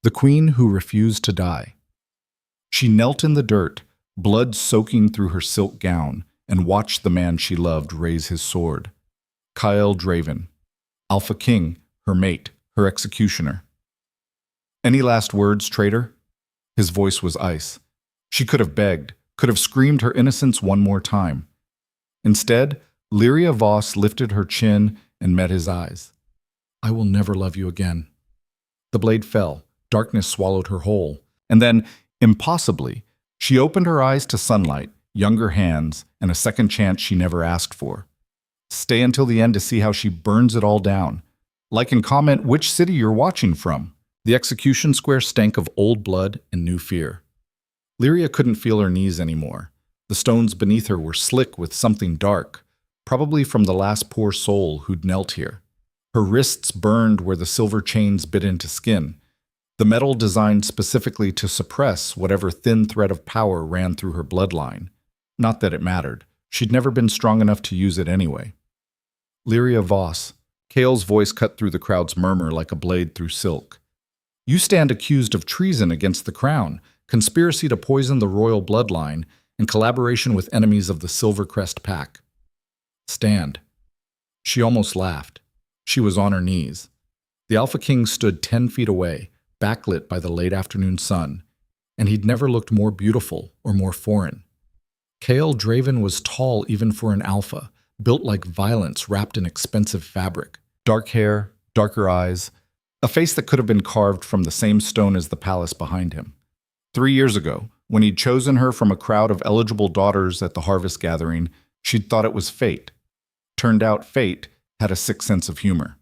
the queen who refused to die. She knelt in the dirt, blood soaking through her silk gown, and watched the man she loved raise his sword. Kyle Draven, Alpha King, her mate, her executioner. Any last words, traitor? His voice was ice. She could have begged, could have screamed her innocence one more time. Instead, Lyria Voss lifted her chin and met his eyes. I will never love you again. The blade fell, darkness swallowed her whole, and then, impossibly, she opened her eyes to sunlight, younger hands, and a second chance she never asked for. Stay until the end to see how she burns it all down. Like and comment which city you're watching from. The execution square stank of old blood and new fear. Lyria couldn't feel her knees anymore. The stones beneath her were slick with something dark, probably from the last poor soul who'd knelt here. Her wrists burned where the silver chains bit into skin, the metal designed specifically to suppress whatever thin thread of power ran through her bloodline. Not that it mattered. She'd never been strong enough to use it anyway. Lyria Voss. Kale's voice cut through the crowd's murmur like a blade through silk. You stand accused of treason against the crown, conspiracy to poison the royal bloodline, and collaboration with enemies of the Silvercrest Pack. Stand. She almost laughed. She was on her knees. The Alpha King stood 10 feet away, backlit by the late afternoon sun, and he'd never looked more beautiful or more foreign. Kale Draven was tall even for an alpha, built like violence wrapped in expensive fabric. Dark hair, darker eyes, a face that could have been carved from the same stone as the palace behind him. 3 years ago, when he'd chosen her from a crowd of eligible daughters at the harvest gathering, she'd thought it was fate. Turned out fate had a sick sense of humor.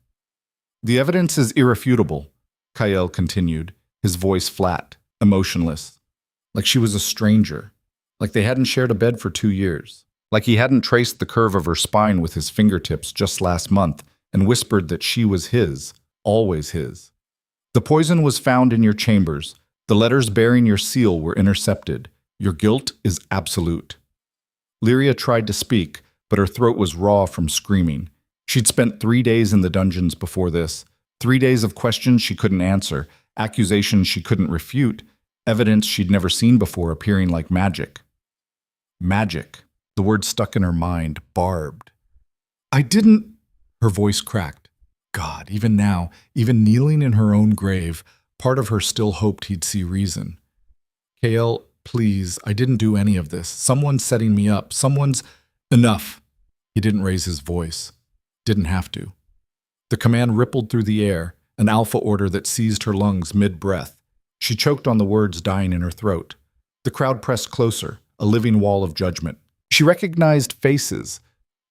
The evidence is irrefutable, Kyle continued, his voice flat, emotionless. Like she was a stranger. Like they hadn't shared a bed for 2 years. Like he hadn't traced the curve of her spine with his fingertips just last month and whispered that she was his, always his. The poison was found in your chambers. The letters bearing your seal were intercepted. Your guilt is absolute. Lyria tried to speak, but her throat was raw from screaming. She'd spent 3 days in the dungeons before this. 3 days of questions she couldn't answer, accusations she couldn't refute, evidence she'd never seen before appearing like magic. Magic. The word stuck in her mind, barbed. I didn't... Her voice cracked. God, even now, even kneeling in her own grave, part of her still hoped he'd see reason. Kale, please, I didn't do any of this. Someone's setting me up. Someone's... Enough. He didn't raise his voice. Didn't have to. The command rippled through the air, an alpha order that seized her lungs mid-breath. She choked on the words dying in her throat. The crowd pressed closer, a living wall of judgment. She recognized faces,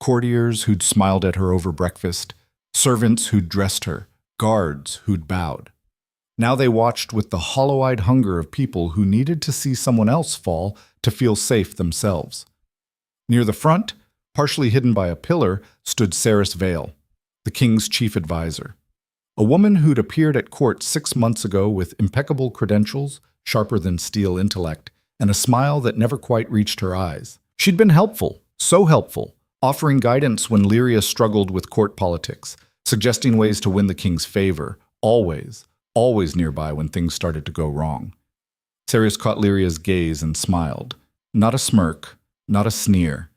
courtiers who'd smiled at her over breakfast, servants who'd dressed her, guards who'd bowed. Now they watched with the hollow-eyed hunger of people who needed to see someone else fall to feel safe themselves. Near the front, partially hidden by a pillar, stood Saris Vale, the king's chief advisor. A woman who'd appeared at court 6 months ago with impeccable credentials, sharper than steel intellect, and a smile that never quite reached her eyes. She'd been helpful, so helpful, offering guidance when Lyria struggled with court politics, suggesting ways to win the king's favor, always nearby when things started to go wrong. Saris caught Lyria's gaze and smiled. Not a smirk, not a sneer.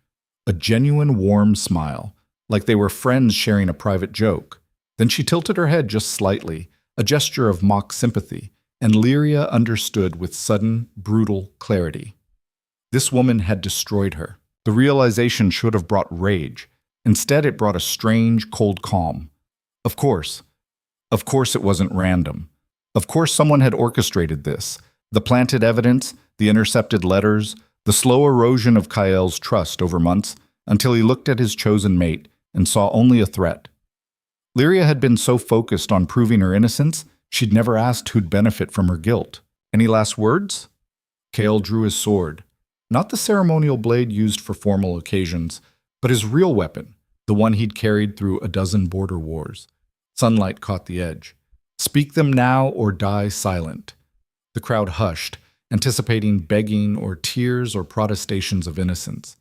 A genuine warm smile, like they were friends sharing a private joke. Then she tilted her head just slightly, a gesture of mock sympathy, and Lyria understood with sudden, brutal clarity. This woman had destroyed her. The realization should have brought rage. Instead, it brought a strange, cold calm. Of course it wasn't random. Of course someone had orchestrated this. The planted evidence, the intercepted letters, the slow erosion of Kyle's trust over months until he looked at his chosen mate and saw only a threat. Lyria had been so focused on proving her innocence, she'd never asked who'd benefit from her guilt. Any last words? Kale drew his sword. Not the ceremonial blade used for formal occasions, but his real weapon, the one he'd carried through a dozen border wars. Sunlight caught the edge. Speak them now or die silent. The crowd hushed, anticipating begging or tears or protestations of innocence.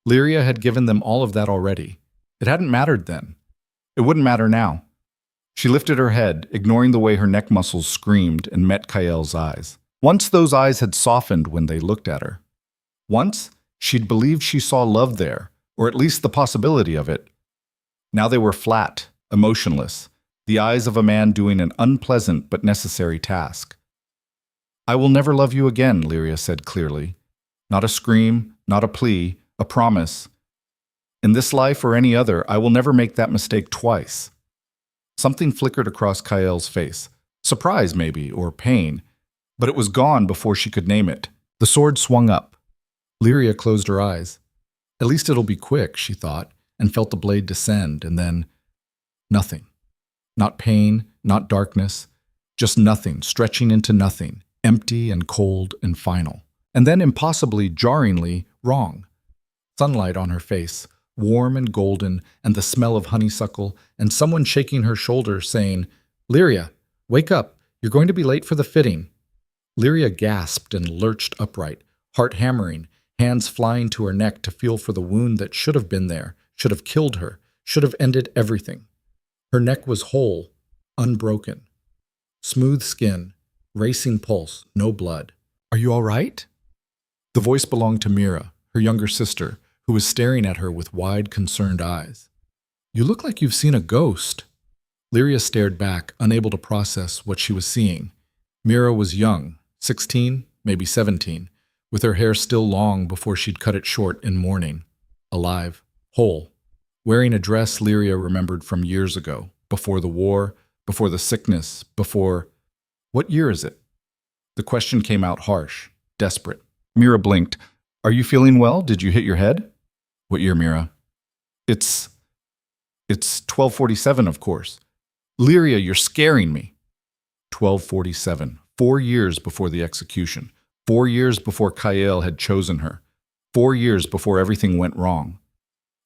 Lyria had given them all of that already. It hadn't mattered then. It wouldn't matter now. She lifted her head, ignoring the way her neck muscles screamed, and met Kael's eyes. Once those eyes had softened when they looked at her. Once, she'd believed she saw love there, or at least the possibility of it. Now they were flat, emotionless, the eyes of a man doing an unpleasant but necessary task. "I will never love you again," Lyria said clearly. Not a scream, not a plea, a promise. In this life or any other, I will never make that mistake twice. Something flickered across Kael's face. Surprise, maybe, or pain. But it was gone before she could name it. The sword swung up. Lyria closed her eyes. At least it'll be quick, she thought, and felt the blade descend, and then nothing. Not pain, not darkness, just nothing, stretching into nothing, empty and cold and final. And then impossibly, jarringly, wrong. Sunlight on her face, warm and golden, and the smell of honeysuckle, and someone shaking her shoulder saying, "Lyria, wake up, you're going to be late for the fitting." Lyria gasped and lurched upright, heart hammering, hands flying to her neck to feel for the wound that should have been there, should have killed her, should have ended everything. Her neck was whole, unbroken. Smooth skin, racing pulse, no blood. "Are you all right?" The voice belonged to Mira, her younger sister, who was staring at her with wide, concerned eyes. "You look like you've seen a ghost." Lyria stared back, unable to process what she was seeing. Mira was young, 16, maybe 17, with her hair still long before she'd cut it short in mourning. Alive, whole, wearing a dress Lyria remembered from years ago, before the war, before the sickness, before... What year is it? The question came out harsh, desperate. Mira blinked. "Are you feeling well? Did you hit your head?" "What year, Mira?" It's 1247, of course." "Lyria, you're scaring me." 1247, 4 years before the execution. 4 years before Kael had chosen her. 4 years before everything went wrong.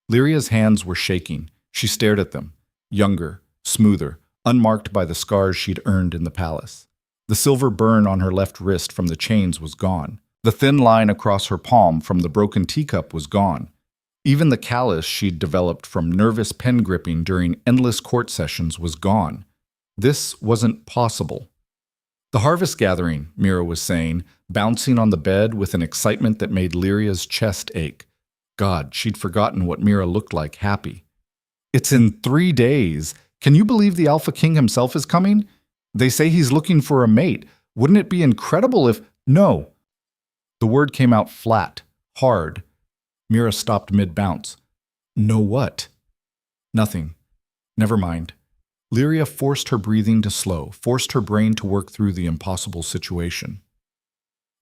Lyria's hands were shaking. She stared at them. Younger, smoother, unmarked by the scars she'd earned in the palace. The silver burn on her left wrist from the chains was gone. The thin line across her palm from the broken teacup was gone. Even the callus she'd developed from nervous pen gripping during endless court sessions was gone. This wasn't possible. "The harvest gathering," Mira was saying, bouncing on the bed with an excitement that made Lyria's chest ache. God, she'd forgotten what Mira looked like, happy. "It's in 3 days. Can you believe the Alpha King himself is coming? They say he's looking for a mate. Wouldn't it be incredible if—" "No." The word came out flat, hard. Mira stopped mid-bounce. "No what?" "Nothing. Never mind." Lyria forced her breathing to slow, forced her brain to work through the impossible situation.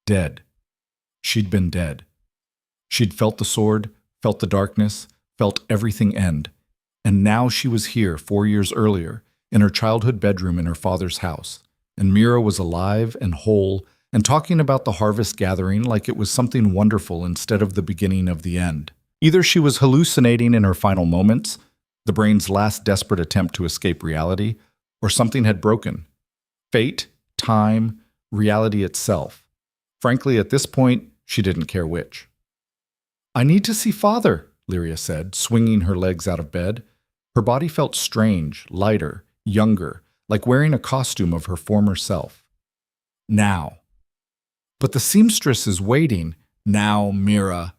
Dead. She'd been dead. She'd felt the sword, felt the darkness, felt everything end. And now she was here 4 years earlier, in her childhood bedroom in her father's house. And Mira was alive and whole, and talking about the harvest gathering like it was something wonderful instead of the beginning of the end. Either she was hallucinating in her final moments, the brain's last desperate attempt to escape reality, or something had broken. Fate, time, reality itself. Frankly, at this point, she didn't care which. "I need to see Father," Lyria said, swinging her legs out of bed. Her body felt strange, lighter, younger, like wearing a costume of her former self. "Now." "But the seamstress is waiting." "Now, Mira."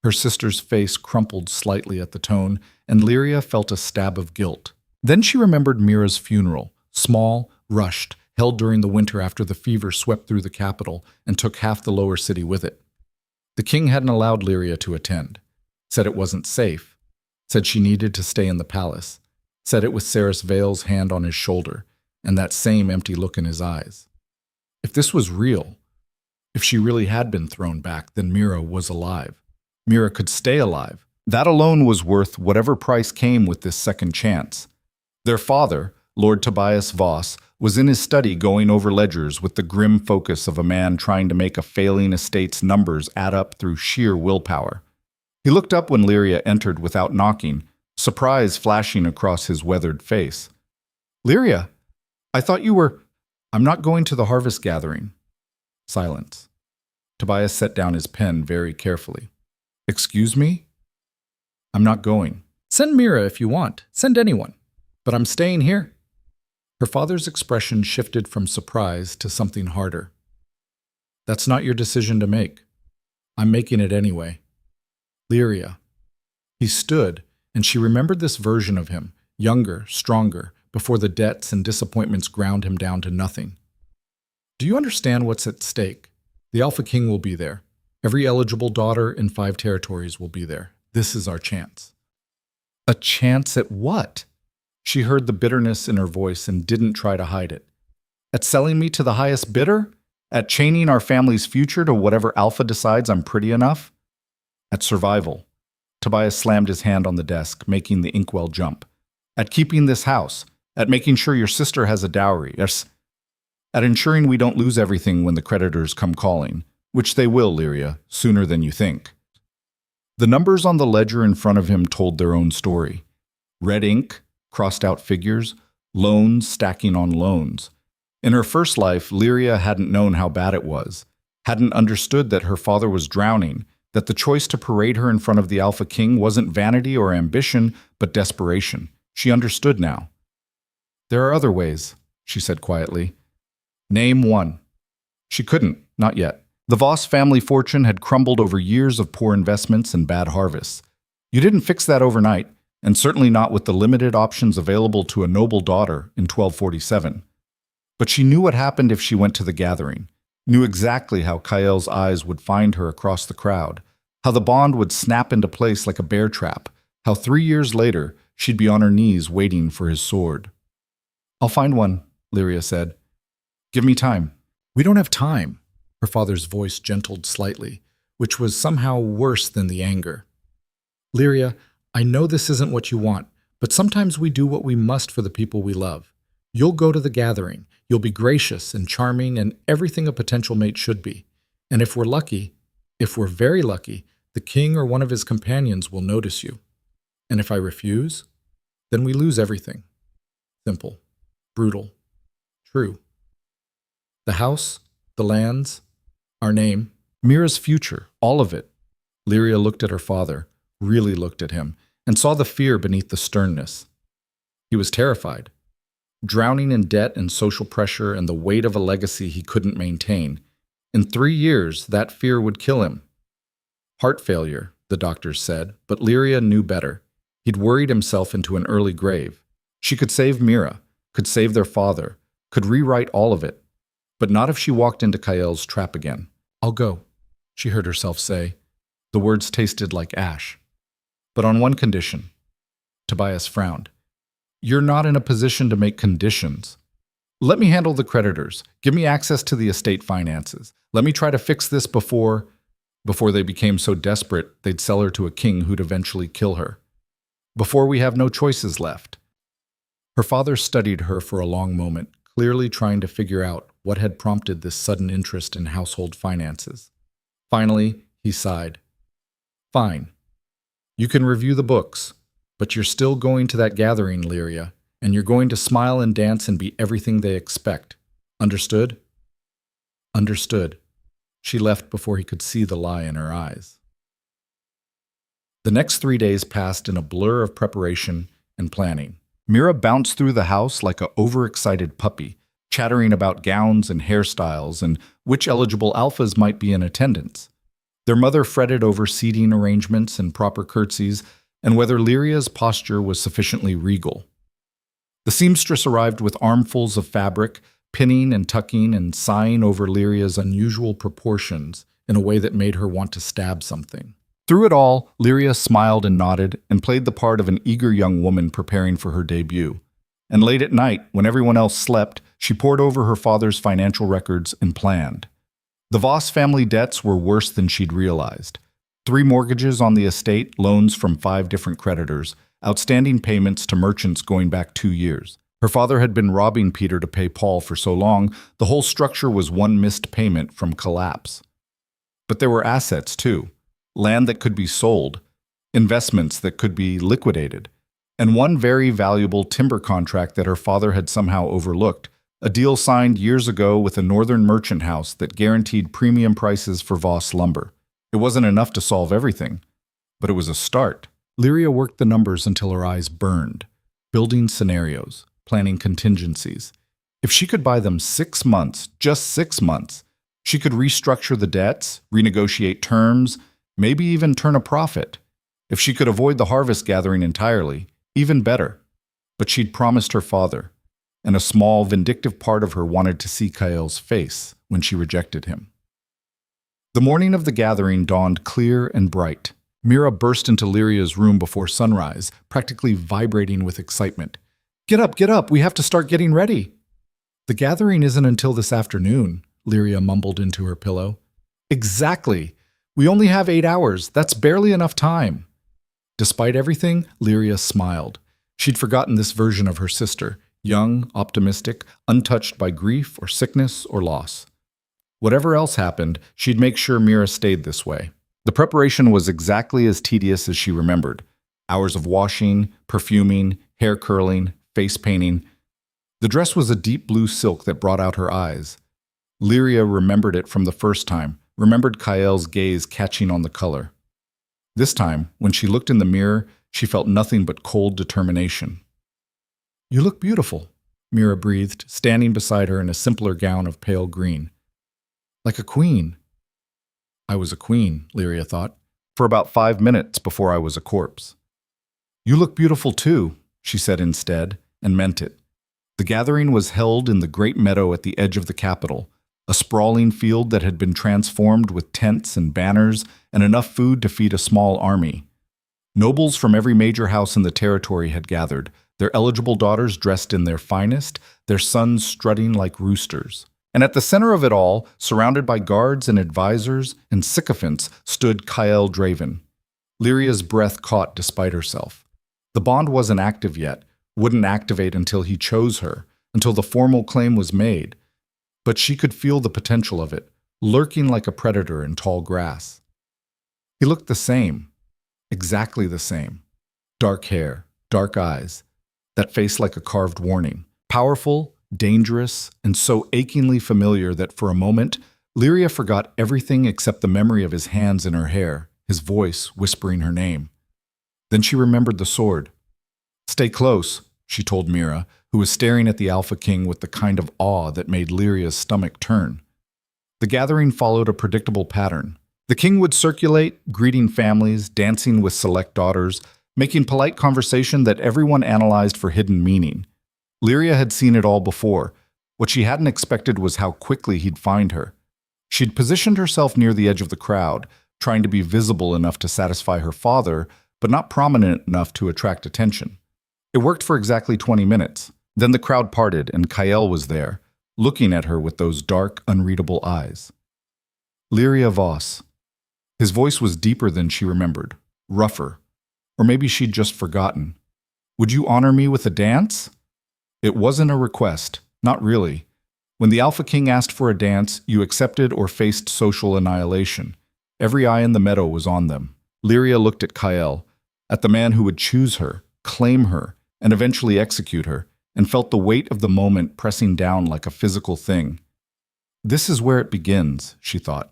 Her sister's face crumpled slightly at the tone, and Lyria felt a stab of guilt. Then she remembered Mira's funeral, small, rushed, held during the winter after the fever swept through the capital and took half the lower city with it. The king hadn't allowed Lyria to attend, said it wasn't safe, said she needed to stay in the palace, said it with Saris Vale's hand on his shoulder, and that same empty look in his eyes. If this was real, if she really had been thrown back, then Mira was alive. Mira could stay alive. That alone was worth whatever price came with this second chance. Their father, Lord Tobias Voss, was in his study going over ledgers with the grim focus of a man trying to make a failing estate's numbers add up through sheer willpower. He looked up when Lyria entered without knocking, surprise flashing across his weathered face. "Lyria, I thought you were—" "I'm not going to the harvest gathering." Silence. Tobias set down his pen very carefully. "Excuse me?" "I'm not going." "Send Mira if you want. Send anyone. But I'm staying here." Her father's expression shifted from surprise to something harder. That's not your decision to make. I'm making it anyway. Lyria. He stood, and she remembered this version of him, younger, stronger, before the debts and disappointments ground him down to nothing. Do you understand what's at stake? The Alpha King will be there. Every eligible daughter in 5 territories will be there. This is our chance. A chance at what? She heard the bitterness in her voice and didn't try to hide it. At selling me to the highest bidder? At chaining our family's future to whatever Alpha decides I'm pretty enough? At survival. Tobias slammed his hand on the desk, making the inkwell jump. At keeping this house. At making sure your sister has a dowry. Yes. At ensuring we don't lose everything when the creditors come calling. Which they will, Lyria, sooner than you think. The numbers on the ledger in front of him told their own story. Red ink, crossed out figures, loans stacking on loans. In her first life, Lyria hadn't known how bad it was, hadn't understood that her father was drowning, that the choice to parade her in front of the Alpha King wasn't vanity or ambition, but desperation. She understood now. There are other ways, she said quietly. Name one. She couldn't, not yet. The Voss family fortune had crumbled over years of poor investments and bad harvests. You didn't fix that overnight, and certainly not with the limited options available to a noble daughter in 1247. But she knew what happened if she went to the gathering, knew exactly how Kael's eyes would find her across the crowd, how the bond would snap into place like a bear trap, how 3 years later she'd be on her knees waiting for his sword. I'll find one, Lyria said. Give me time. We don't have time. Her father's voice gentled slightly, which was somehow worse than the anger. Lyria, I know this isn't what you want, but sometimes we do what we must for the people we love. You'll go to the gathering. You'll be gracious and charming and everything a potential mate should be. And if we're lucky, if we're very lucky, the king or one of his companions will notice you. And if I refuse, then we lose everything. Simple, brutal, true. The house, the lands, our name, Mira's future, all of it. Lyria looked at her father, really looked at him, and saw the fear beneath the sternness. He was terrified. Drowning in debt and social pressure and the weight of a legacy he couldn't maintain. In 3 years, that fear would kill him. Heart failure, the doctors said, but Lyria knew better. He'd worried himself into an early grave. She could save Mira, could save their father, could rewrite all of it. But not if she walked into Kael's trap again. I'll go, she heard herself say. The words tasted like ash. But on one condition. Tobias frowned. You're not in a position to make conditions. Let me handle the creditors. Give me access to the estate finances. Let me try to fix this before they became so desperate they'd sell her to a king who'd eventually kill her. Before we have no choices left. Her father studied her for a long moment, clearly trying to figure out what had prompted this sudden interest in household finances. Finally, he sighed. Fine. You can review the books, but you're still going to that gathering, Lyria, and you're going to smile and dance and be everything they expect. Understood? Understood. She left before he could see the lie in her eyes. The next 3 days passed in a blur of preparation and planning. Mira bounced through the house like an overexcited puppy, chattering about gowns and hairstyles and which eligible alphas might be in attendance. Their mother fretted over seating arrangements and proper curtsies and whether Lyria's posture was sufficiently regal. The seamstress arrived with armfuls of fabric, pinning and tucking and sighing over Lyria's unusual proportions in a way that made her want to stab something. Through it all, Lyria smiled and nodded and played the part of an eager young woman preparing for her debut. And late at night, when everyone else slept, she pored over her father's financial records and planned. The Voss family debts were worse than she'd realized. 3 mortgages on the estate, loans from 5 different creditors, outstanding payments to merchants going back 2 years. Her father had been robbing Peter to pay Paul for so long, the whole structure was one missed payment from collapse. But there were assets, too. Land that could be sold, investments that could be liquidated, and one very valuable timber contract that her father had somehow overlooked, a deal signed years ago with a northern merchant house that guaranteed premium prices for Voss lumber. It wasn't enough to solve everything, but it was a start. Lyria worked the numbers until her eyes burned, building scenarios, planning contingencies. If she could buy them 6 months, just 6 months, she could restructure the debts, renegotiate terms, maybe even turn a profit. If she could avoid the harvest gathering entirely, even better. But she'd promised her father, and a small, vindictive part of her wanted to see Kael's face when she rejected him. The morning of the gathering dawned clear and bright. Mira burst into Lyria's room before sunrise, practically vibrating with excitement. Get up, we have to start getting ready." "The gathering isn't until this afternoon," Lyria mumbled into her pillow. "Exactly. We only have 8 hours. That's barely enough time." Despite everything, Lyria smiled. She'd forgotten this version of her sister, young, optimistic, untouched by grief or sickness or loss. Whatever else happened, she'd make sure Mira stayed this way. The preparation was exactly as tedious as she remembered. Hours of washing, perfuming, hair curling, face painting. The dress was a deep blue silk that brought out her eyes. Lyria remembered it from the first time, remembered Kael's gaze catching on the color. This time, when she looked in the mirror, she felt nothing but cold determination. "You look beautiful," Mira breathed, standing beside her in a simpler gown of pale green. "Like a queen." "I was a queen," Lyria thought, "for about 5 minutes before I was a corpse." "You look beautiful too," she said instead, and meant it. The gathering was held in the great meadow at the edge of the capital, a sprawling field that had been transformed with tents and banners and enough food to feed a small army. Nobles from every major house in the territory had gathered, their eligible daughters dressed in their finest, their sons strutting like roosters. And at the center of it all, surrounded by guards and advisors and sycophants, stood Kael Draven. Lyria's breath caught despite herself. The bond wasn't active yet, wouldn't activate until he chose her, until the formal claim was made. But she could feel the potential of it, lurking like a predator in tall grass. He looked the same, exactly the same. Dark hair, dark eyes, that face like a carved warning. Powerful, dangerous, and so achingly familiar that for a moment, Lyria forgot everything except the memory of his hands in her hair, his voice whispering her name. Then she remembered the sword. "Stay close," she told Mira, who was staring at the Alpha King with the kind of awe that made Lyria's stomach turn. The gathering followed a predictable pattern. The king would circulate, greeting families, dancing with select daughters, making polite conversation that everyone analyzed for hidden meaning. Lyria had seen it all before. What she hadn't expected was how quickly he'd find her. She'd positioned herself near the edge of the crowd, trying to be visible enough to satisfy her father, but not prominent enough to attract attention. It worked for exactly 20 minutes. Then the crowd parted and Kael was there, looking at her with those dark, unreadable eyes. Lyria Voss. His voice was deeper than she remembered, rougher. Or maybe she'd just forgotten. "Would you honor me with a dance?" It wasn't a request, not really. When the Alpha King asked for a dance, you accepted or faced social annihilation. Every eye in the meadow was on them. Lyria looked at Kael, at the man who would choose her, claim her, and eventually execute her, and felt the weight of the moment pressing down like a physical thing. This is where it begins, she thought.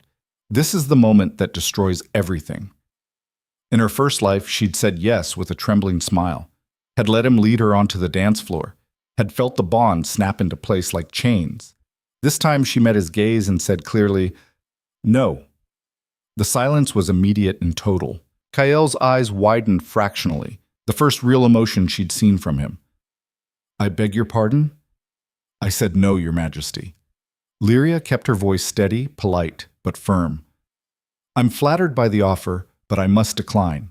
This is the moment that destroys everything. In her first life, she'd said yes with a trembling smile, had let him lead her onto the dance floor, had felt the bond snap into place like chains. This time she met his gaze and said clearly, "No." The silence was immediate and total. Kael's eyes widened fractionally, the first real emotion she'd seen from him. "I beg your pardon?" "I said no, Your Majesty." Lyria kept her voice steady, polite, but firm. "I'm flattered by the offer, but I must decline."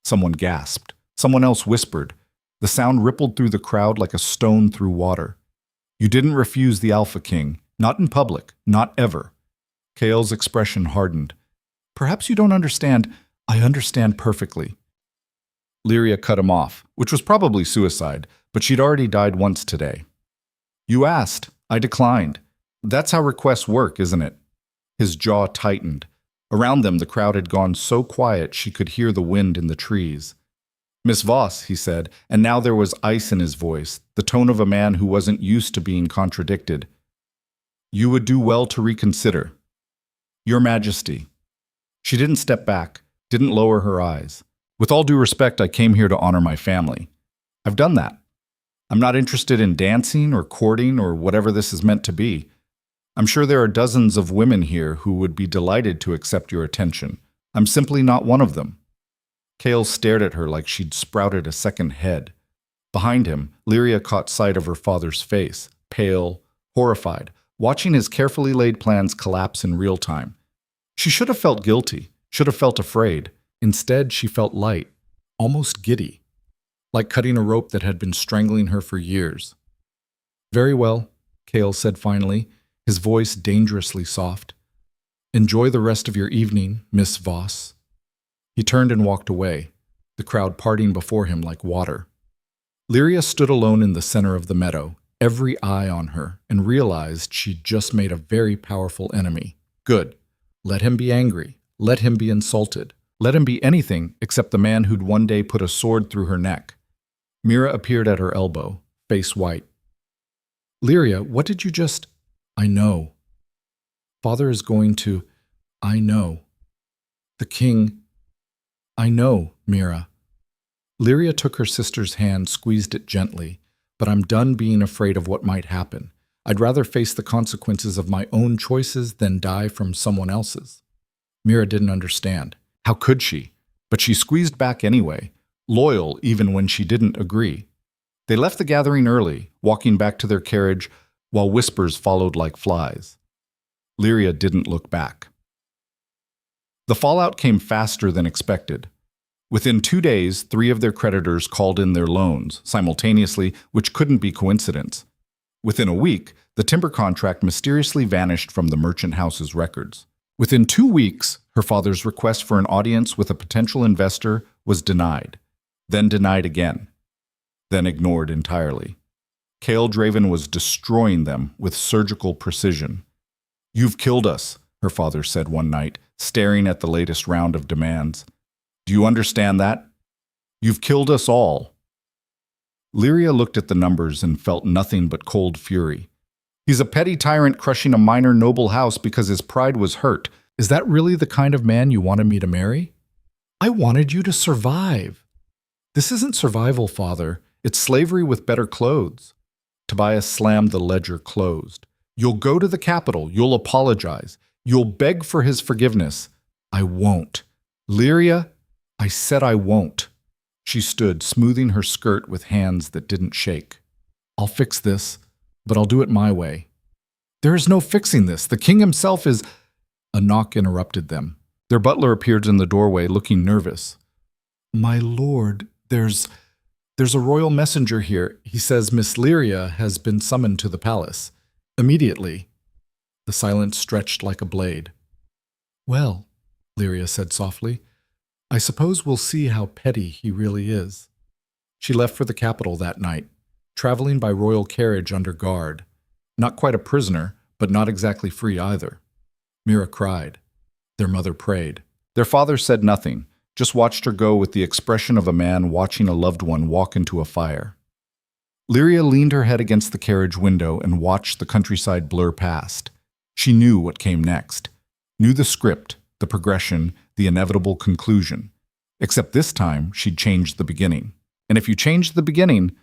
Someone gasped. Someone else whispered. The sound rippled through the crowd like a stone through water. "You didn't refuse the Alpha King, not in public, not ever." Kael's expression hardened. "Perhaps you don't understand. I understand perfectly." Lyria cut him off, which was probably suicide, but she'd already died once today. "You asked. I declined. That's how requests work, isn't it?" His jaw tightened. Around them, the crowd had gone so quiet she could hear the wind in the trees. "Miss Voss," he said, and now there was ice in his voice, the tone of a man who wasn't used to being contradicted. "You would do well to reconsider." "Your Majesty." She didn't step back, didn't lower her eyes. "With all due respect, I came here to honor my family. I've done that." I'm not interested in dancing or courting or whatever this is meant to be. I'm sure there are dozens of women here who would be delighted to accept your attention. I'm simply not one of them." Kale stared at her like she'd sprouted a second head. Behind him, Lyria caught sight of her father's face, pale, horrified, watching his carefully laid plans collapse in real time. She should have felt guilty, should have felt afraid. Instead, she felt light, almost giddy, like cutting a rope that had been strangling her for years. "Very well," Kale said finally, his voice dangerously soft. "Enjoy the rest of your evening, Miss Voss." He turned and walked away, the crowd parting before him like water. Lyria stood alone in the center of the meadow, every eye on her, and realized she'd just made a very powerful enemy. Good. Let him be angry. Let him be insulted. Let him be anything except the man who'd one day put a sword through her neck. Mira appeared at her elbow, face white. "Lyria, what did you just—" "I know. Father is going to— I know. The king— I know, Mira." Lyria took her sister's hand, squeezed it gently. "But I'm done being afraid of what might happen. I'd rather face the consequences of my own choices than die from someone else's." Mira didn't understand. How could she? But she squeezed back anyway, loyal even when she didn't agree. They left the gathering early, walking back to their carriage while whispers followed like flies. Lyria didn't look back. The fallout came faster than expected. Within 2 days, 3 of their creditors called in their loans, simultaneously, which couldn't be coincidence. Within a week, the timber contract mysteriously vanished from the merchant house's records. Within 2 weeks, her father's request for an audience with a potential investor was denied, then denied again, then ignored entirely. Kale Draven was destroying them with surgical precision. "You've killed us," her father said one night, staring at the latest round of demands. "Do you understand that? You've killed us all." Lyria looked at the numbers and felt nothing but cold fury. He's a petty tyrant crushing a minor noble house because his pride was hurt. Is that really the kind of man you wanted me to marry? I wanted you to survive. This isn't survival, father. It's slavery with better clothes. Tobias slammed the ledger closed. "You'll go to the capital. You'll apologize. You'll beg for his forgiveness." "I won't. Lyria, I said I won't." She stood, smoothing her skirt with hands that didn't shake. "I'll fix this, but I'll do it my way." "There is no fixing this. The king himself is—" A knock interrupted them. Their butler appeared in the doorway, looking nervous. "My lord, there's a royal messenger here. He says Miss Lyria has been summoned to the palace. Immediately." The silence stretched like a blade. "Well," Lyria said softly, "I suppose we'll see how petty he really is." She left for the capital that night, traveling by royal carriage under guard. Not quite a prisoner, but not exactly free either. Mira cried. Their mother prayed. Their father said nothing, just watched her go with the expression of a man watching a loved one walk into a fire. Lyria leaned her head against the carriage window and watched the countryside blur past. She knew what came next, knew the script, the progression, the inevitable conclusion. Except this time, she'd changed the beginning. And if you changed the beginning,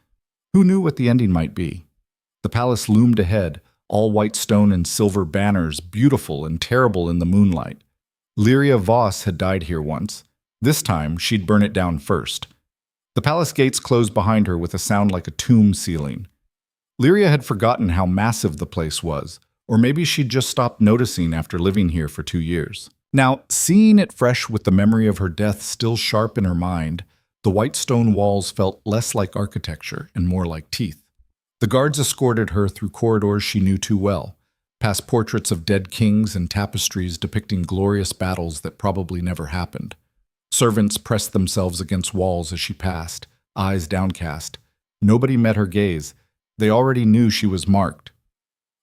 who knew what the ending might be? The palace loomed ahead, all white stone and silver banners, beautiful and terrible in the moonlight. Lyria Voss had died here once. This time, she'd burn it down first. The palace gates closed behind her with a sound like a tomb ceiling. Lyria had forgotten how massive the place was, or maybe she'd just stopped noticing after living here for 2 years. Now, seeing it fresh with the memory of her death still sharp in her mind, the white stone walls felt less like architecture and more like teeth. The guards escorted her through corridors she knew too well, past portraits of dead kings and tapestries depicting glorious battles that probably never happened. Servants pressed themselves against walls as she passed, eyes downcast. Nobody met her gaze. They already knew she was marked.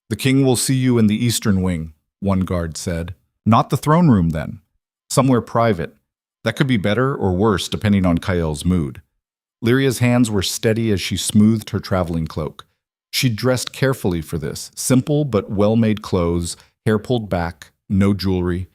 "The king will see you in the eastern wing," one guard said. "Not the throne room, then. Somewhere private. That could be better or worse, depending on Kael's mood." Lyria's hands were steady as she smoothed her traveling cloak. She'd dressed carefully for this, simple but well-made clothes, hair pulled back, no jewelry.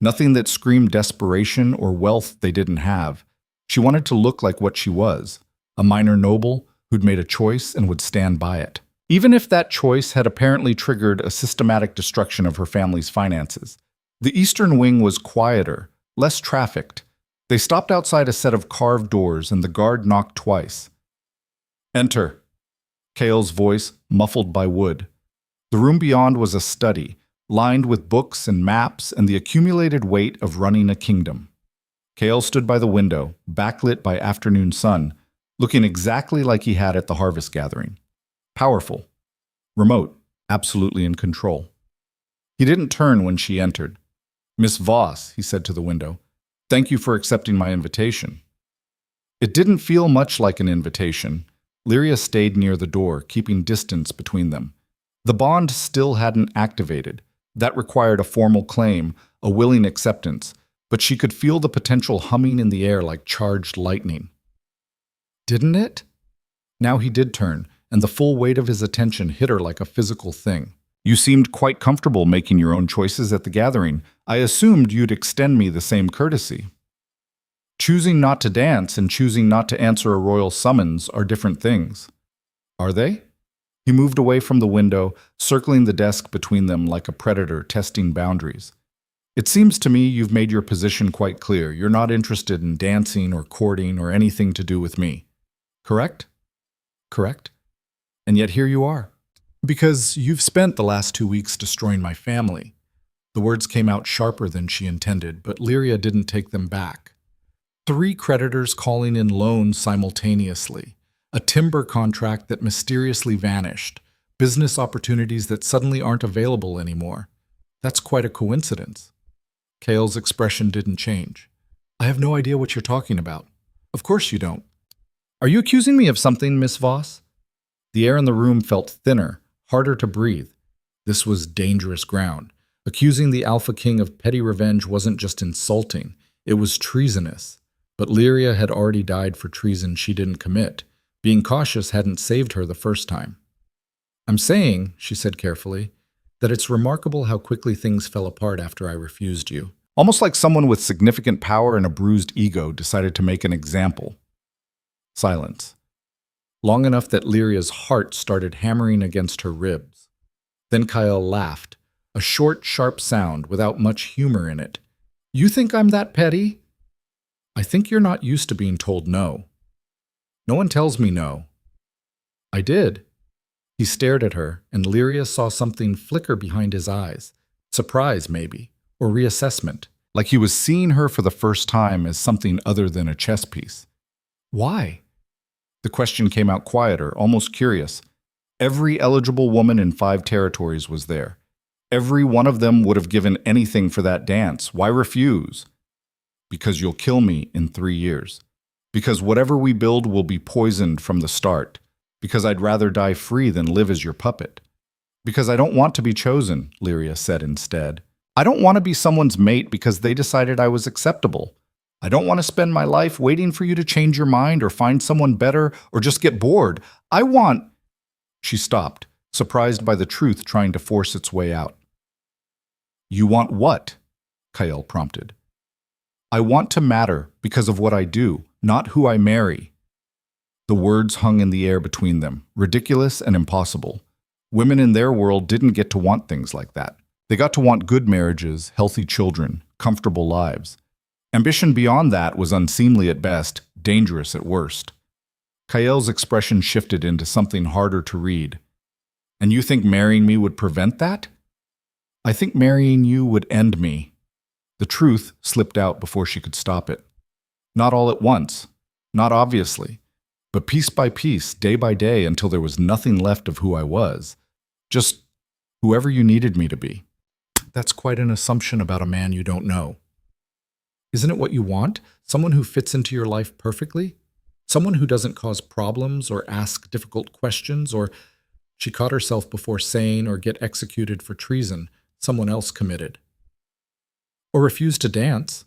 Nothing that screamed desperation or wealth they didn't have. She wanted to look like what she was, a minor noble, who'd made a choice and would stand by it. Even if that choice had apparently triggered a systematic destruction of her family's finances. The Eastern Wing was quieter, less trafficked. They stopped outside a set of carved doors and the guard knocked twice. "Enter," Cale's voice muffled by wood. The room beyond was a study, lined with books and maps and the accumulated weight of running a kingdom. Cale stood by the window, backlit by afternoon sun, looking exactly like he had at the harvest gathering. Powerful, remote, absolutely in control. He didn't turn when she entered. "Miss Voss," he said to the window, "thank you for accepting my invitation." It didn't feel much like an invitation. Lyria stayed near the door, keeping distance between them. The bond still hadn't activated. That required a formal claim, a willing acceptance, but she could feel the potential humming in the air like charged lightning. Didn't it? Now he did turn, and the full weight of his attention hit her like a physical thing. "You seemed quite comfortable making your own choices at the gathering. I assumed you'd extend me the same courtesy." Choosing not to dance and choosing not to answer a royal summons are different things. Are they? He moved away from the window, circling the desk between them like a predator testing boundaries. "It seems to me you've made your position quite clear. You're not interested in dancing or courting or anything to do with me. Correct?" "Correct. And yet here you are." "Because you've spent the last 2 weeks destroying my family." The words came out sharper than she intended, but Lyria didn't take them back. 3 creditors calling in loans simultaneously. A timber contract that mysteriously vanished. Business opportunities that suddenly aren't available anymore. That's quite a coincidence. Cale's expression didn't change. "I have no idea what you're talking about." "Of course you don't." "Are you accusing me of something, Miss Voss?" The air in the room felt thinner, harder to breathe. This was dangerous ground. Accusing the Alpha King of petty revenge wasn't just insulting, it was treasonous. But Lyria had already died for treason she didn't commit. Being cautious hadn't saved her the first time. "I'm saying," she said carefully, "that it's remarkable how quickly things fell apart after I refused you." Almost like someone with significant power and a bruised ego decided to make an example. Silence. Long enough that Lyria's heart started hammering against her ribs. Then Kyle laughed, a short, sharp sound without much humor in it. "You think I'm that petty?" "I think you're not used to being told no." "No one tells me no." "I did." He stared at her, and Lyria saw something flicker behind his eyes. Surprise, maybe, or reassessment, like he was seeing her for the first time as something other than a chess piece. "Why?" The question came out quieter, almost curious. Every eligible woman in 5 territories was there. Every one of them would have given anything for that dance. Why refuse? "Because you'll kill me in 3 years. Because whatever we build will be poisoned from the start. Because I'd rather die free than live as your puppet. Because I don't want to be chosen," Lyria said instead. "I don't want to be someone's mate because they decided I was acceptable. I don't want to spend my life waiting for you to change your mind or find someone better or just get bored. I want—" She stopped, surprised by the truth trying to force its way out. "You want what?" Kyle prompted. "I want to matter because of what I do, not who I marry." The words hung in the air between them, ridiculous and impossible. Women in their world didn't get to want things like that. They got to want good marriages, healthy children, comfortable lives. Ambition beyond that was unseemly at best, dangerous at worst. Kyle's expression shifted into something harder to read. "And you think marrying me would prevent that?" "I think marrying you would end me." The truth slipped out before she could stop it. Not all at once, not obviously, but piece by piece, day by day, until there was nothing left of who I was. Just whoever you needed me to be. That's quite an assumption about a man you don't know. Isn't it what you want? Someone who fits into your life perfectly? Someone who doesn't cause problems or ask difficult questions or, she caught herself before saying, or get executed for treason, someone else committed. Or refuse to dance.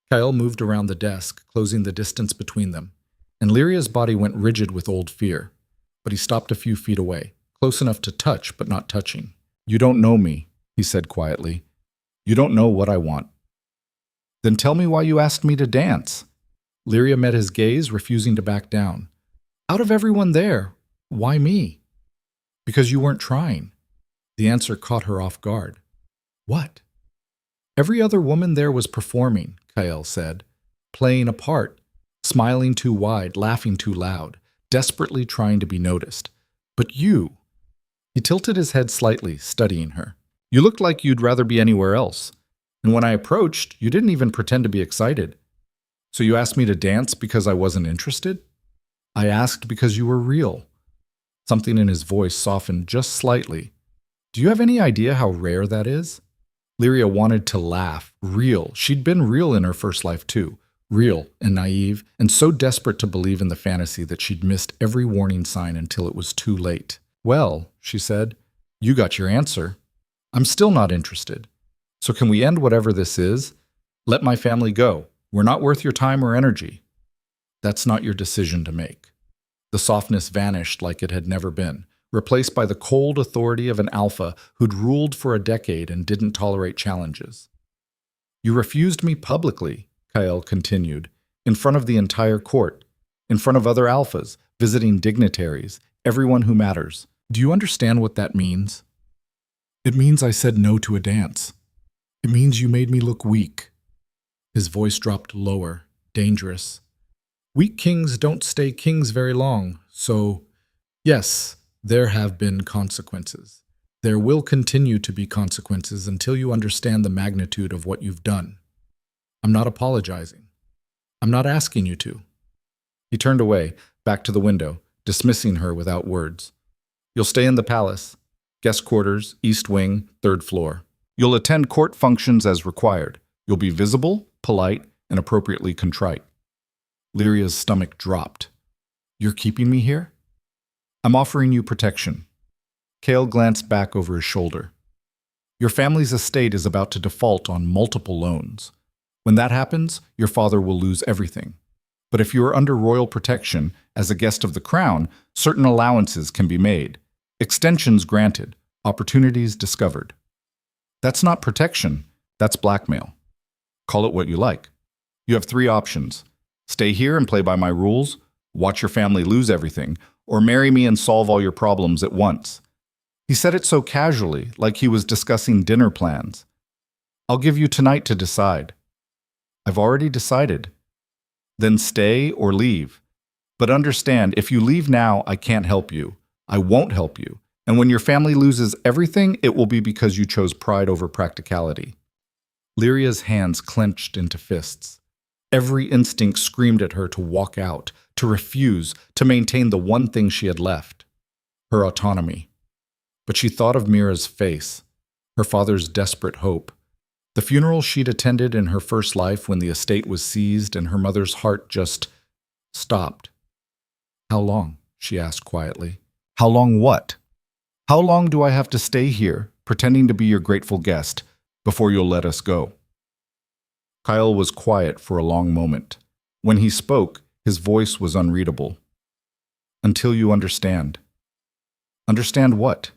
Kyle moved around the desk, closing the distance between them, and Lyria's body went rigid with old fear. But he stopped a few feet away, close enough to touch but not touching. "You don't know me," he said quietly. "You don't know what I want." "Then tell me why you asked me to dance." Lyria met his gaze, refusing to back down. Out of everyone there, why me? Because you weren't trying. The answer caught her off guard. What? Every other woman there was performing, Kyle said, playing a part, smiling too wide, laughing too loud, desperately trying to be noticed. But you… He tilted his head slightly, studying her. You looked like you'd rather be anywhere else. And when I approached, you didn't even pretend to be excited. So you asked me to dance because I wasn't interested? I asked because you were real. Something in his voice softened just slightly. Do you have any idea how rare that is? Lyria wanted to laugh. Real. She'd been real in her first life too. Real and naive, and so desperate to believe in the fantasy that she'd missed every warning sign until it was too late. Well, she said, you got your answer. I'm still not interested. So can we end whatever this is? Let my family go. We're not worth your time or energy. That's not your decision to make. The softness vanished like it had never been, replaced by the cold authority of an alpha who'd ruled for a decade and didn't tolerate challenges. You refused me publicly, Kyle continued, in front of the entire court, in front of other alphas, visiting dignitaries, everyone who matters. Do you understand what that means? It means I said no to a dance. It means you made me look weak. His voice dropped lower, dangerous. Weak kings don't stay kings very long, so, yes, there have been consequences. There will continue to be consequences until you understand the magnitude of what you've done. I'm not apologizing. I'm not asking you to. He turned away, back to the window, dismissing her without words. You'll stay in the palace. Guest quarters, east wing, third floor. You'll attend court functions as required. You'll be visible, polite, and appropriately contrite. Lyria's stomach dropped. You're keeping me here? I'm offering you protection. Cale glanced back over his shoulder. Your family's estate is about to default on multiple loans. When that happens, your father will lose everything. But if you are under royal protection, as a guest of the crown, certain allowances can be made. Extensions granted, opportunities discovered. That's not protection, that's blackmail. Call it what you like. You have 3 options. Stay here and play by my rules, watch your family lose everything, or marry me and solve all your problems at once. He said it so casually, like he was discussing dinner plans. I'll give you tonight to decide. I've already decided. Then stay or leave. But understand, if you leave now, I can't help you. I won't help you. And when your family loses everything, it will be because you chose pride over practicality. Lyria's hands clenched into fists. Every instinct screamed at her to walk out, to refuse, to maintain the one thing she had left, her autonomy. But she thought of Mira's face, her father's desperate hope, the funeral she'd attended in her first life when the estate was seized and her mother's heart just stopped. How long? She asked quietly. How long what? How long do I have to stay here, pretending to be your grateful guest, before you'll let us go? Kyle was quiet for a long moment. When he spoke, his voice was unreadable. Until you understand. Understand what?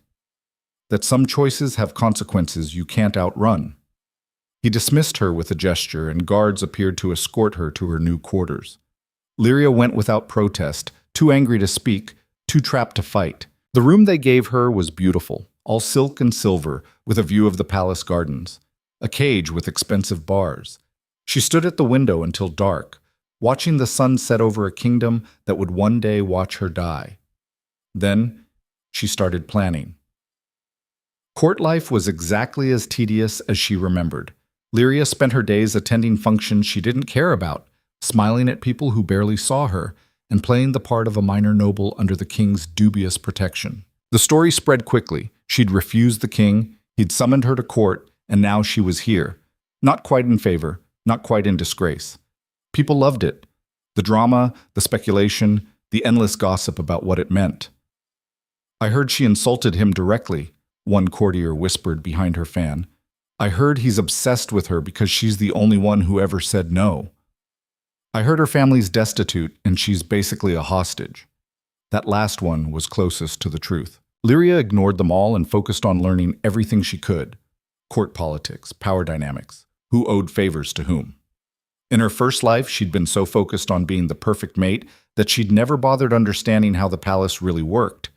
That some choices have consequences you can't outrun. He dismissed her with a gesture, and guards appeared to escort her to her new quarters. Lyria went without protest, too angry to speak, too trapped to fight. The room they gave her was beautiful, all silk and silver, with a view of the palace gardens. A cage with expensive bars. She stood at the window until dark, watching the sun set over a kingdom that would one day watch her die. Then she started planning. Court life was exactly as tedious as she remembered. Lyria spent her days attending functions she didn't care about, smiling at people who barely saw her, and playing the part of a minor noble under the king's dubious protection. The story spread quickly. She'd refused the king, he'd summoned her to court, and now she was here. Not quite in favor, not quite in disgrace. People loved it. The drama, the speculation, the endless gossip about what it meant. I heard she insulted him directly, one courtier whispered behind her fan. I heard he's obsessed with her because she's the only one who ever said no. I heard her family's destitute and she's basically a hostage. That last one was closest to the truth. Lyria ignored them all and focused on learning everything she could. Court politics, power dynamics, who owed favors to whom. In her first life, she'd been so focused on being the perfect mate that she'd never bothered understanding how the palace really worked.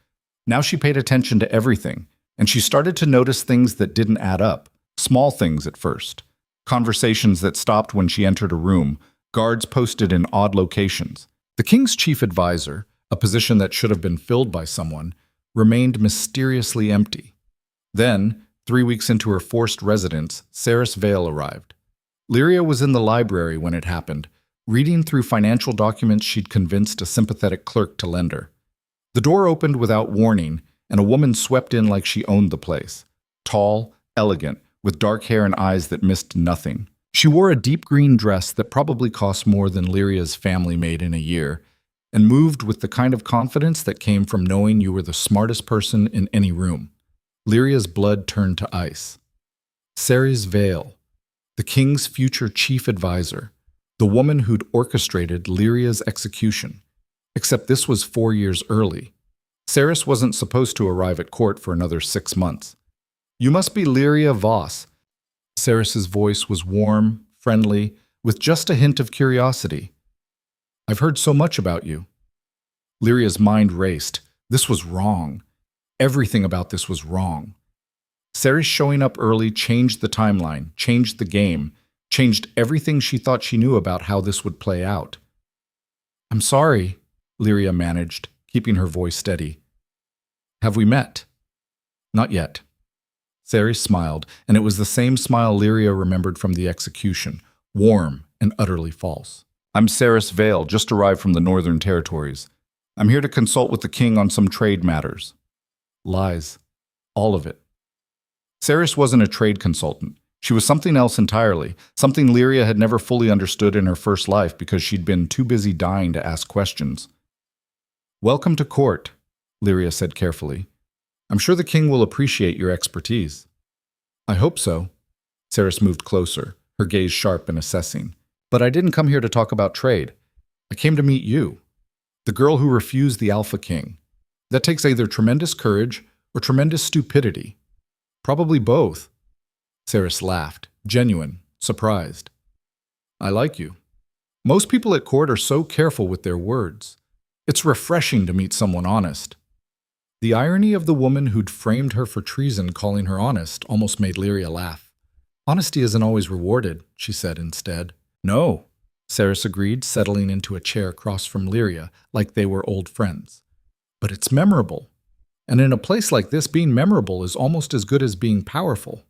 Now she paid attention to everything, and she started to notice things that didn't add up, small things at first. Conversations that stopped when she entered a room, guards posted in odd locations. The king's chief advisor, a position that should have been filled by someone, remained mysteriously empty. Then, 3 weeks into her forced residence, Saris Vale arrived. Lyria was in the library when it happened, reading through financial documents she'd convinced a sympathetic clerk to lend her. The door opened without warning, and a woman swept in like she owned the place. Tall, elegant, with dark hair and eyes that missed nothing. She wore a deep green dress that probably cost more than Lyria's family made in a year, and moved with the kind of confidence that came from knowing you were the smartest person in any room. Lyria's blood turned to ice. Saris Vale, the king's future chief advisor, the woman who'd orchestrated Lyria's execution. Except this was 4 years early. Saris wasn't supposed to arrive at court for another 6 months. "You must be Lyria Voss." Saris's voice was warm, friendly, with just a hint of curiosity. "I've heard so much about you." Lyria's mind raced. This was wrong. Everything about this was wrong. Saris showing up early changed the timeline, changed the game, changed everything she thought she knew about how this would play out. "I'm sorry," Lyria managed, keeping her voice steady. "Have we met?" "Not yet." Saris smiled, and it was the same smile Lyria remembered from the execution, warm and utterly false. "I'm Saris Vale, just arrived from the Northern Territories. I'm here to consult with the king on some trade matters." Lies. All of it. Saris wasn't a trade consultant. She was something else entirely, something Lyria had never fully understood in her first life because she'd been too busy dying to ask questions. "Welcome to court," Lyria said carefully. "I'm sure the king will appreciate your expertise." "I hope so." Saris moved closer, her gaze sharp and assessing. "But I didn't come here to talk about trade. I came to meet you, the girl who refused the Alpha King. That takes either tremendous courage or tremendous stupidity. Probably both." Saris laughed, genuine, surprised. "I like you. Most people at court are so careful with their words. It's refreshing to meet someone honest." The irony of the woman who'd framed her for treason calling her honest almost made Lyria laugh. "Honesty isn't always rewarded," she said instead. "No," Saris agreed, settling into a chair across from Lyria, like they were old friends. "But it's memorable. And in a place like this, being memorable is almost as good as being powerful."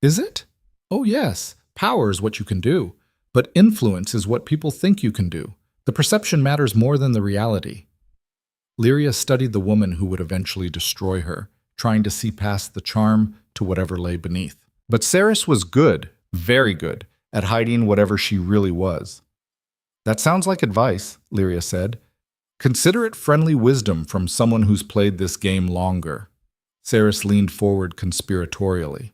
"Is it?" "Oh yes, power is what you can do, but influence is what people think you can do. The perception matters more than the reality." Lyria studied the woman who would eventually destroy her, trying to see past the charm to whatever lay beneath. But Saris was good, very good, at hiding whatever she really was. "That sounds like advice," Lyria said. "Consider it friendly wisdom from someone who's played this game longer." Saris leaned forward conspiratorially.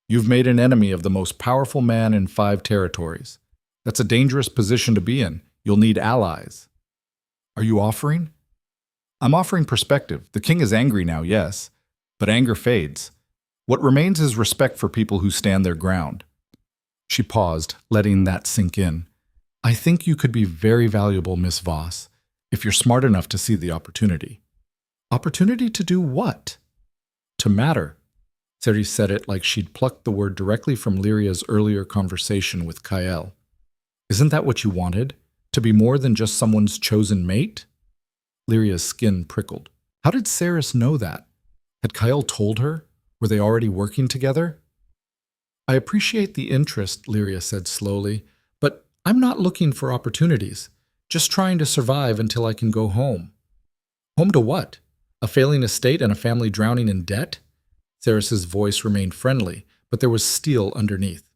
"You've made an enemy of the most powerful man in 5 territories. That's a dangerous position to be in. You'll need allies." "Are you offering?" "I'm offering perspective. The king is angry now, yes, but anger fades. What remains is respect for people who stand their ground." She paused, letting that sink in. "I think you could be very valuable, Miss Voss, if you're smart enough to see the opportunity." "Opportunity to do what?" "To matter." Saris said it like she'd plucked the word directly from Lyria's earlier conversation with Kyle. "Isn't that what you wanted? To be more than just someone's chosen mate?" Lyria's skin prickled. How did Saris know that? Had Kyle told her? Were they already working together? "I appreciate the interest," Lyria said slowly, "but I'm not looking for opportunities. Just trying to survive until I can go home." "Home to what? A failing estate and a family drowning in debt?" Saris's voice remained friendly, but there was steel underneath.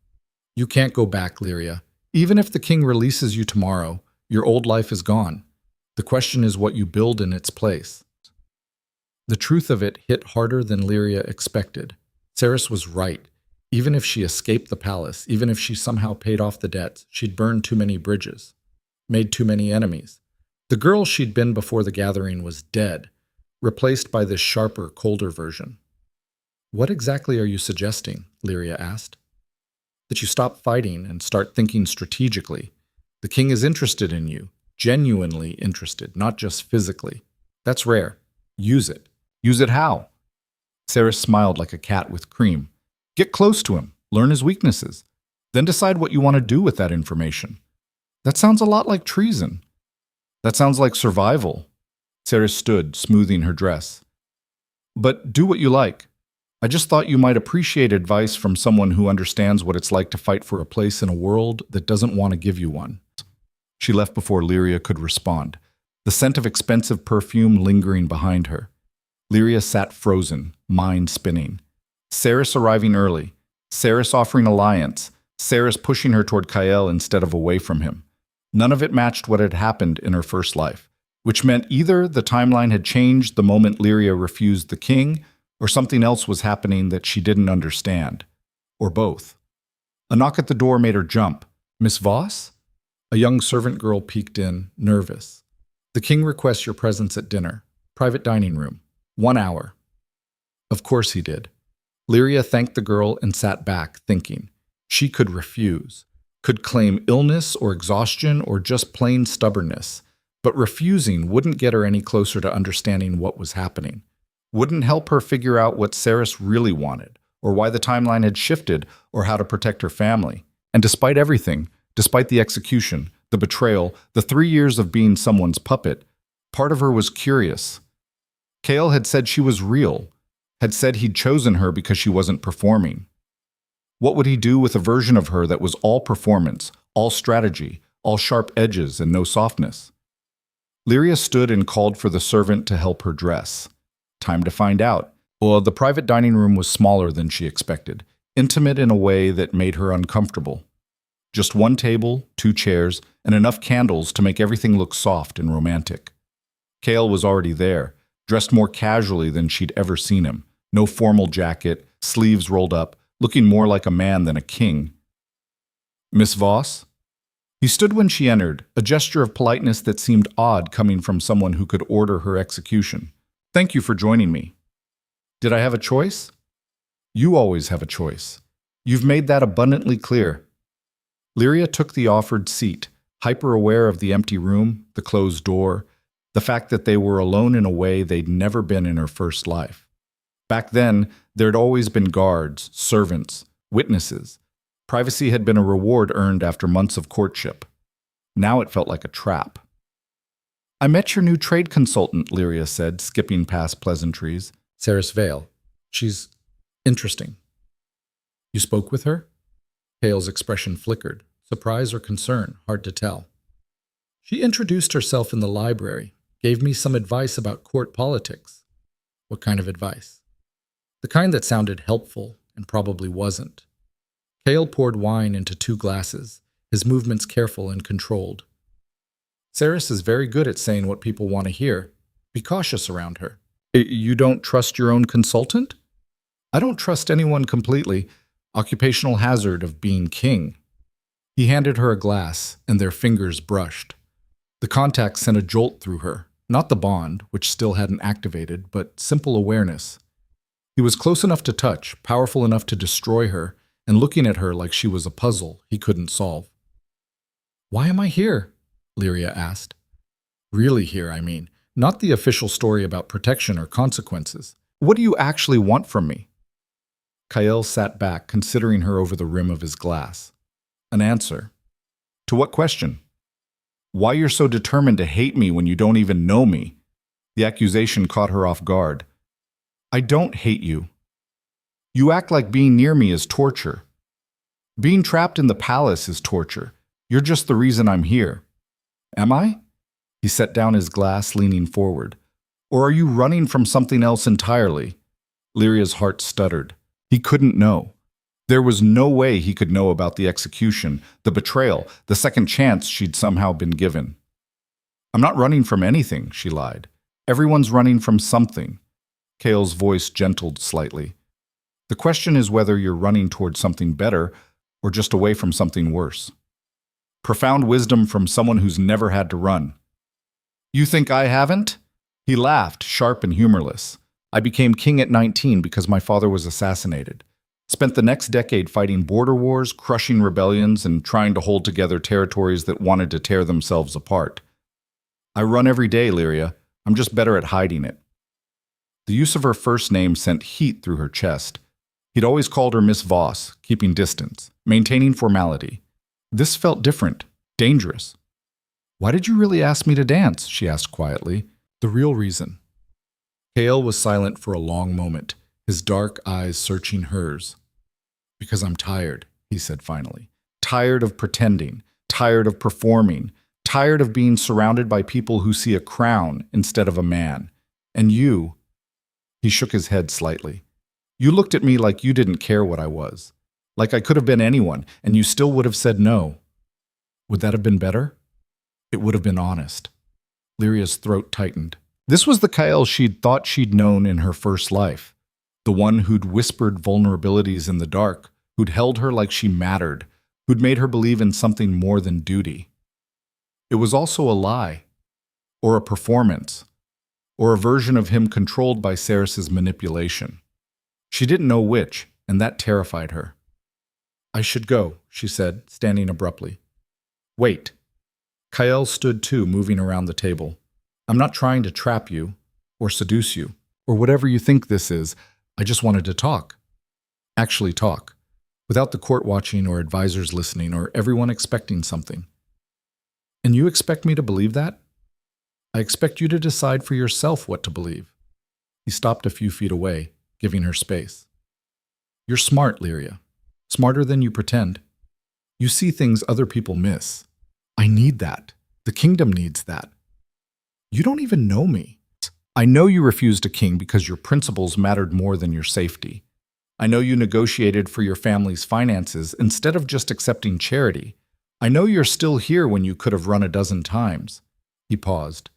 "You can't go back, Lyria. Even if the king releases you tomorrow, your old life is gone. The question is what you build in its place." The truth of it hit harder than Lyria expected. Saris was right. Even if she escaped the palace, even if she somehow paid off the debts, she'd burned too many bridges, made too many enemies. The girl she'd been before the gathering was dead, replaced by this sharper, colder version. "What exactly are you suggesting?" Lyria asked. that you stop fighting and start thinking strategically. The king is interested in you, genuinely interested, not just physically. That's rare. Use it. Use it how? Sarah smiled like a cat with cream. Get close to him, learn his weaknesses, then decide what you want to do with that information. That sounds a lot like treason. That sounds like survival. Sarah stood, smoothing her dress. But do what you like. I just thought you might appreciate advice from someone who understands what it's like to fight for a place in a world that doesn't want to give you one. She left before Lyria could respond, the scent of expensive perfume lingering behind her. Lyria sat frozen, mind spinning. Saris arriving early, Saris offering alliance, Saris pushing her toward Kael instead of away from him. None of it matched what had happened in her first life, which meant either the timeline had changed the moment Lyria refused the king, or something else was happening that she didn't understand. Or both. A knock at the door made her jump. Miss Voss? A young servant girl peeked in, nervous. The king requests your presence at dinner. Private dining room. 1 hour. Of course he did. Lyria thanked the girl and sat back, thinking. She could refuse. Could claim illness or exhaustion or just plain stubbornness. But refusing wouldn't get her any closer to understanding what was happening. Wouldn't help her figure out what Saris really wanted, or why the timeline had shifted, or how to protect her family. And despite everything, despite the execution, the betrayal, the 3 years of being someone's puppet, part of her was curious. Kael had said she was real, had said he'd chosen her because she wasn't performing. What would he do with a version of her that was all performance, all strategy, all sharp edges and no softness? Lyria stood and called for the servant to help her dress. Time to find out. Well, the private dining room was smaller than she expected, intimate in a way that made her uncomfortable. Just 1 table, 2 chairs, and enough candles to make everything look soft and romantic. Kael was already there, dressed more casually than she'd ever seen him. No formal jacket, sleeves rolled up, looking more like a man than a king. Miss Voss? He stood when she entered, a gesture of politeness that seemed odd coming from someone who could order her execution. Thank you for joining me. Did I have a choice? You always have a choice. You've made that abundantly clear. Lyria took the offered seat, hyper-aware of the empty room, the closed door, the fact that they were alone in a way they'd never been in her first life. Back then, there'd always been guards, servants, witnesses. Privacy had been a reward earned after months of courtship. Now it felt like a trap. I met your new trade consultant, Lyria said, skipping past pleasantries. Saris Vale. She's interesting. You spoke with her? Kael's expression flickered. Surprise or concern, hard to tell. She introduced herself in the library, gave me some advice about court politics. What kind of advice? The kind that sounded helpful and probably wasn't. Kael poured wine into 2 glasses, his movements careful and controlled. Saris is very good at saying what people want to hear. Be cautious around her. You don't trust your own consultant? I don't trust anyone completely. Occupational hazard of being king. He handed her a glass, and their fingers brushed. The contact sent a jolt through her, not the bond, which still hadn't activated, but simple awareness. He was close enough to touch, powerful enough to destroy her, and looking at her like she was a puzzle he couldn't solve. Why am I here? Lyria asked. Really here, I mean. Not the official story about protection or consequences. What do you actually want from me? Kael sat back, considering her over the rim of his glass. An answer. To what question? Why you're so determined to hate me when you don't even know me? The accusation caught her off guard. I don't hate you. You act like being near me is torture. Being trapped in the palace is torture. You're just the reason I'm here. Am I? He set down his glass, leaning forward. Or are you running from something else entirely? Lyria's heart stuttered. He couldn't know. There was no way he could know about the execution, the betrayal, the second chance she'd somehow been given. I'm not running from anything, she lied. Everyone's running from something. Kael's voice gentled slightly. The question is whether you're running toward something better or just away from something worse. Profound wisdom from someone who's never had to run. You think I haven't? He laughed, sharp and humorless. I became king at 19 because my father was assassinated. Spent the next decade fighting border wars, crushing rebellions, and trying to hold together territories that wanted to tear themselves apart. I run every day, Lyria. I'm just better at hiding it. The use of her first name sent heat through her chest. He'd always called her Miss Voss, keeping distance, maintaining formality. This felt different, dangerous. "Why did you really ask me to dance?" she asked quietly. "The real reason." Kale was silent for a long moment, his dark eyes searching hers. "Because I'm tired," he said finally. "Tired of pretending, tired of performing, tired of being surrounded by people who see a crown instead of a man. And you—" He shook his head slightly. "You looked at me like you didn't care what I was. Like I could have been anyone, and you still would have said no. Would that have been better? It would have been honest." Lyria's throat tightened. This was the Kyle she'd thought she'd known in her first life. The one who'd whispered vulnerabilities in the dark, who'd held her like she mattered, who'd made her believe in something more than duty. It was also a lie, or a performance, or a version of him controlled by Ceres's manipulation. She didn't know which, and that terrified her. "I should go," she said, standing abruptly. "Wait." Kyle stood too, moving around the table. "I'm not trying to trap you, or seduce you, or whatever you think this is. I just wanted to talk. Actually talk. Without the court watching or advisors listening or everyone expecting something." "And you expect me to believe that?" "I expect you to decide for yourself what to believe." He stopped a few feet away, giving her space. "You're smart, Lyria. Smarter than you pretend. You see things other people miss. I need that. The kingdom needs that. You don't even know me. I know you refused a king because your principles mattered more than your safety. I know you negotiated for your family's finances instead of just accepting charity. I know you're still here when you could have run a dozen times." He paused.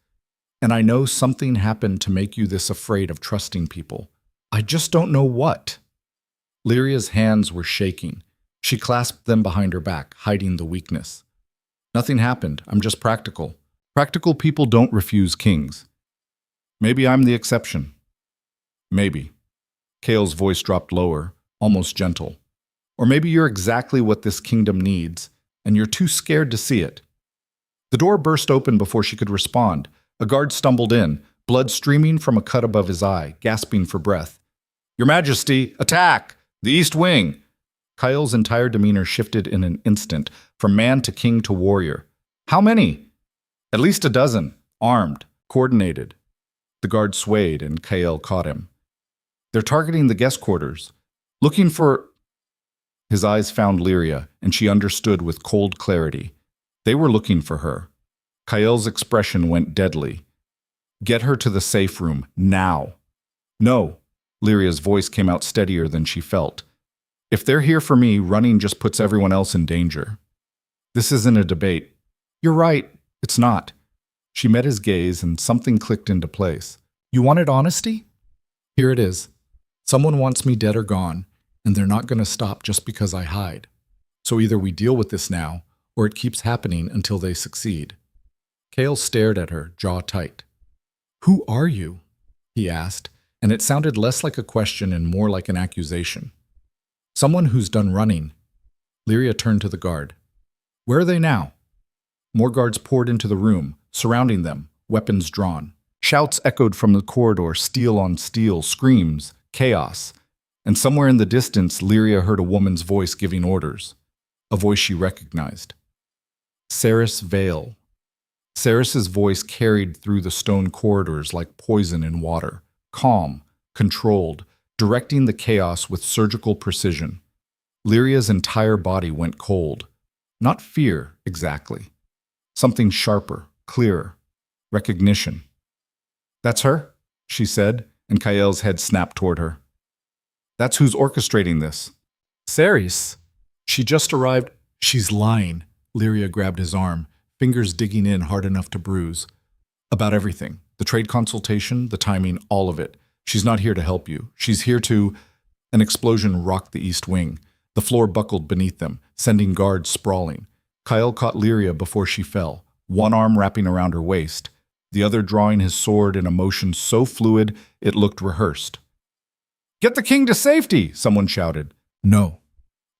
"And I know something happened to make you this afraid of trusting people. I just don't know what." Lyria's hands were shaking. She clasped them behind her back, hiding the weakness. "Nothing happened. I'm just practical. Practical people don't refuse kings. Maybe I'm the exception. Maybe." Kale's voice dropped lower, almost gentle. "Or maybe you're exactly what this kingdom needs, and you're too scared to see it." The door burst open before she could respond. A guard stumbled in, blood streaming from a cut above his eye, gasping for breath. "Your Majesty, attack! The East Wing!" Kyle's entire demeanor shifted in an instant, from man to king to warrior. "How many?" "At least a dozen, armed, coordinated." The guard swayed, and Kyle caught him. "They're targeting the guest quarters. Looking for—" His eyes found Lyria, and she understood with cold clarity. They were looking for her. Kyle's expression went deadly. "Get her to the safe room, now." "No." Lyria's voice came out steadier than she felt. "If they're here for me, running just puts everyone else in danger. This isn't a debate." "You're right. It's not." She met his gaze, and something clicked into place. "You wanted honesty? Here it is. Someone wants me dead or gone, and they're not going to stop just because I hide. So either we deal with this now, or it keeps happening until they succeed." Kale stared at her, jaw tight. "Who are you?" he asked, and it sounded less like a question and more like an accusation. "Someone who's done running." Lyria turned to the guard. "Where are they now?" More guards poured into the room, surrounding them, weapons drawn. Shouts echoed from the corridor, steel on steel, screams, chaos. And somewhere in the distance, Lyria heard a woman's voice giving orders. A voice she recognized. Ceres Vale. Ceres's voice carried through the stone corridors like poison in water, calm, controlled, directing the chaos with surgical precision. Lyria's entire body went cold. Not fear, exactly. Something sharper, clearer. Recognition. "That's her," she said, and Kyle's head snapped toward her. "That's who's orchestrating this." "Ceres. She just arrived." "She's lying." Lyria grabbed his arm, fingers digging in hard enough to bruise. "About everything. The trade consultation, the timing, all of it. She's not here to help you. She's here to—" An explosion rocked the East Wing. The floor buckled beneath them, sending guards sprawling. Kyle caught Lyria before she fell, one arm wrapping around her waist, the other drawing his sword in a motion so fluid it looked rehearsed. "Get the king to safety!" someone shouted. No.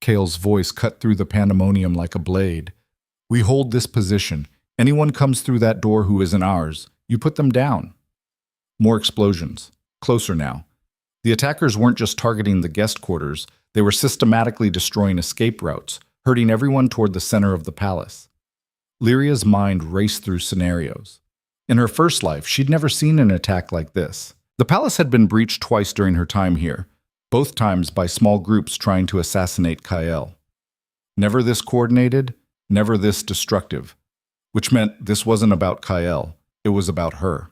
Kale's voice cut through the pandemonium like a blade. We hold this position. Anyone comes through that door who isn't ours, you put them down. More explosions. Closer now. The attackers weren't just targeting the guest quarters, they were systematically destroying escape routes, herding everyone toward the center of the palace. Lyria's mind raced through scenarios. In her first life, she'd never seen an attack like this. The palace had been breached twice during her time here, both times by small groups trying to assassinate Kyle. Never this coordinated, never this destructive, which meant this wasn't about Kyle, it was about her.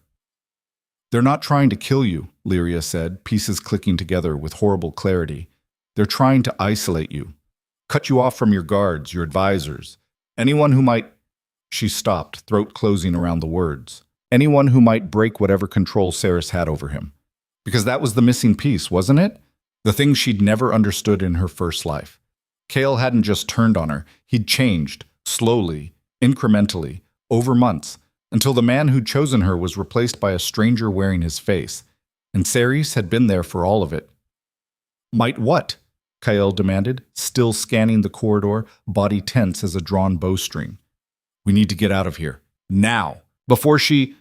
They're not trying to kill you, Lyria said, pieces clicking together with horrible clarity. They're trying to isolate you, cut you off from your guards, your advisors, anyone who might... She stopped, throat closing around the words. Anyone who might break whatever control Cerys had over him. Because that was the missing piece, wasn't it? The thing she'd never understood in her first life. Kale hadn't just turned on her, he'd changed, slowly, incrementally, over months, until the man who'd chosen her was replaced by a stranger wearing his face, and Cerys had been there for all of it. Might what? Kyle demanded, still scanning the corridor, body tense as a drawn bowstring. We need to get out of here. Now! Before she...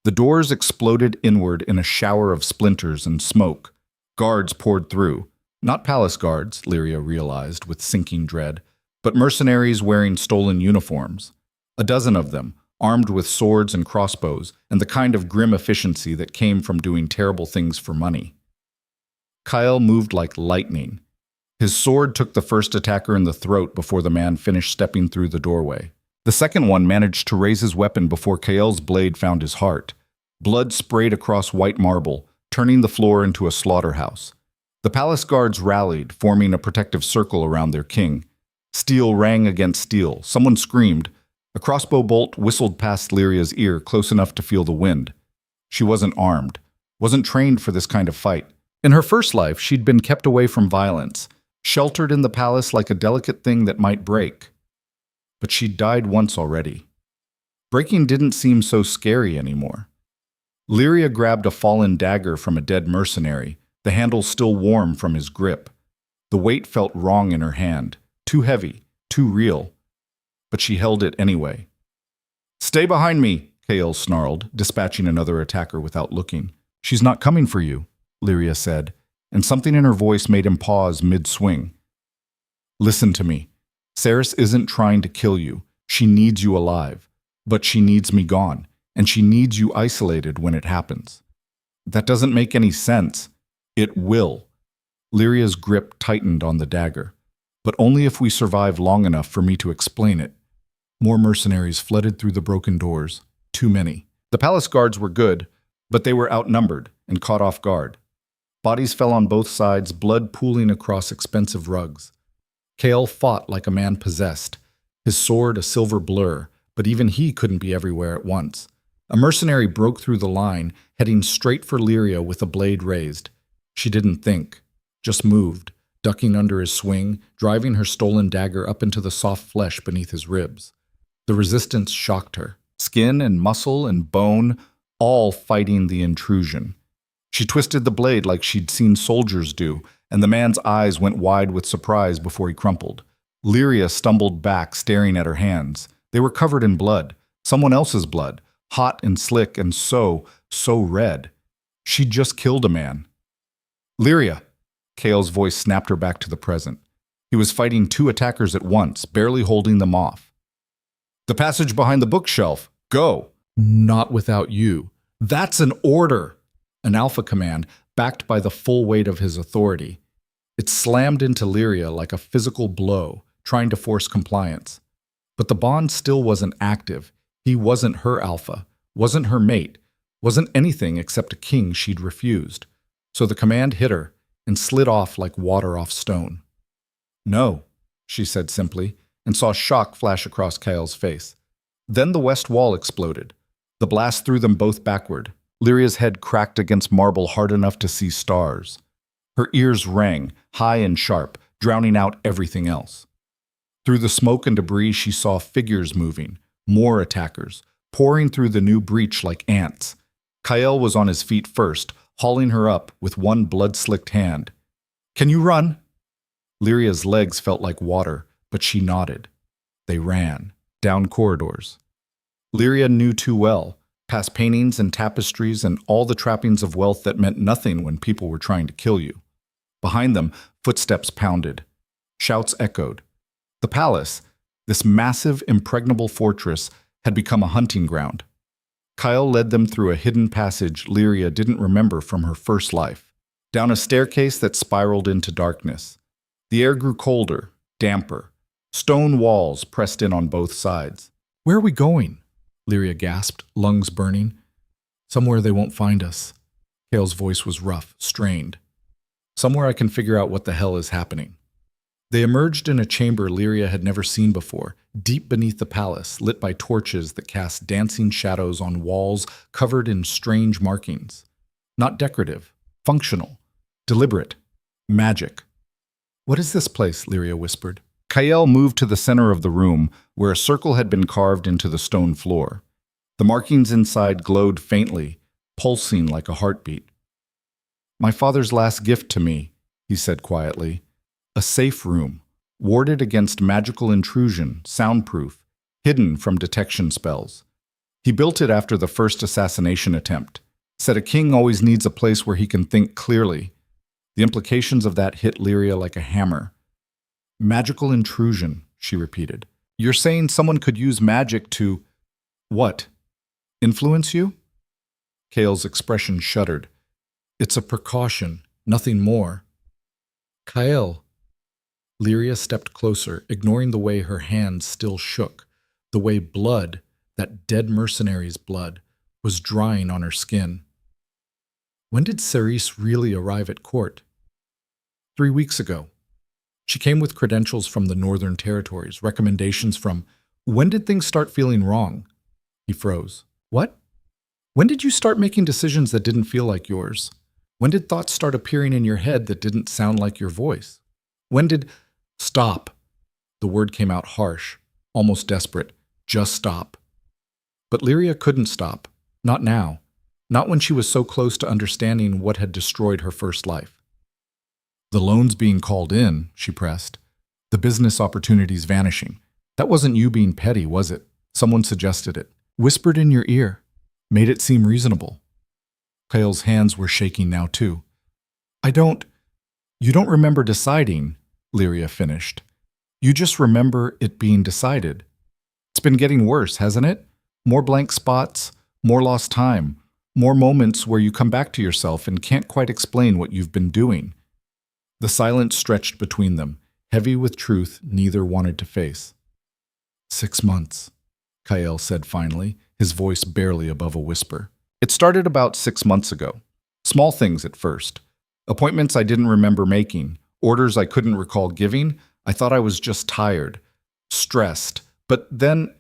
The doors exploded inward in a shower of splinters and smoke. Guards poured through. Not palace guards, Lyria realized with sinking dread, but mercenaries wearing stolen uniforms. A dozen of them, armed with swords and crossbows, and the kind of grim efficiency that came from doing terrible things for money. Kyle moved like lightning. His sword took the first attacker in the throat before the man finished stepping through the doorway. The second one managed to raise his weapon before Kael's blade found his heart. Blood sprayed across white marble, turning the floor into a slaughterhouse. The palace guards rallied, forming a protective circle around their king. Steel rang against steel. Someone screamed. A crossbow bolt whistled past Lyria's ear, close enough to feel the wind. She wasn't armed, wasn't trained for this kind of fight. In her first life, she'd been kept away from violence, sheltered in the palace like a delicate thing that might break. But she'd died once already. Breaking didn't seem so scary anymore. Lyria grabbed a fallen dagger from a dead mercenary, the handle still warm from his grip. The weight felt wrong in her hand, too heavy, too real. But she held it anyway. "Stay behind me," Kael snarled, dispatching another attacker without looking. "She's not coming for you," Lyria said, and something in her voice made him pause mid-swing. "Listen to me. Cerys isn't trying to kill you. She needs you alive. But she needs me gone, and she needs you isolated when it happens." "That doesn't make any sense." "It will." Lyria's grip tightened on the dagger. "But only if we survive long enough for me to explain it." More mercenaries flooded through the broken doors. Too many. The palace guards were good, but they were outnumbered and caught off guard. Bodies fell on both sides, blood pooling across expensive rugs. Kael fought like a man possessed, his sword a silver blur, but even he couldn't be everywhere at once. A mercenary broke through the line, heading straight for Lyria with a blade raised. She didn't think, just moved, ducking under his swing, driving her stolen dagger up into the soft flesh beneath his ribs. The resistance shocked her, skin and muscle and bone, all fighting the intrusion. She twisted the blade like she'd seen soldiers do, and the man's eyes went wide with surprise before he crumpled. Lyria stumbled back, staring at her hands. They were covered in blood, someone else's blood, hot and slick and so red. She'd just killed a man. "Lyria!" Kael's voice snapped her back to the present. He was fighting two attackers at once, barely holding them off. "The passage behind the bookshelf. Go!" "Not without you." "That's an order!" An alpha command, backed by the full weight of his authority. It slammed into Lyria like a physical blow, trying to force compliance. But the bond still wasn't active. He wasn't her alpha, wasn't her mate, wasn't anything except a king she'd refused. So the command hit her and slid off like water off stone. "No," she said simply, and saw shock flash across Kael's face. Then the west wall exploded. The blast threw them both backward. Lyria's head cracked against marble hard enough to see stars. Her ears rang, high and sharp, drowning out everything else. Through the smoke and debris she saw figures moving, more attackers, pouring through the new breach like ants. Kael was on his feet first, hauling her up with one blood-slicked hand. "Can you run?" Lyria's legs felt like water, but she nodded. They ran, down corridors. Lyria knew too well, past paintings and tapestries and all the trappings of wealth that meant nothing when people were trying to kill you. Behind them, footsteps pounded. Shouts echoed. The palace, this massive, impregnable fortress, had become a hunting ground. Kyle led them through a hidden passage Lyria didn't remember from her first life, down a staircase that spiraled into darkness. The air grew colder, damper. Stone walls pressed in on both sides. "Where are we going?" Lyria gasped, lungs burning. "Somewhere they won't find us." Kale's voice was rough, strained. "Somewhere I can figure out what the hell is happening." They emerged in a chamber Lyria had never seen before, deep beneath the palace, lit by torches that cast dancing shadows on walls covered in strange markings. Not decorative, functional, deliberate, magic. "What is this place?" Lyria whispered. Kyle moved to the center of the room, where a circle had been carved into the stone floor. The markings inside glowed faintly, pulsing like a heartbeat. "My father's last gift to me," he said quietly. "A safe room, warded against magical intrusion, soundproof, hidden from detection spells. He built it after the first assassination attempt. Said a king always needs a place where he can think clearly." The implications of that hit Lyria like a hammer. "Magical intrusion," she repeated. "You're saying someone could use magic to... what? Influence you?" Kale's expression shuddered. "It's a precaution, nothing more." "Kyle." Lyria stepped closer, ignoring the way her hands still shook, the way blood, that dead mercenary's blood, was drying on her skin. "When did Cerise really arrive at court?" 3 weeks ago. She came with credentials from the Northern Territories, recommendations from... When did things start feeling wrong?" He froze. "What? When did you start making decisions that didn't feel like yours? When did thoughts start appearing in your head that didn't sound like your voice? When did... Stop." The word came out harsh, almost desperate. Just stop. But Lyria couldn't stop. Not now. Not when she was so close to understanding what had destroyed her first life. "The loans being called in," she pressed. "The business opportunities vanishing. That wasn't you being petty, was it? Someone suggested it. Whispered in your ear. Made it seem reasonable." Kale's hands were shaking now too. "You don't remember deciding," Lyria finished. "You just remember it being decided. It's been getting worse, hasn't it? More blank spots, more lost time, more moments where you come back to yourself and can't quite explain what you've been doing." The silence stretched between them, heavy with truth neither wanted to face. 6 months, Kyle said finally, his voice barely above a whisper. "It started about 6 months ago. Small things at first. Appointments I didn't remember making, orders I couldn't recall giving. I thought I was just tired, stressed. But then..."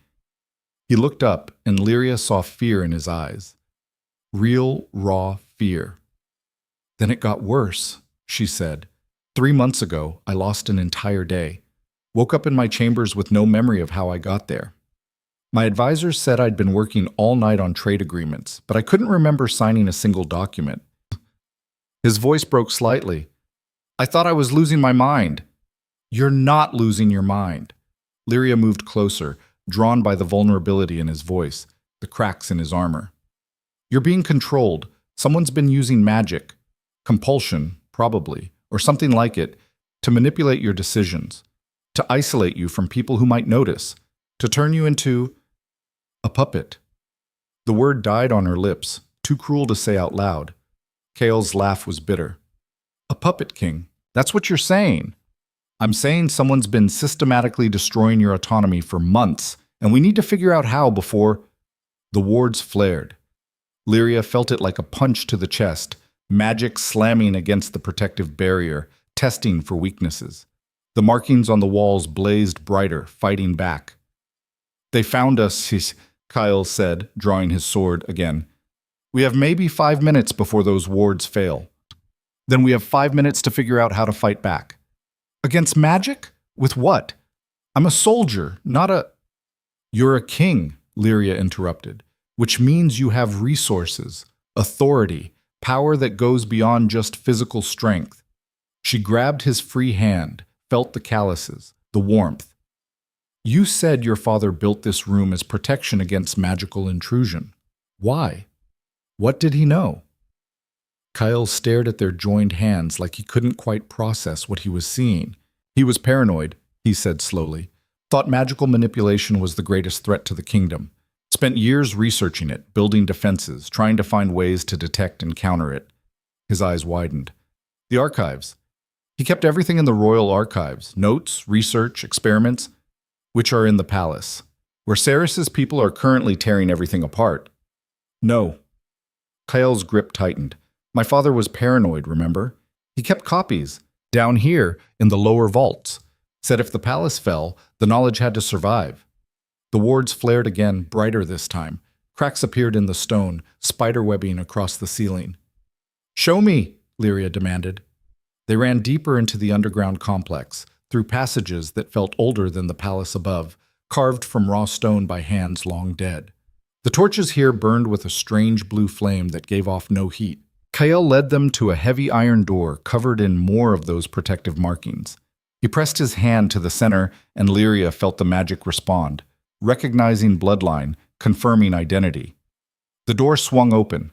He looked up, and Lyria saw fear in his eyes. Real, raw fear. "Then it got worse," she said. 3 months ago, I lost an entire day. Woke up in my chambers with no memory of how I got there. My advisors said I'd been working all night on trade agreements, but I couldn't remember signing a single document." His voice broke slightly. "I thought I was losing my mind." "You're not losing your mind." Lyria moved closer, drawn by the vulnerability in his voice, the cracks in his armor. "You're being controlled. Someone's been using magic. Compulsion, probably, or something like it, to manipulate your decisions, to isolate you from people who might notice, to turn you into a puppet." The word died on her lips, too cruel to say out loud. Kale's laugh was bitter. "A puppet king. That's what you're saying." "I'm saying someone's been systematically destroying your autonomy for months, and we need to figure out how before..." The wards flared. Lyria felt it like a punch to the chest, magic slamming against the protective barrier, testing for weaknesses. The markings on the walls blazed brighter, fighting back. "They found us," Kyle said, drawing his sword again. "We have maybe 5 minutes before those wards fail. Then we have 5 minutes to figure out how to fight back." "Against magic? With what? I'm a soldier, not a..." "You're a king," Lyria interrupted, "which means you have resources, authority, power that goes beyond just physical strength." She grabbed his free hand, felt the calluses, the warmth. You said your father built this room as protection against magical intrusion. Why? What did he know? Kyle stared at their joined hands like he couldn't quite process what he was seeing. He was paranoid, he said slowly. Thought magical manipulation was the greatest threat to the kingdom. Spent years researching it, building defenses, trying to find ways to detect and counter it. His eyes widened. The archives. He kept everything in the royal archives, notes, research, experiments, which are in the palace, where Ceres's people are currently tearing everything apart. No. Kyle's grip tightened. My father was paranoid, remember? He kept copies, down here in the lower vaults. Said if the palace fell, the knowledge had to survive. The wards flared again, brighter this time. Cracks appeared in the stone, spiderwebbing across the ceiling. Show me, Lyria demanded. They ran deeper into the underground complex, through passages that felt older than the palace above, carved from raw stone by hands long dead. The torches here burned with a strange blue flame that gave off no heat. Kyle led them to a heavy iron door covered in more of those protective markings. He pressed his hand to the center, and Lyria felt the magic respond, recognizing bloodline, confirming identity. The door swung open.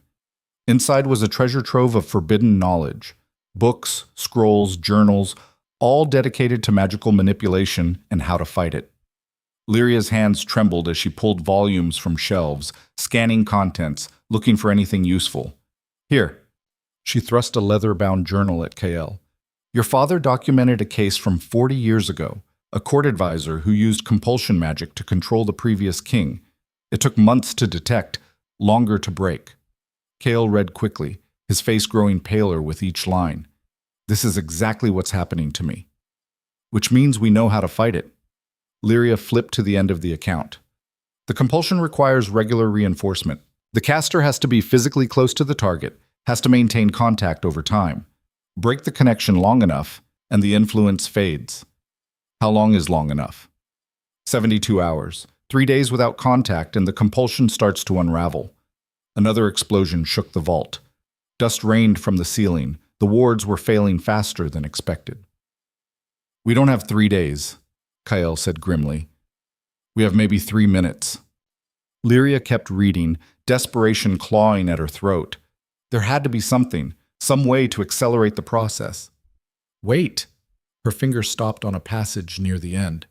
Inside was a treasure trove of forbidden knowledge. Books, scrolls, journals, all dedicated to magical manipulation and how to fight it. Lyria's hands trembled as she pulled volumes from shelves, scanning contents, looking for anything useful. Here. She thrust a leather-bound journal at KL. Your father documented a case from 40 years ago, a court advisor who used compulsion magic to control the previous king. It took months to detect, longer to break. Kale read quickly, his face growing paler with each line. This is exactly what's happening to me. Which means we know how to fight it. Lyria flipped to the end of the account. The compulsion requires regular reinforcement. The caster has to be physically close to the target, has to maintain contact over time. Break the connection long enough, and the influence fades. How long is long enough? 72 hours. 3 days without contact, and the compulsion starts to unravel. Another explosion shook the vault. Dust rained from the ceiling. The wards were failing faster than expected. We don't have 3 days, Kyle said grimly. We have maybe 3 minutes. Lyria kept reading, desperation clawing at her throat. There had to be something, some way to accelerate the process. Wait! Her finger stopped on a passage near the end.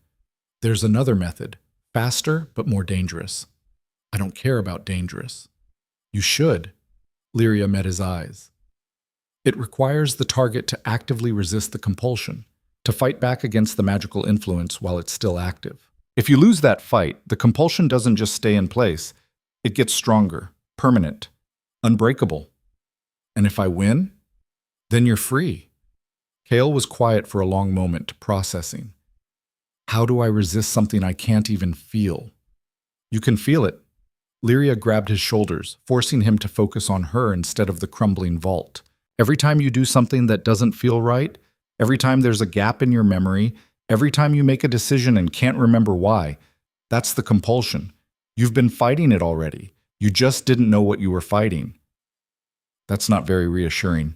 There's another method, faster but more dangerous. I don't care about dangerous. You should. Lyria met his eyes. It requires the target to actively resist the compulsion, to fight back against the magical influence while it's still active. If you lose that fight, the compulsion doesn't just stay in place. It gets stronger, permanent, unbreakable. And if I win, then you're free. Kale was quiet for a long moment, processing. How do I resist something I can't even feel? You can feel it. Lyria grabbed his shoulders, forcing him to focus on her instead of the crumbling vault. Every time you do something that doesn't feel right, every time there's a gap in your memory, every time you make a decision and can't remember why, that's the compulsion. You've been fighting it already. You just didn't know what you were fighting. That's not very reassuring.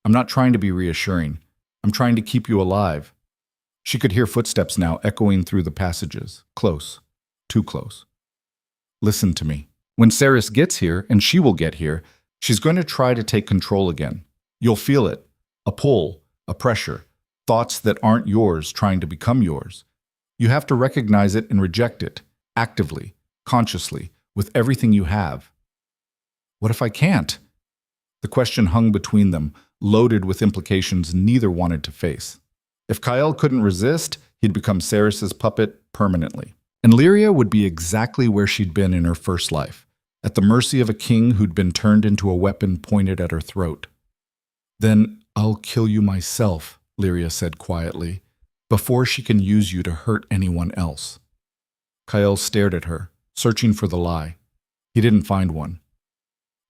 I'm not trying to be reassuring. I'm trying to keep you alive. She could hear footsteps now echoing through the passages. Close. Too close. Listen to me. When Ceres gets here, and she will get here, she's going to try to take control again. You'll feel it. A pull, a pressure, thoughts that aren't yours trying to become yours. You have to recognize it and reject it, actively, consciously, with everything you have. What if I can't? The question hung between them, loaded with implications neither wanted to face. If Kyle couldn't resist, he'd become Ceres's puppet permanently. And Lyria would be exactly where she'd been in her first life, at the mercy of a king who'd been turned into a weapon pointed at her throat. Then I'll kill you myself, Lyria said quietly, before she can use you to hurt anyone else. Kyle stared at her, searching for the lie. He didn't find one.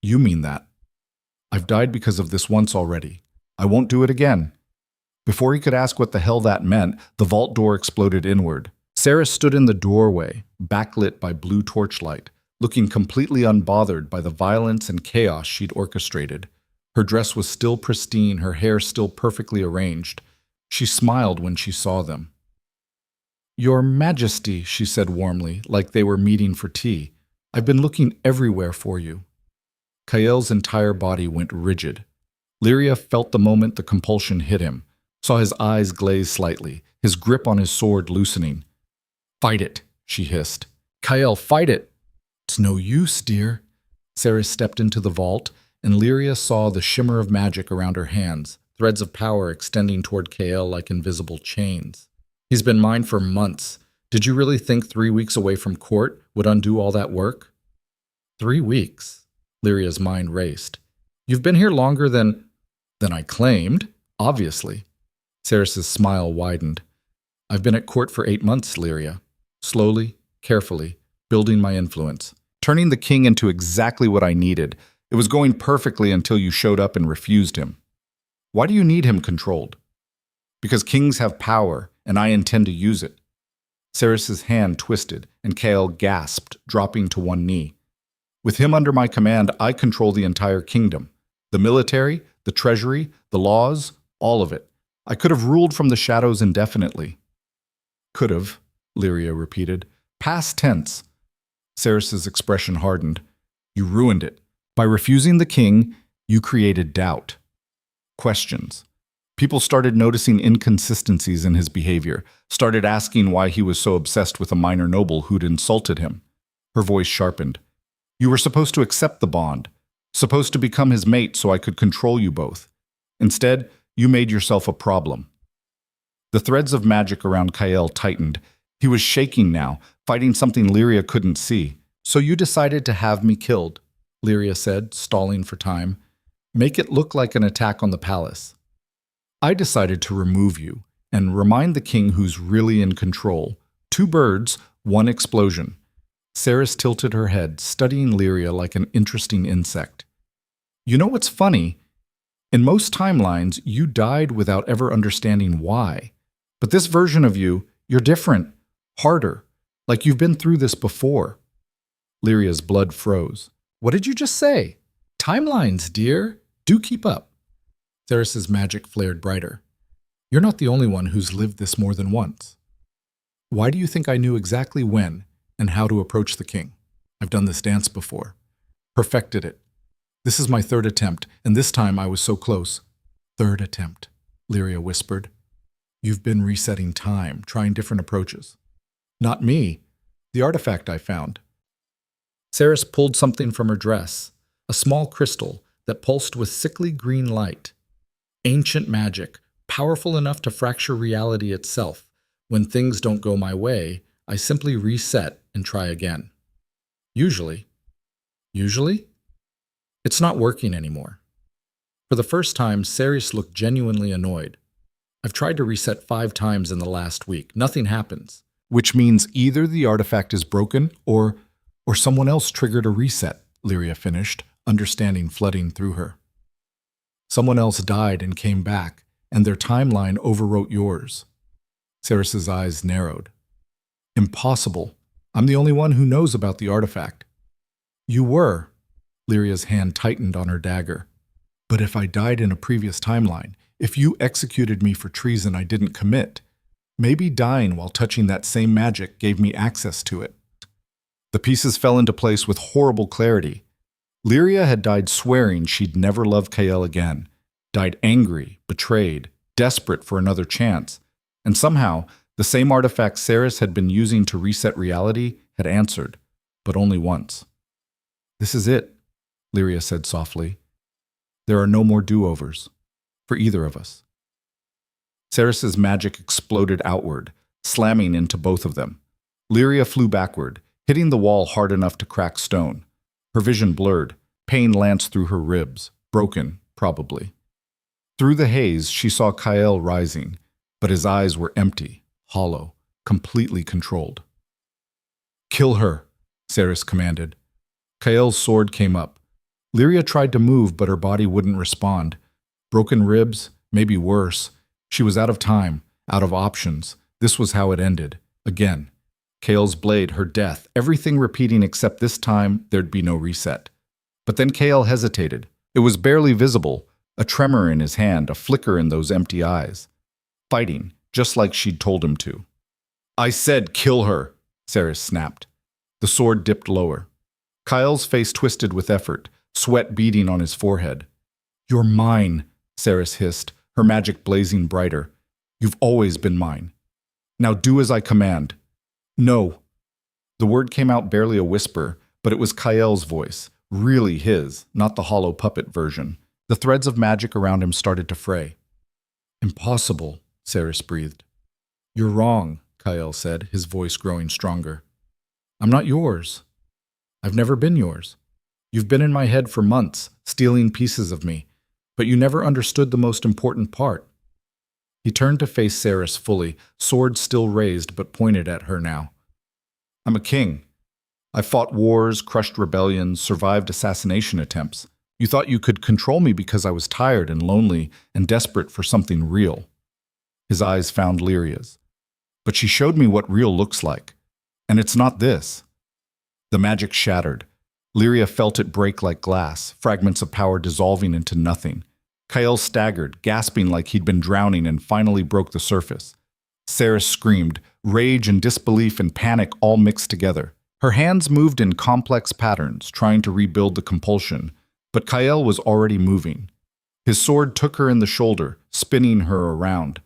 You mean that? I've died because of this once already. I won't do it again. Before he could ask what the hell that meant, the vault door exploded inward. Ceres stood in the doorway, backlit by blue torchlight, looking completely unbothered by the violence and chaos she'd orchestrated. Her dress was still pristine, her hair still perfectly arranged. She smiled when she saw them. "Your Majesty," she said warmly, like they were meeting for tea. "I've been looking everywhere for you." Kael's entire body went rigid. Lyria felt the moment the compulsion hit him, saw his eyes glaze slightly, his grip on his sword loosening. "Fight it," she hissed. "Kael, fight it!" "It's no use, dear." Sarah stepped into the vault, and Lyria saw the shimmer of magic around her hands, threads of power extending toward Kael like invisible chains. "He's been mine for months. Did you really think 3 weeks away from court would undo all that work?" 3 weeks? Lyria's mind raced. "You've been here longer than I claimed, obviously." Ceres's smile widened. "I've been at court for 8 months, Lyria. Slowly, carefully, building my influence. Turning the king into exactly what I needed. It was going perfectly until you showed up and refused him. Why do you need him controlled?" "Because kings have power, and I intend to use it." Ceres's hand twisted, and Kael gasped, dropping to one knee. "With him under my command, I control the entire kingdom. The military, the treasury, the laws, all of it. I could have ruled from the shadows indefinitely." "Could have," Lyria repeated. "Past tense." Ceres's expression hardened. "You ruined it. By refusing the king, you created doubt. Questions. People started noticing inconsistencies in his behavior, started asking why he was so obsessed with a minor noble who'd insulted him." Her voice sharpened. "You were supposed to accept the bond, supposed to become his mate so I could control you both. Instead, you made yourself a problem." The threads of magic around Kael tightened. He was shaking now, fighting something Lyria couldn't see. "So you decided to have me killed," Lyria said, stalling for time. "Make it look like an attack on the palace." "I decided to remove you and remind the king who's really in control. 2 birds, 1 explosion." Ceres tilted her head, studying Lyria like an interesting insect. "You know what's funny? In most timelines, you died without ever understanding why. But this version of you, you're different, harder, like you've been through this before." Lyria's blood froze. "What did you just say?" "Timelines, dear. Do keep up." Ceres's magic flared brighter. "You're not the only one who's lived this more than once. Why do you think I knew exactly when and how to approach the king? I've done this dance before. Perfected it. This is my 3rd attempt, and this time I was so close." "3rd attempt," Lyria whispered. "You've been resetting time, trying different approaches." "Not me. The artifact I found." Ceres pulled something from her dress, a small crystal that pulsed with sickly green light. Ancient magic, powerful enough to fracture reality itself. When things don't go my way, I simply reset and try again. Usually. Usually? It's not working anymore. For the first time, Ceres looked genuinely annoyed. "I've tried to reset 5 times in the last week. Nothing happens." "Which means either the artifact is broken or someone else triggered a reset," Lyria finished, understanding flooding through her. "Someone else died and came back, and their timeline overwrote yours." Ceres's eyes narrowed. "Impossible. I'm the only one who knows about the artifact." "You were." Lyria's hand tightened on her dagger. "But if I died in a previous timeline, if you executed me for treason I didn't commit, maybe dying while touching that same magic gave me access to it." The pieces fell into place with horrible clarity. Lyria had died swearing she'd never love Kael again, died angry, betrayed, desperate for another chance, and somehow the same artifact Ceres had been using to reset reality had answered, but only once. "This is it," Lyria said softly. "There are no more do-overs, for either of us." Ceres's magic exploded outward, slamming into both of them. Lyria flew backward, hitting the wall hard enough to crack stone. Her vision blurred, pain lanced through her ribs, broken, probably. Through the haze, she saw Kael rising, but his eyes were empty, hollow, completely controlled. "Kill her," Ceres commanded. Kael's sword came up. Lyria tried to move, but her body wouldn't respond. Broken ribs, maybe worse. She was out of time, out of options. This was how it ended. Again. Kael's blade, her death, everything repeating except this time there'd be no reset. But then Kael hesitated. It was barely visible, a tremor in his hand, a flicker in those empty eyes. fighting, just like she'd told him to. I said kill her, Saris snapped. The sword dipped lower. Kyle's face twisted with effort, sweat beading on his forehead. You're mine, Saris hissed, her magic blazing brighter. You've always been mine. Now do as I command. No. The word came out barely a whisper, but it was Kyle's voice, really his, not the hollow puppet version. The threads of magic around him started to fray. Impossible, Saris breathed. You're wrong, Kyle said, his voice growing stronger. I'm not yours. I've never been yours. You've been in my head for months, stealing pieces of me, but you never understood the most important part. He turned to face Saris fully, sword still raised but pointed at her now. I'm a king. I fought wars, crushed rebellions, survived assassination attempts. You thought you could control me because I was tired and lonely and desperate for something real. His eyes found Lyria's. But she showed me what real looks like. And it's not this. The magic shattered. Lyria felt it break like glass, fragments of power dissolving into nothing. Kyle staggered, gasping like he'd been drowning, and finally broke the surface. Saris screamed, rage and disbelief and panic all mixed together. Her hands moved in complex patterns, trying to rebuild the compulsion, but Kyle was already moving. His sword took her in the shoulder, spinning her around.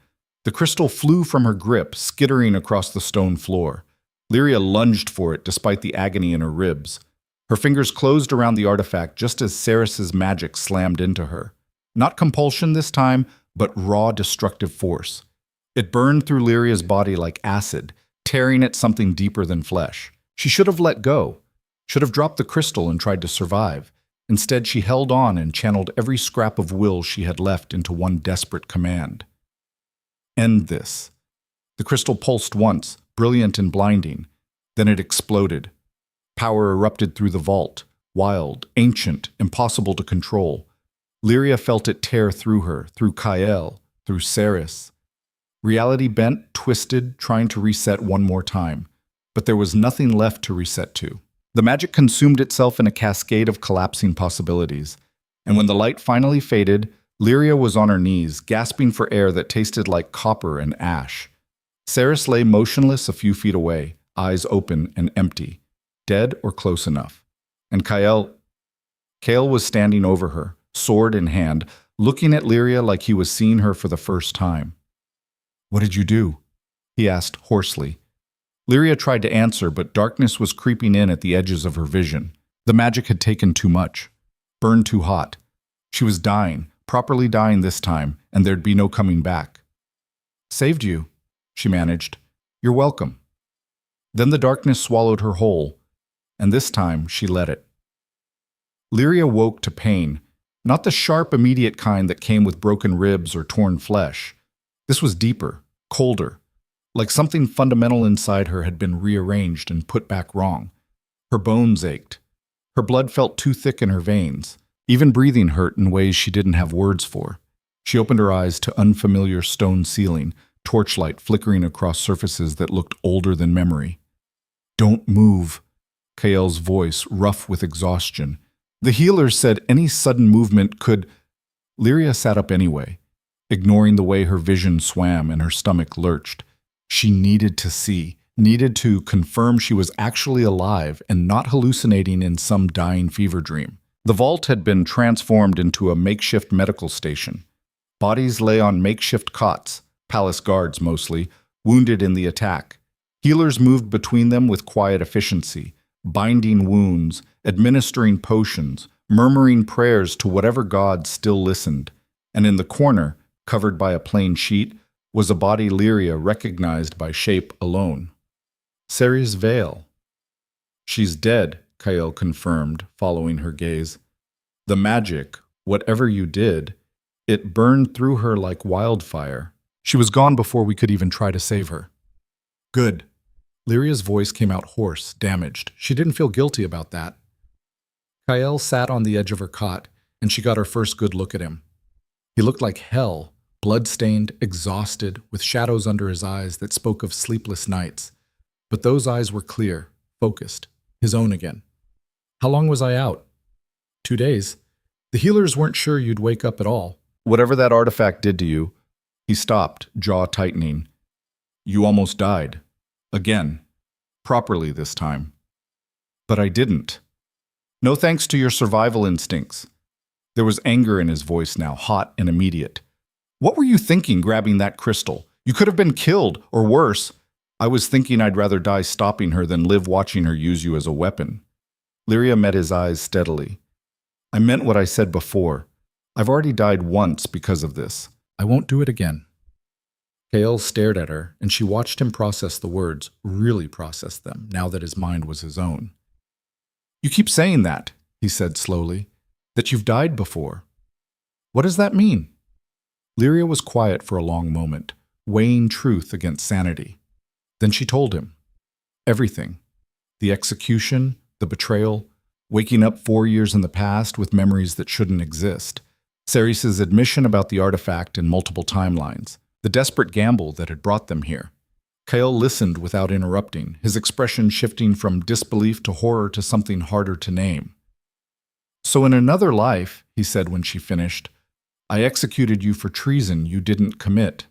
The crystal flew from her grip, skittering across the stone floor. Lyria lunged for it despite the agony in her ribs. Her fingers closed around the artifact just as Saris's magic slammed into her. Not compulsion this time, but raw destructive force. It burned through Lyria's body like acid, tearing at something deeper than flesh. She should have let go, should have dropped the crystal and tried to survive. Instead, she held on and channeled every scrap of will she had left into one desperate command. End this. The crystal pulsed once, brilliant and blinding. Then it exploded. Power erupted through the vault, wild, ancient, impossible to control. Lyria felt it tear through her, through Kyle, through Saris. Reality bent, twisted, trying to reset one more time. But there was nothing left to reset to. The magic consumed itself in a cascade of collapsing possibilities. And when the light finally faded, Lyria was on her knees, gasping for air that tasted like copper and ash. Saris lay motionless a few feet away, eyes open and empty, dead or close enough. And Kyle was standing over her, sword in hand, looking at Lyria like he was seeing her for the first time. What did you do? He asked hoarsely. Lyria tried to answer, but darkness was creeping in at the edges of her vision. The magic had taken too much, burned too hot. She was dying, properly dying this time, and there'd be no coming back. Saved you, she managed. You're welcome. Then the darkness swallowed her whole, and this time she let it. Lyria woke to pain, not the sharp, immediate kind that came with broken ribs or torn flesh. This was deeper, colder, like something fundamental inside her had been rearranged and put back wrong. Her bones ached. Her blood felt too thick in her veins. Even breathing hurt in ways she didn't have words for. She opened her eyes to unfamiliar stone ceiling, torchlight flickering across surfaces that looked older than memory. Don't move, Kael's voice rough with exhaustion. The healer said any sudden movement could... Lyria sat up anyway, ignoring the way her vision swam and her stomach lurched. She needed to see, needed to confirm she was actually alive and not hallucinating in some dying fever dream. The vault had been transformed into a makeshift medical station. Bodies lay on makeshift cots, palace guards mostly, wounded in the attack. Healers moved between them with quiet efficiency, binding wounds, administering potions, murmuring prayers to whatever god still listened. And in the corner, covered by a plain sheet, was a body Lyria recognized by shape alone. Ceres Vale. She's dead, Kyle confirmed, following her gaze. The magic, whatever you did, it burned through her like wildfire. She was gone before we could even try to save her. Good. Lyria's voice came out hoarse, damaged. She didn't feel guilty about that. Kyle sat on the edge of her cot, and she got her first good look at him. He looked like hell, blood-stained, exhausted, with shadows under his eyes that spoke of sleepless nights. But those eyes were clear, focused, his own again. How long was I out? 2 days. The healers weren't sure you'd wake up at all. Whatever that artifact did to you, He stopped, jaw tightening. You almost died. Again. Properly this time. But I didn't. No thanks to your survival instincts. There was anger in his voice now, hot and immediate. What were you thinking grabbing that crystal? You could have been killed, or worse. I was thinking I'd rather die stopping her than live watching her use you as a weapon. Lyria met his eyes steadily. I meant what I said before. I've already died once because of this. I won't do it again. Kael stared at her, and she watched him process the words, really process them, now that his mind was his own. You keep saying that, he said slowly, that you've died before. What does that mean? Lyria was quiet for a long moment, weighing truth against sanity. Then she told him. Everything. The execution, the betrayal, waking up 4 years in the past with memories that shouldn't exist, Ceres's admission about the artifact in multiple timelines, the desperate gamble that had brought them here. Kael listened without interrupting, his expression shifting from disbelief to horror to something harder to name. So in another life, he said when she finished, I executed you for treason you didn't commit.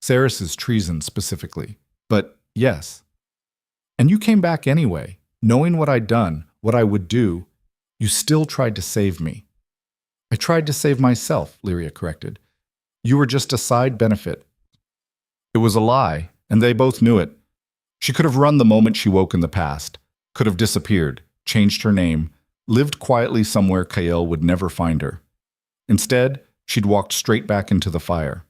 Ceres's treason specifically, but yes. And you came back anyway, knowing what I'd done, what I would do. You still tried to save me. I tried to save myself, Lyria corrected. You were just a side benefit. It was a lie, and they both knew it. She could have run the moment she woke in the past, could have disappeared, changed her name, lived quietly somewhere Kael would never find her. Instead, she'd walked straight back into the fire.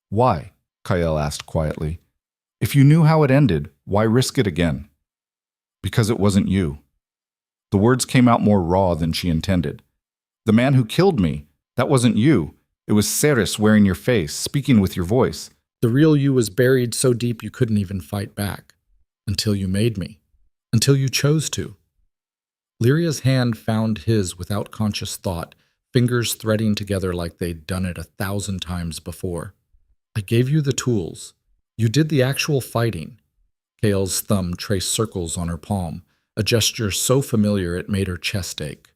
Why? Kael asked quietly. If you knew how it ended, why risk it again? Because it wasn't you. The words came out more raw than she intended. The man who killed me, that wasn't you. It was Ceres wearing your face, speaking with your voice. The real you was buried so deep you couldn't even fight back. Until you made me. Until you chose to. Lyria's hand found his without conscious thought, fingers threading together like they'd done it 1,000 times before. I gave you the tools. You did the actual fighting. Kael's thumb traced circles on her palm, a gesture so familiar it made her chest ache.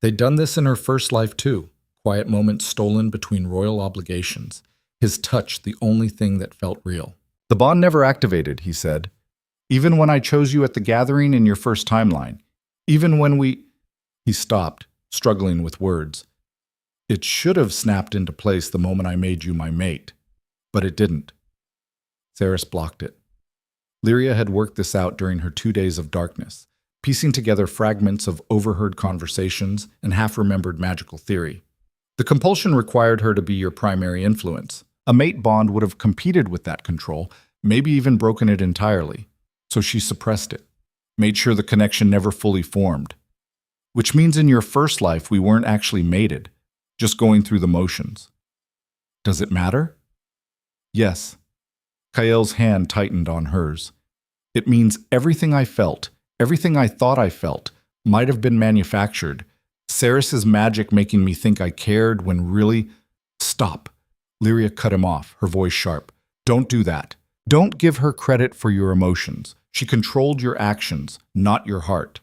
They'd done this in her first life too, quiet moments stolen between royal obligations, his touch the only thing that felt real. The bond never activated, he said. Even when I chose you at the gathering in your first timeline. Even when we... He stopped, struggling with words. It should have snapped into place the moment I made you my mate. But it didn't. Ceres blocked it. Lyria had worked this out during her 2 days of darkness, piecing together fragments of overheard conversations and half-remembered magical theory. The compulsion required her to be your primary influence. A mate bond would have competed with that control, maybe even broken it entirely. So she suppressed it, made sure the connection never fully formed. Which means in your first life we weren't actually mated, just going through the motions. Does it matter? Yes. Kael's hand tightened on hers. It means everything I felt, everything I thought I felt, might have been manufactured. Ceres's magic making me think I cared when really... Stop. Lyria cut him off, her voice sharp. Don't do that. Don't give her credit for your emotions. She controlled your actions, not your heart.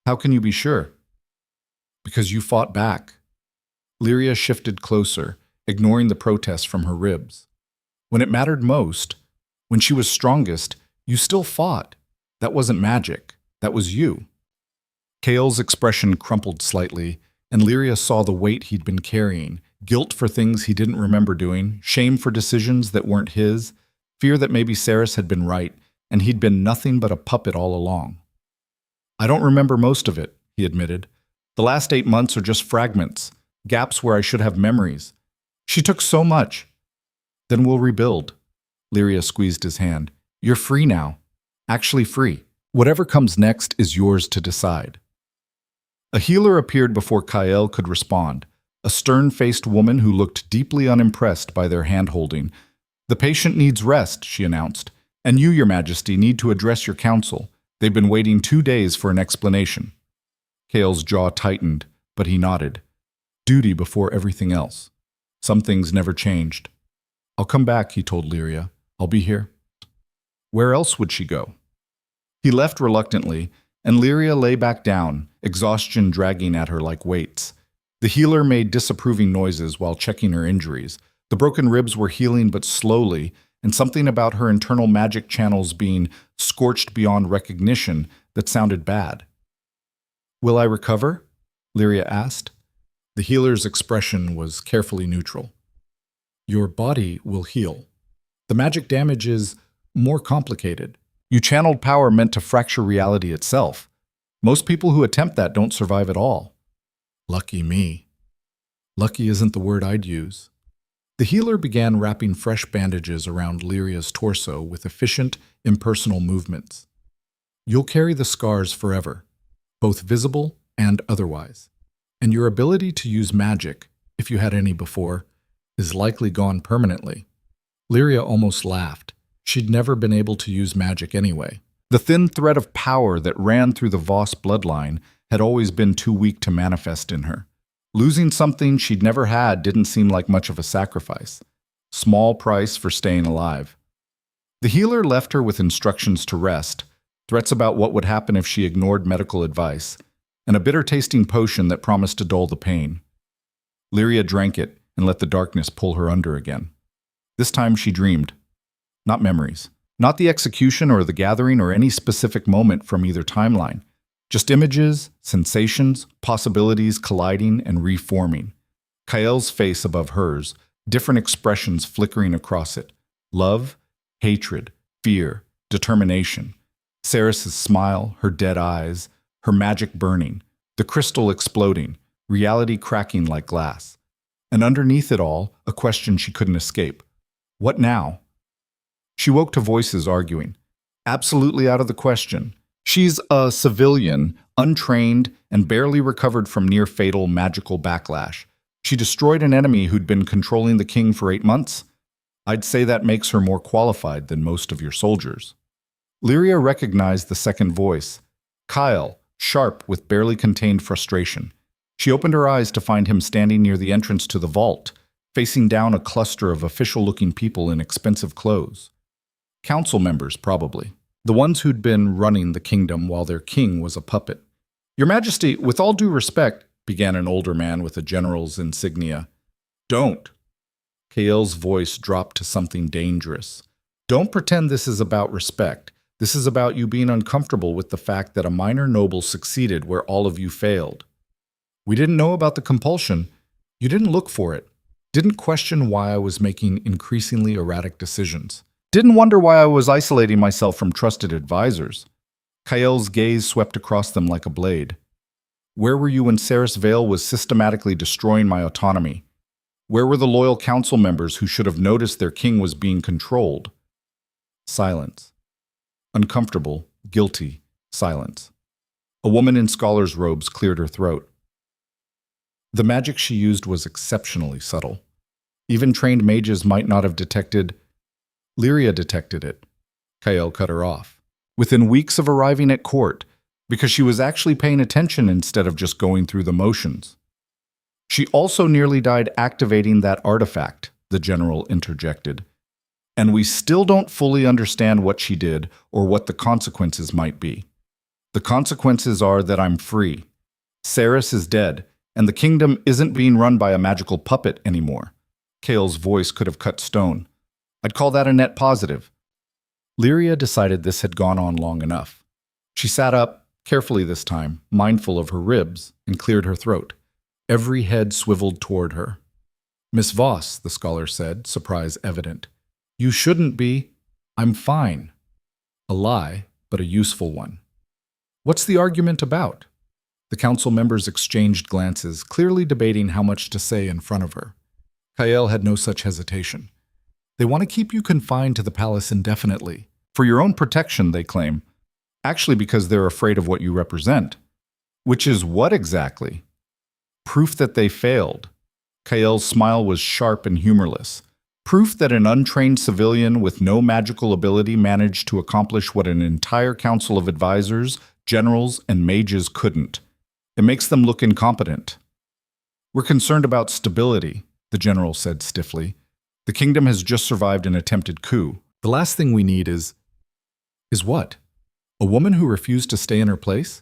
How can you be sure? Because you fought back. Lyria shifted closer, ignoring the protest from her ribs. When it mattered most, when she was strongest, you still fought. That wasn't magic. That was you. Kael's expression crumpled slightly, and Lyria saw the weight he'd been carrying, guilt for things he didn't remember doing, shame for decisions that weren't his, fear that maybe Ceres had been right, and he'd been nothing but a puppet all along. I don't remember most of it, he admitted. The last 8 months are just fragments, gaps where I should have memories. She took so much. Then we'll rebuild. Lyria squeezed his hand. You're free now. Actually free. Whatever comes next is yours to decide. A healer appeared before Kael could respond, a stern-faced woman who looked deeply unimpressed by their hand-holding. The patient needs rest, she announced, and you, Your Majesty, need to address your council. They've been waiting 2 days for an explanation. Kael's jaw tightened, but he nodded. Duty before everything else. Some things never changed. I'll come back, he told Lyria. I'll be here. Where else would she go? He left reluctantly, and Lyria lay back down, exhaustion dragging at her like weights. The healer made disapproving noises while checking her injuries, The broken ribs were healing but slowly, and something about her internal magic channels being scorched beyond recognition that sounded bad. "Will I recover?" Lyria asked. The healer's expression was carefully neutral. "Your body will heal. The magic damage is more complicated. You channeled power meant to fracture reality itself. Most people who attempt that don't survive at all." "Lucky me." "Lucky isn't the word I'd use." The healer began wrapping fresh bandages around Lyria's torso with efficient, impersonal movements. "You'll carry the scars forever, both visible and otherwise. And your ability to use magic, if you had any before, is likely gone permanently." Lyria almost laughed. She'd never been able to use magic anyway. The thin thread of power that ran through the Voss bloodline had always been too weak to manifest in her. Losing something she'd never had didn't seem like much of a sacrifice. Small price for staying alive. The healer left her with instructions to rest, threats about what would happen if she ignored medical advice, and a bitter-tasting potion that promised to dull the pain. Lyria drank it and let the darkness pull her under again. This time she dreamed. Not memories. Not the execution or the gathering or any specific moment from either timeline. Just images, sensations, possibilities colliding and reforming. Kael's face above hers, different expressions flickering across it. Love, hatred, fear, determination. Ceres's smile, her dead eyes, her magic burning, the crystal exploding, reality cracking like glass. And underneath it all, a question she couldn't escape. What now? She woke to voices arguing. Absolutely out of the question. She's a civilian, untrained, and barely recovered from near-fatal magical backlash. She destroyed an enemy who'd been controlling the king for 8 months. I'd say that makes her more qualified than most of your soldiers. Lyria recognized the second voice. Kyle, sharp with barely contained frustration. She opened her eyes to find him standing near the entrance to the vault, facing down a cluster of official-looking people in expensive clothes. Council members, probably. The ones who'd been running the kingdom while their king was a puppet. "Your Majesty, with all due respect," began an older man with a general's insignia. "Don't." Kael's voice dropped to something dangerous. "Don't pretend this is about respect. This is about you being uncomfortable with the fact that a minor noble succeeded where all of you failed. We didn't know about the compulsion. You didn't look for it. Didn't question why I was making increasingly erratic decisions. Didn't wonder why I was isolating myself from trusted advisors." Kael's gaze swept across them like a blade. "Where were you when Ceres Vale was systematically destroying my autonomy? Where were the loyal council members who should have noticed their king was being controlled?" Silence. Uncomfortable, guilty, silence. A woman in scholar's robes cleared her throat. The magic she used was exceptionally subtle. Even trained mages might not have detected. Lyria detected it. Kael cut her off. Within weeks of arriving at court, because she was actually paying attention instead of just going through the motions. "She also nearly died activating that artifact," the general interjected. "And we still don't fully understand what she did or what the consequences might be. The consequences are that I'm free. Ceres is dead, and the kingdom isn't being run by a magical puppet anymore." Kael's voice could have cut stone. "I'd call that a net positive." Lyria decided this had gone on long enough. She sat up, carefully this time, mindful of her ribs, and cleared her throat. Every head swiveled toward her. "Miss Voss," the scholar said, surprise evident. "You shouldn't be." "I'm fine." A lie, but a useful one. "What's the argument about?" The council members exchanged glances, clearly debating how much to say in front of her. Kael had no such hesitation. "They want to keep you confined to the palace indefinitely. For your own protection, they claim. Actually because they're afraid of what you represent." "Which is what exactly?" "Proof that they failed." Kael's smile was sharp and humorless. "Proof that an untrained civilian with no magical ability managed to accomplish what an entire council of advisors, generals, and mages couldn't. It makes them look incompetent." "We're concerned about stability," the general said stiffly. "The kingdom has just survived an attempted coup. The last thing we need is what? A woman who refused to stay in her place?"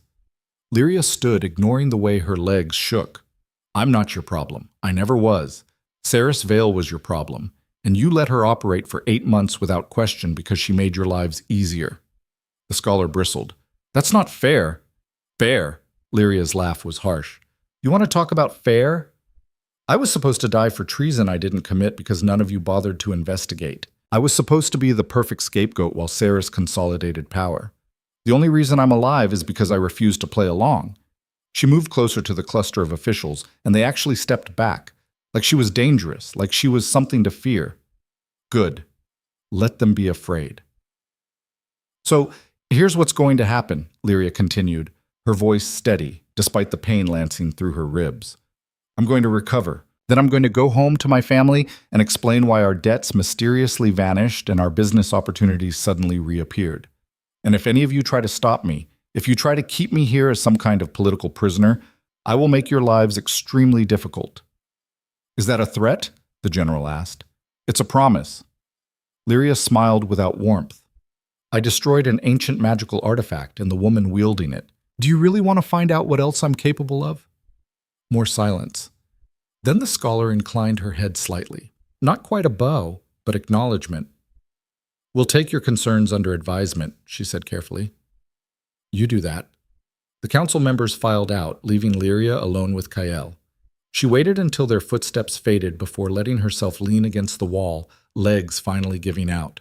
Lyria stood, ignoring the way her legs shook. "I'm not your problem. I never was. Saris Vale was your problem, and you let her operate for 8 months without question because she made your lives easier. The scholar bristled. That's not fair. Fair? Lyria's laugh was harsh. You want to talk about fair? I was supposed to die for treason I didn't commit because none of you bothered to investigate. I was supposed to be the perfect scapegoat while Saris consolidated power. The only reason I'm alive is because I refused to play along. She moved closer to the cluster of officials, and they actually stepped back, like she was dangerous, like she was something to fear. Good. Let them be afraid. So, here's what's going to happen, Lyria continued, her voice steady, despite the pain lancing through her ribs. I'm going to recover. Then I'm going to go home to my family and explain why our debts mysteriously vanished and our business opportunities suddenly reappeared. And if any of you try to stop me, if you try to keep me here as some kind of political prisoner, I will make your lives extremely difficult. Is that a threat? The general asked. It's a promise. Lyria smiled without warmth. I destroyed an ancient magical artifact and the woman wielding it. Do you really want to find out what else I'm capable of? More silence. Then the scholar inclined her head slightly. Not quite a bow, but acknowledgement. We'll take your concerns under advisement, she said carefully. You do that. The council members filed out, leaving Lyria alone with Kael. She waited until their footsteps faded before letting herself lean against the wall, legs finally giving out.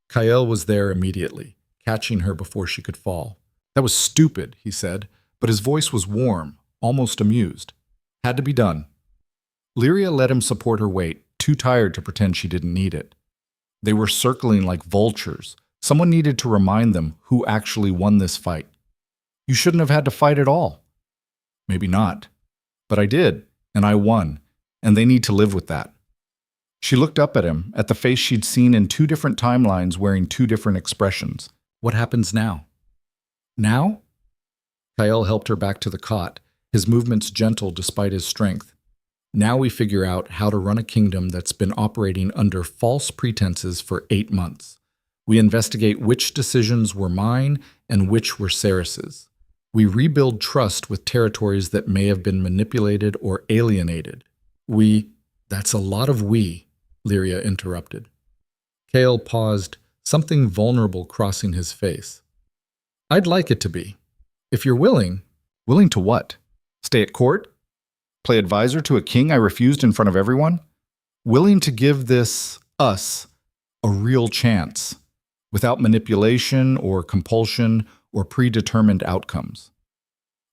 Kael was there immediately, catching her before she could fall. That was stupid, he said, but his voice was warm, almost amused. Had to be done. Lyria let him support her weight, too tired to pretend she didn't need it. They were circling like vultures. Someone needed to remind them who actually won this fight. You shouldn't have had to fight at all. Maybe not. But I did, and I won, and they need to live with that. She looked up at him, at the face she'd seen in 2 different timelines wearing 2 different expressions. What happens now? Now? Kael helped her back to the cot, his movements gentle despite his strength. Now we figure out how to run a kingdom that's been operating under false pretenses for 8 months. We investigate which decisions were mine and which were Saris's. We rebuild trust with territories that may have been manipulated or alienated. That's a lot of we, Lyria interrupted. Kael paused, something vulnerable crossing his face. I'd like it to be. If you're willing. Willing to what? Stay at court? Play advisor to a king I refused in front of everyone? Willing to give us, a real chance, without manipulation or compulsion or predetermined outcomes.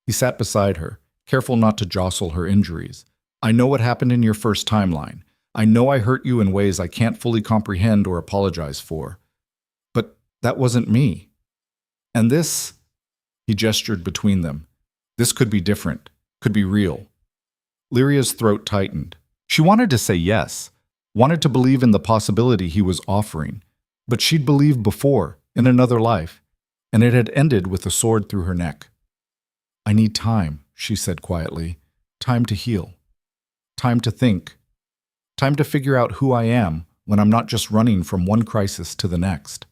He sat beside her, careful not to jostle her injuries. I know what happened in your first timeline. I know I hurt you in ways I can't fully comprehend or apologize for. But that wasn't me. And this, he gestured between them, this could be different, could be real. Lyria's throat tightened. She wanted to say yes, wanted to believe in the possibility he was offering, but she'd believed before, in another life, and it had ended with a sword through her neck. I need time, she said quietly, time to heal, time to think, time to figure out who I am when I'm not just running from one crisis to the next.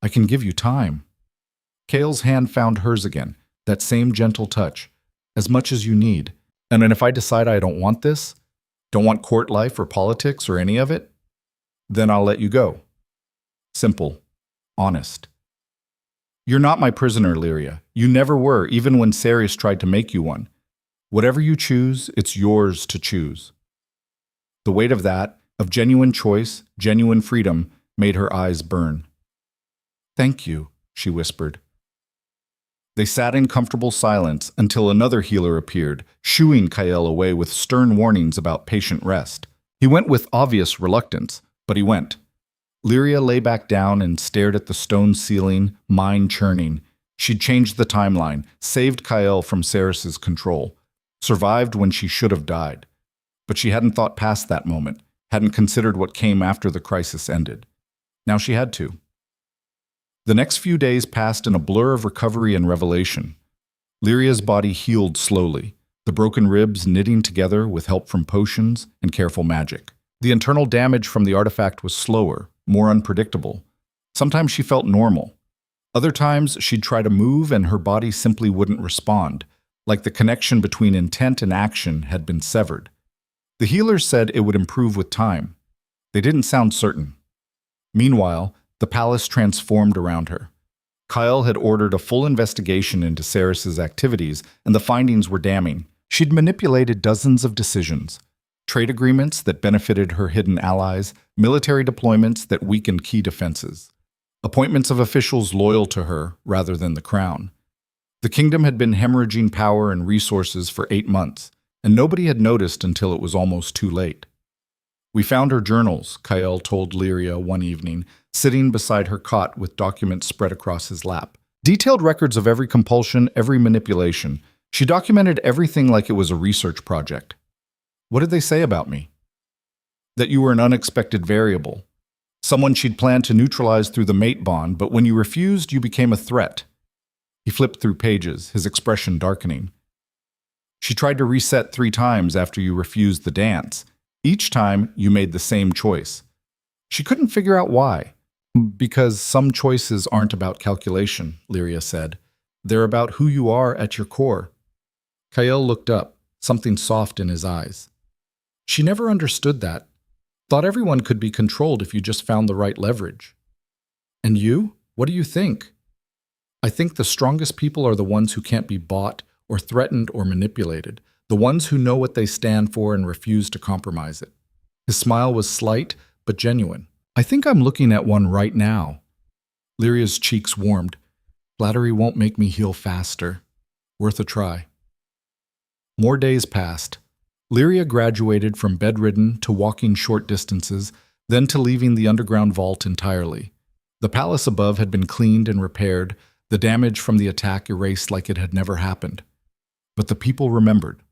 I can give you time. Kael's hand found hers again, that same gentle touch, as much as you need. And then if I decide I don't want this, don't want court life or politics or any of it, then I'll let you go. Simple. Honest. You're not my prisoner, Lyria. You never were, even when Saris tried to make you one. Whatever you choose, it's yours to choose. The weight of that, of genuine choice, genuine freedom, made her eyes burn. Thank you, she whispered. They sat in comfortable silence until another healer appeared, shooing Kael away with stern warnings about patient rest. He went with obvious reluctance, but he went. Lyria lay back down and stared at the stone ceiling, mind churning. She'd changed the timeline, saved Kael from Saris's control, survived when she should have died. But she hadn't thought past that moment, hadn't considered what came after the crisis ended. Now she had to. The next few days passed in a blur of recovery and revelation. Lyria's body healed slowly, the broken ribs knitting together with help from potions and careful magic. The internal damage from the artifact was slower, more unpredictable. Sometimes she felt normal. Other times she'd try to move and her body simply wouldn't respond, like the connection between intent and action had been severed. The healers said it would improve with time. They didn't sound certain. Meanwhile, the palace transformed around her. Kyle had ordered a full investigation into Ceres's activities, and the findings were damning. She'd manipulated dozens of decisions. Trade agreements that benefited her hidden allies, military deployments that weakened key defenses, appointments of officials loyal to her rather than the crown. The kingdom had been hemorrhaging power and resources for 8 months, and nobody had noticed until it was almost too late. "We found her journals," Kyle told Lyria one evening, sitting beside her cot with documents spread across his lap. Detailed records of every compulsion, every manipulation. She documented everything like it was a research project. "What did they say about me?" "That you were an unexpected variable. Someone she'd planned to neutralize through the mate bond, but when you refused, you became a threat." He flipped through pages, his expression darkening. "She tried to reset 3 times after you refused the dance. Each time, you made the same choice. She couldn't figure out why. Because some choices aren't about calculation," Lyria said. "They're about who you are at your core." Kyle looked up, something soft in his eyes. She never understood that. Thought everyone could be controlled if you just found the right leverage. "And you? What do you think?" "I think the strongest people are the ones who can't be bought or threatened or manipulated. The ones who know what they stand for and refuse to compromise it." His smile was slight, but genuine. "I think I'm looking at one right now." Lyria's cheeks warmed. "Flattery won't make me heal faster. Worth a try." More days passed. Lyria graduated from bedridden to walking short distances, then to leaving the underground vault entirely. The palace above had been cleaned and repaired, the damage from the attack erased like it had never happened. But the people remembered.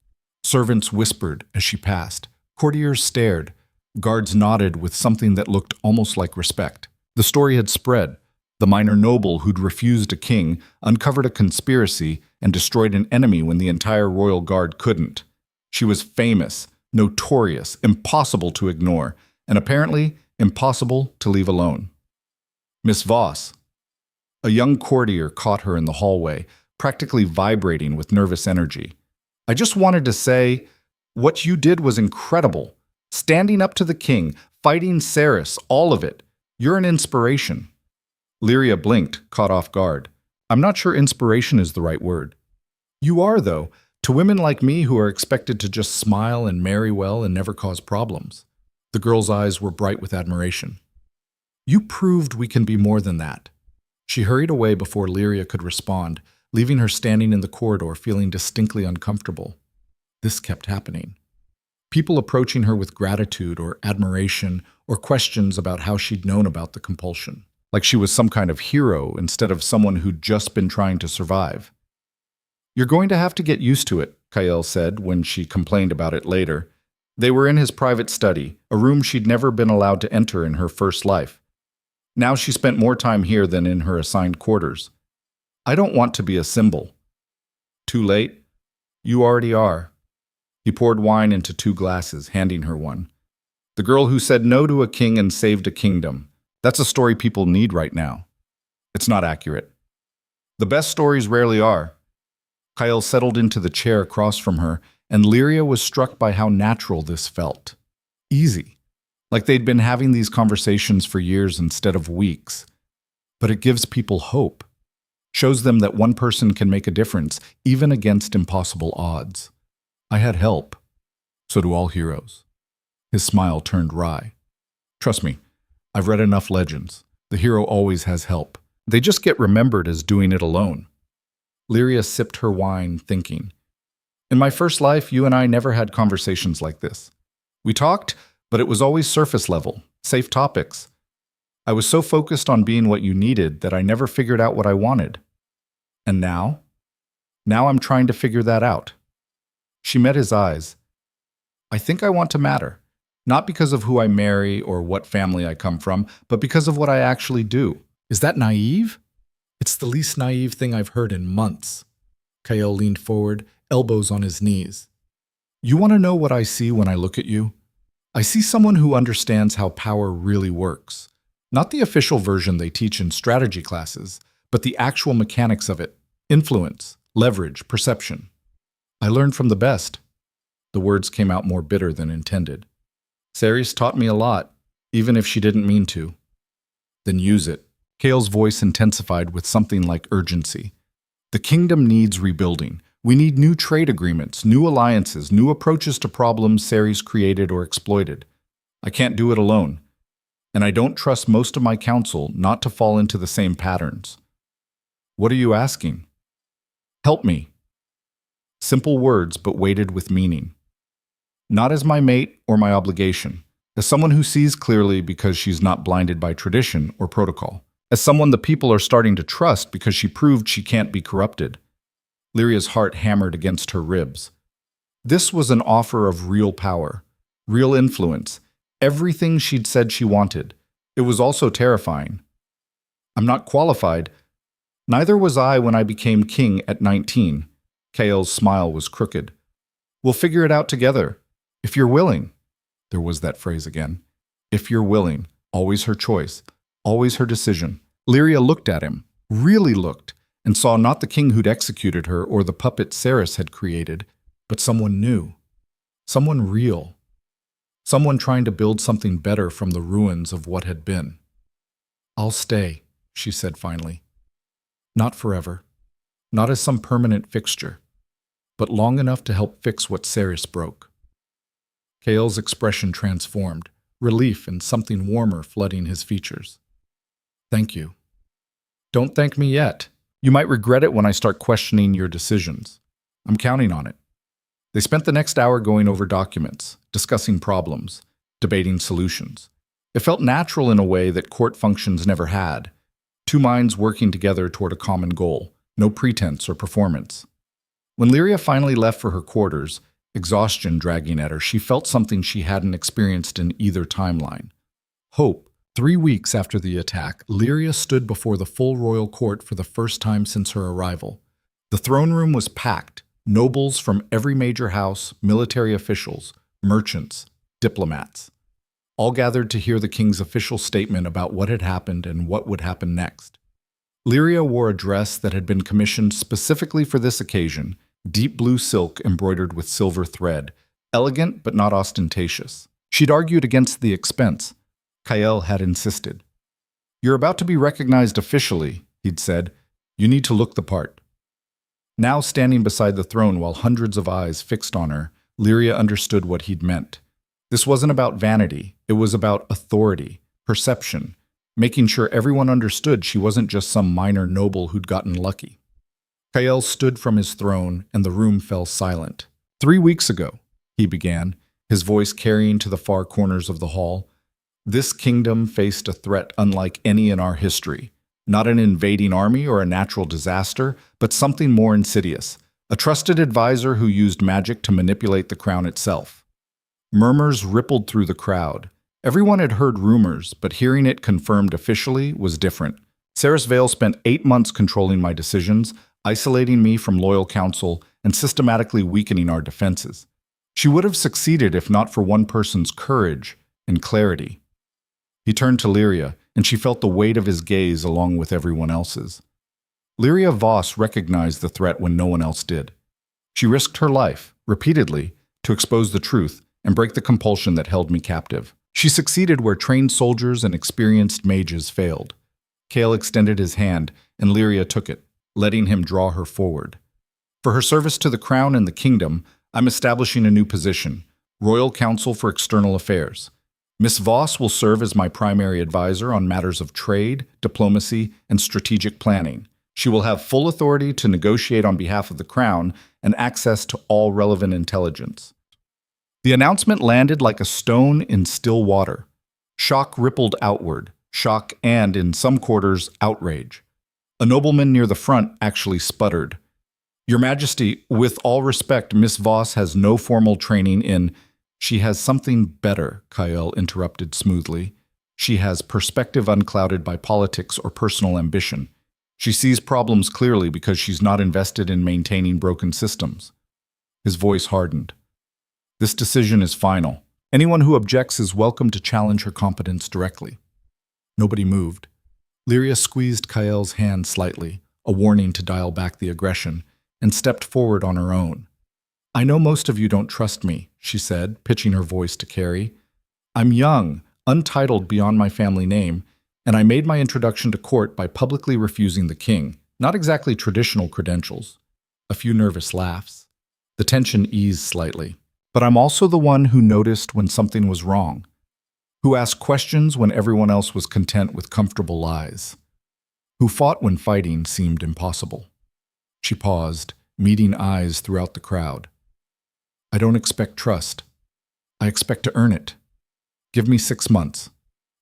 Servants whispered as she passed. Courtiers stared. Guards nodded with something that looked almost like respect. The story had spread. The minor noble who'd refused a king uncovered a conspiracy and destroyed an enemy when the entire royal guard couldn't. She was famous, notorious, impossible to ignore, and apparently impossible to leave alone. Miss Voss. A young courtier caught her in the hallway, practically vibrating with nervous energy. "I just wanted to say, what you did was incredible. Standing up to the king, fighting Ceres, all of it. You're an inspiration." Lyria blinked, caught off guard. "I'm not sure inspiration is the right word." "You are, though, to women like me who are expected to just smile and marry well and never cause problems." The girl's eyes were bright with admiration. "You proved we can be more than that." She hurried away before Lyria could respond, leaving her standing in the corridor feeling distinctly uncomfortable. This kept happening. People approaching her with gratitude or admiration or questions about how she'd known about the compulsion, like she was some kind of hero instead of someone who'd just been trying to survive. "You're going to have to get used to it," Kyle said when she complained about it later. They were in his private study, a room she'd never been allowed to enter in her first life. Now she spent more time here than in her assigned quarters. "I don't want to be a symbol." "Too late? You already are." He poured wine into 2 glasses, handing her one. "The girl who said no to a king and saved a kingdom. That's a story people need right now." "It's not accurate." "The best stories rarely are." Kyle settled into the chair across from her, and Lyria was struck by how natural this felt. Easy. Like they'd been having these conversations for years instead of weeks. But it gives people hope. Shows them that one person can make a difference, even against impossible odds. "I had help. So do all heroes." His smile turned wry. "Trust me, I've read enough legends. The hero always has help. They just get remembered as doing it alone." Lyria sipped her wine, thinking. "In my first life, you and I never had conversations like this. We talked, but it was always surface level, safe topics. I was so focused on being what you needed that I never figured out what I wanted. And now? Now I'm trying to figure that out." She met his eyes. "I think I want to matter. Not because of who I marry or what family I come from, but because of what I actually do." "Is that naive?" "It's the least naive thing I've heard in months." Kyle leaned forward, elbows on his knees. "You want to know what I see when I look at you? I see someone who understands how power really works. Not the official version they teach in strategy classes, but the actual mechanics of it. Influence, leverage, perception. I learned from the best." The words came out more bitter than intended. Ceres taught me a lot, even if she didn't mean to. Then use it. Kale's voice intensified with something like urgency. The kingdom needs rebuilding. We need new trade agreements, new alliances, new approaches to problems Ceres created or exploited. I can't do it alone. And I don't trust most of my council not to fall into the same patterns. What are you asking? Help me. Simple words, but weighted with meaning. Not as my mate or my obligation, as someone who sees clearly because she's not blinded by tradition or protocol, as someone the people are starting to trust because she proved she can't be corrupted. Lyria's heart hammered against her ribs. This was an offer of real power, real influence, everything she'd said she wanted. It was also terrifying. I'm not qualified. Neither was I when I became king at 19. Kael's smile was crooked. We'll figure it out together. If you're willing. There was that phrase again. If you're willing. Always her choice. Always her decision. Lyria looked at him, really looked, and saw not the king who'd executed her or the puppet Ceres had created, but someone new. Someone real. Someone trying to build something better from the ruins of what had been. I'll stay, she said finally. Not forever. Not as some permanent fixture, but long enough to help fix what Ceres broke. Kael's expression transformed, relief and something warmer flooding his features. Thank you. Don't thank me yet. You might regret it when I start questioning your decisions. I'm counting on it. They spent the next hour going over documents, discussing problems, debating solutions. It felt natural in a way that court functions never had. Two minds working together toward a common goal, no pretense or performance. When Lyria finally left for her quarters, exhaustion dragging at her, she felt something she hadn't experienced in either timeline. Hope. 3 weeks after the attack, Lyria stood before the full royal court for the first time since her arrival. The throne room was packed. Nobles from every major house, military officials, merchants, diplomats, all gathered to hear the king's official statement about what had happened and what would happen next. Lyria wore a dress that had been commissioned specifically for this occasion, deep blue silk embroidered with silver thread, elegant but not ostentatious. She'd argued against the expense. Kael had insisted. You're about to be recognized officially, he'd said. You need to look the part. Now standing beside the throne while hundreds of eyes fixed on her, Lyria understood what he'd meant. This wasn't about vanity. It was about authority, perception, making sure everyone understood she wasn't just some minor noble who'd gotten lucky. Kael stood from his throne, and the room fell silent. 3 weeks ago, he began, his voice carrying to the far corners of the hall, this kingdom faced a threat unlike any in our history. Not an invading army or a natural disaster, but something more insidious. A trusted advisor who used magic to manipulate the crown itself. Murmurs rippled through the crowd. Everyone had heard rumors, but hearing it confirmed officially was different. Ceres Vale spent 8 months controlling my decisions, isolating me from loyal counsel, and systematically weakening our defenses. She would have succeeded if not for one person's courage and clarity. He turned to Lyria, and she felt the weight of his gaze along with everyone else's. Lyria Voss recognized the threat when no one else did. She risked her life, repeatedly, to expose the truth and break the compulsion that held me captive. She succeeded where trained soldiers and experienced mages failed. Kael extended his hand, and Lyria took it, letting him draw her forward. For her service to the crown and the kingdom, I'm establishing a new position, Royal Council for External Affairs. Miss Voss will serve as my primary advisor on matters of trade, diplomacy, and strategic planning. She will have full authority to negotiate on behalf of the crown and access to all relevant intelligence. The announcement landed like a stone in still water. Shock rippled outward, shock and, in some quarters, outrage. A nobleman near the front actually sputtered. Your Majesty, with all respect, Miss Voss has no formal training in... She has something better, Kael interrupted smoothly. She has perspective unclouded by politics or personal ambition. She sees problems clearly because she's not invested in maintaining broken systems. His voice hardened. This decision is final. Anyone who objects is welcome to challenge her competence directly. Nobody moved. Lyria squeezed Kael's hand slightly, a warning to dial back the aggression, and stepped forward on her own. I know most of you don't trust me, she said, pitching her voice to Carrie. I'm young, untitled beyond my family name, and I made my introduction to court by publicly refusing the king. Not exactly traditional credentials. A few nervous laughs. The tension eased slightly. But I'm also the one who noticed when something was wrong, who asked questions when everyone else was content with comfortable lies, who fought when fighting seemed impossible. She paused, meeting eyes throughout the crowd. I don't expect trust. I expect to earn it. Give me 6 months.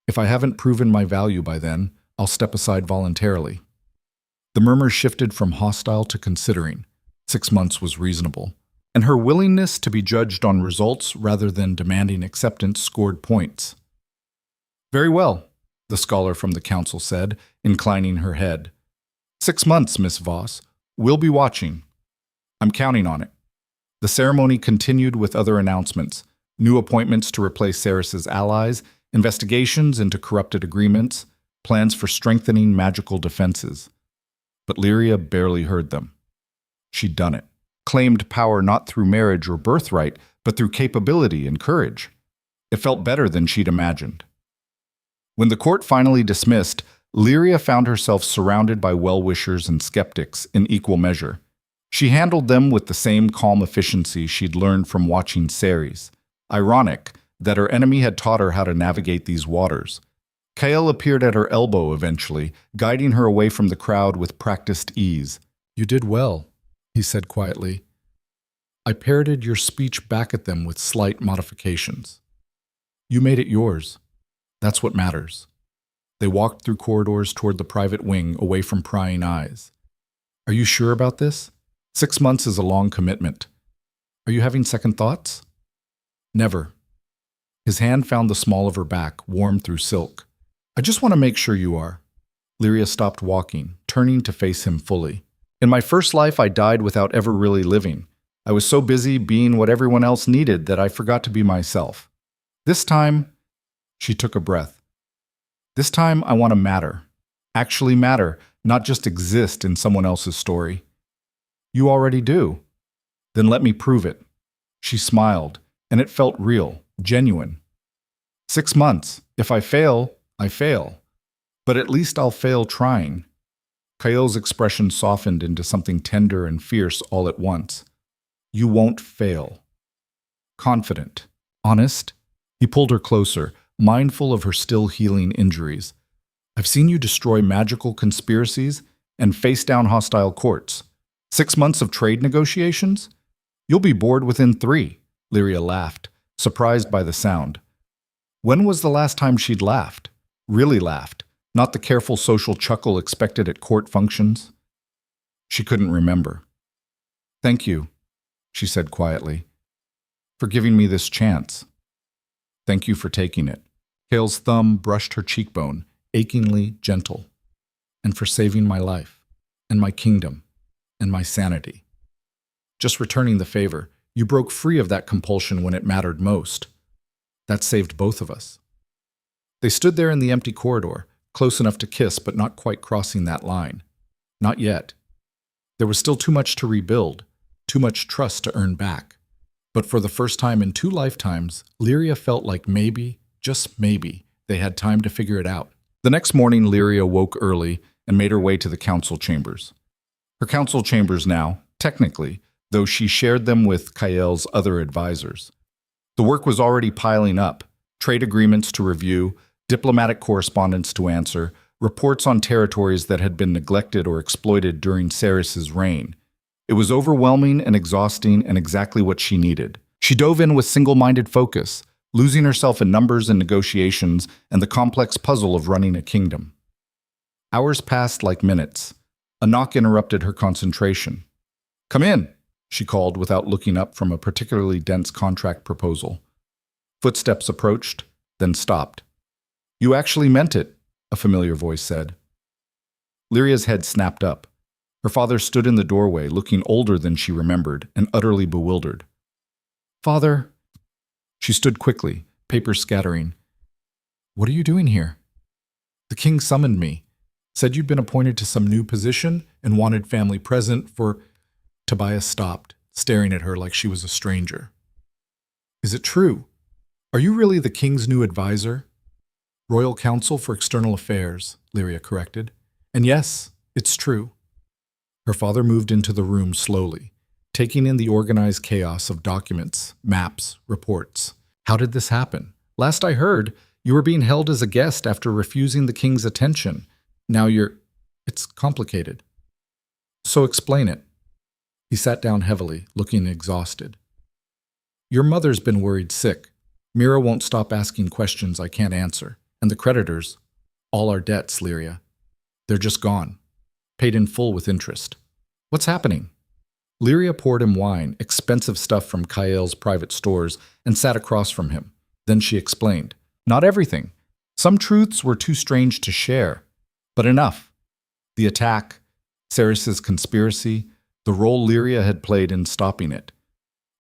If I haven't proven my value by then, I'll step aside voluntarily. The murmurs shifted from hostile to considering. 6 months was reasonable. And her willingness to be judged on results rather than demanding acceptance scored points. Very well, the scholar from the council said, inclining her head. 6 months, Miss Voss. We'll be watching. I'm counting on it. The ceremony continued with other announcements, new appointments to replace Ceres's allies, investigations into corrupted agreements, plans for strengthening magical defenses. But Lyria barely heard them. She'd done it. Claimed power not through marriage or birthright, but through capability and courage. It felt better than she'd imagined. When the court finally dismissed, Lyria found herself surrounded by well-wishers and skeptics in equal measure. She handled them with the same calm efficiency she'd learned from watching Ceres. Ironic that her enemy had taught her how to navigate these waters. Kael appeared at her elbow eventually, guiding her away from the crowd with practiced ease. You did well, he said quietly. I parroted your speech back at them with slight modifications. You made it yours. That's what matters. They walked through corridors toward the private wing, away from prying eyes. Are you sure about this? 6 months is a long commitment. Are you having second thoughts? Never. His hand found the small of her back, warm through silk. I just want to make sure you are. Lyria stopped walking, turning to face him fully. In my first life, I died without ever really living. I was so busy being what everyone else needed that I forgot to be myself. This time, she took a breath. This time, I want to matter. Actually matter, not just exist in someone else's story. You already do. Then let me prove it. She smiled, and it felt real, genuine. 6 months. If I fail, I fail. But at least I'll fail trying. Kael's expression softened into something tender and fierce all at once. You won't fail. Confident. Honest. He pulled her closer, mindful of her still healing injuries. I've seen you destroy magical conspiracies and face down hostile courts. 6 months of trade negotiations? You'll be bored within 3, Lyria laughed, surprised by the sound. When was the last time she'd laughed? Really laughed, not the careful social chuckle expected at court functions? She couldn't remember. Thank you, she said quietly, for giving me this chance. Thank you for taking it. Kael's thumb brushed her cheekbone, achingly gentle. And for saving my life, and my kingdom, and my sanity. Just returning the favor, you broke free of that compulsion when it mattered most. That saved both of us. They stood there in the empty corridor, close enough to kiss but not quite crossing that line. Not yet. There was still too much to rebuild, too much trust to earn back. But for the first time in 2 lifetimes, Lyria felt like maybe, just maybe, they had time to figure it out. The next morning, Lyria woke early and made her way to the council chambers. Her council chambers now, technically, though she shared them with Kael's other advisors. The work was already piling up, trade agreements to review, diplomatic correspondence to answer, reports on territories that had been neglected or exploited during Ceres's reign. It was overwhelming and exhausting and exactly what she needed. She dove in with single-minded focus, losing herself in numbers and negotiations and the complex puzzle of running a kingdom. Hours passed like minutes. A knock interrupted her concentration. Come in, she called without looking up from a particularly dense contract proposal. Footsteps approached, then stopped. You actually meant it, a familiar voice said. Lyria's head snapped up. Her father stood in the doorway, looking older than she remembered and utterly bewildered. Father, she stood quickly, papers scattering. What are you doing here? The king summoned me, said you'd been appointed to some new position and wanted family present for... Tobias stopped, staring at her like she was a stranger. Is it true? Are you really the king's new advisor? Royal Council for External Affairs, Lyria corrected. And yes, it's true. Her father moved into the room slowly, taking in the organized chaos of documents, maps, reports. How did this happen? Last I heard, you were being held as a guest after refusing the king's attention. Now It's complicated. So explain it. He sat down heavily, looking exhausted. Your mother's been worried sick. Mira won't stop asking questions I can't answer. And the creditors, all our debts, Lyria. They're just gone. Paid in full with interest. What's happening? Lyria poured him wine, expensive stuff from Kael's private stores, and sat across from him. Then she explained. Not everything. Some truths were too strange to share. But enough. The attack, Ceres's conspiracy, the role Lyria had played in stopping it.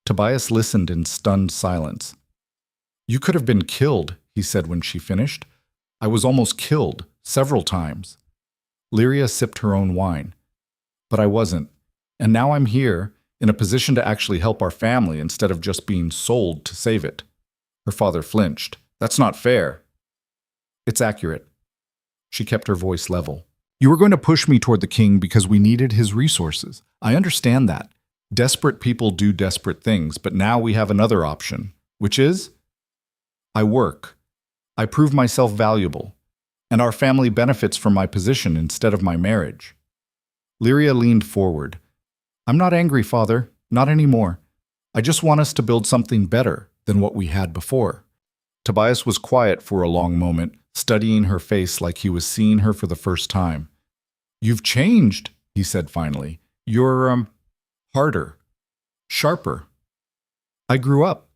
Tobias listened in stunned silence. You could have been killed, he said when she finished. I was almost killed, several times. Lyria sipped her own wine. But I wasn't. And now I'm here, in a position to actually help our family instead of just being sold to save it. Her father flinched. That's not fair. It's accurate. She kept her voice level. You were going to push me toward the king because we needed his resources. I understand that. Desperate people do desperate things, but now we have another option, which is? I work. I prove myself valuable. And our family benefits from my position instead of my marriage. Lyria leaned forward. I'm not angry, Father. Not anymore. I just want us to build something better than what we had before. Tobias was quiet for a long moment, studying her face like he was seeing her for the first time. You've changed, he said finally. You're, harder. Sharper. I grew up.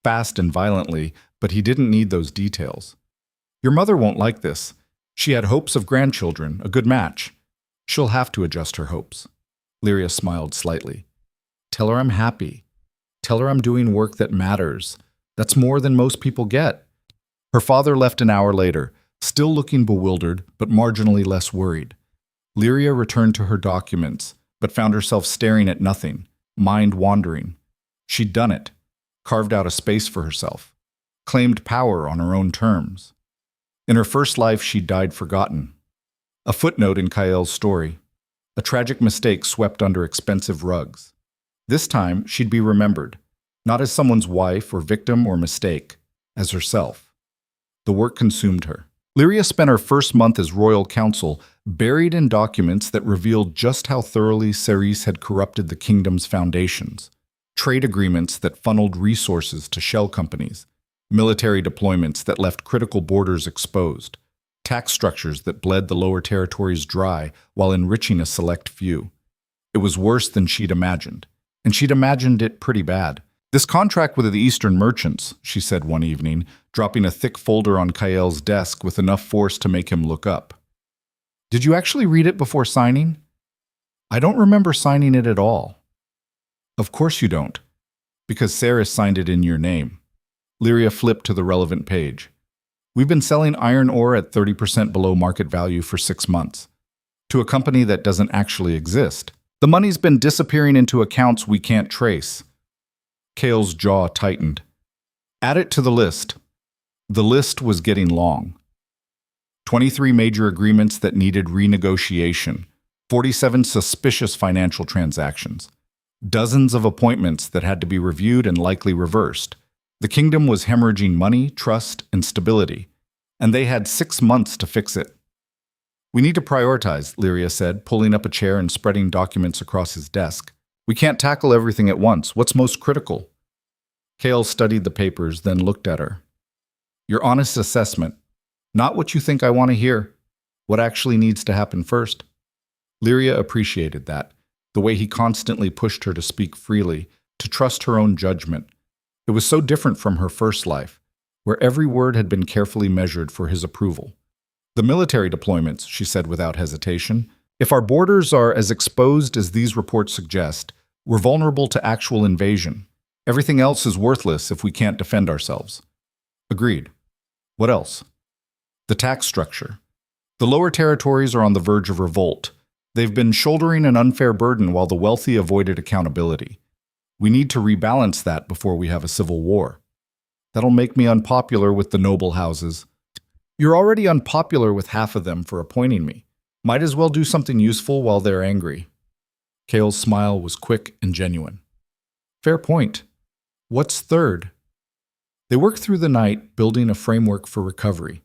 Fast and violently, but he didn't need those details. Your mother won't like this. She had hopes of grandchildren, a good match. She'll have to adjust her hopes. Lyria smiled slightly. Tell her I'm happy. Tell her I'm doing work that matters. That's more than most people get. Her father left an hour later, still looking bewildered, but marginally less worried. Lyria returned to her documents, but found herself staring at nothing, mind wandering. She'd done it, carved out a space for herself, claimed power on her own terms. In her first life, she died forgotten. A footnote in Kael's story. A tragic mistake swept under expensive rugs. This time, she'd be remembered, not as someone's wife or victim or mistake, as herself. The work consumed her. Lyria spent her first month as royal counsel buried in documents that revealed just how thoroughly Ceres had corrupted the kingdom's foundations. Trade agreements that funneled resources to shell companies, military deployments that left critical borders exposed, tax structures that bled the lower territories dry while enriching a select few. It was worse than she'd imagined, and she'd imagined it pretty bad. This contract with the Eastern merchants, she said one evening, dropping a thick folder on Kael's desk with enough force to make him look up. Did you actually read it before signing? I don't remember signing it at all. Of course you don't, because Ceres signed it in your name. Lyria flipped to the relevant page. We've been selling iron ore at 30% below market value for 6 months, to a company that doesn't actually exist. The money's been disappearing into accounts we can't trace. Kael's jaw tightened. Add it to the list. The list was getting long. 23 major agreements that needed renegotiation, 47 suspicious financial transactions, dozens of appointments that had to be reviewed and likely reversed. The kingdom was hemorrhaging money, trust, and stability, and they had 6 months to fix it. We need to prioritize, Lyria said, pulling up a chair and spreading documents across his desk. We can't tackle everything at once. What's most critical? Kael studied the papers, then looked at her. Your honest assessment. Not what you think I want to hear. What actually needs to happen first. Lyria appreciated that, the way he constantly pushed her to speak freely, to trust her own judgment. It was so different from her first life, where every word had been carefully measured for his approval. The military deployments, she said without hesitation. If our borders are as exposed as these reports suggest, we're vulnerable to actual invasion. Everything else is worthless if we can't defend ourselves. Agreed. What else? The tax structure. The lower territories are on the verge of revolt. They've been shouldering an unfair burden while the wealthy avoided accountability. We need to rebalance that before we have a civil war. That'll make me unpopular with the noble houses. You're already unpopular with half of them for appointing me. Might as well do something useful while they're angry. Kale's smile was quick and genuine. Fair point. What's third? They worked through the night, building a framework for recovery.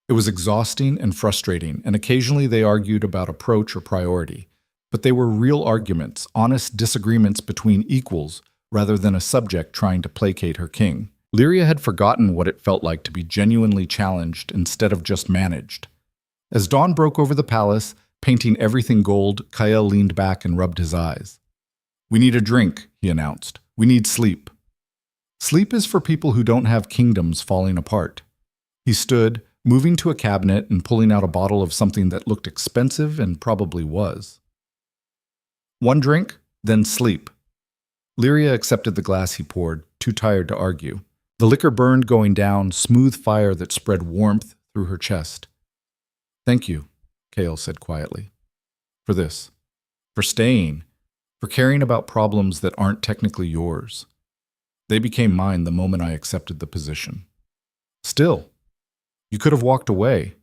It was exhausting and frustrating, and occasionally they argued about approach or priority. But they were real arguments, honest disagreements between equals, rather than a subject trying to placate her king. Lyria had forgotten what it felt like to be genuinely challenged instead of just managed. As dawn broke over the palace, painting everything gold, Kael leaned back and rubbed his eyes. We need a drink, he announced. We need sleep. Sleep is for people who don't have kingdoms falling apart. He stood, moving to a cabinet and pulling out a bottle of something that looked expensive and probably was. One drink, then sleep. Lyria accepted the glass he poured, too tired to argue. The liquor burned going down, smooth fire that spread warmth through her chest. Thank you, Kael said quietly. For this. For staying. For caring about problems that aren't technically yours. They became mine the moment I accepted the position. Still, you could have walked away,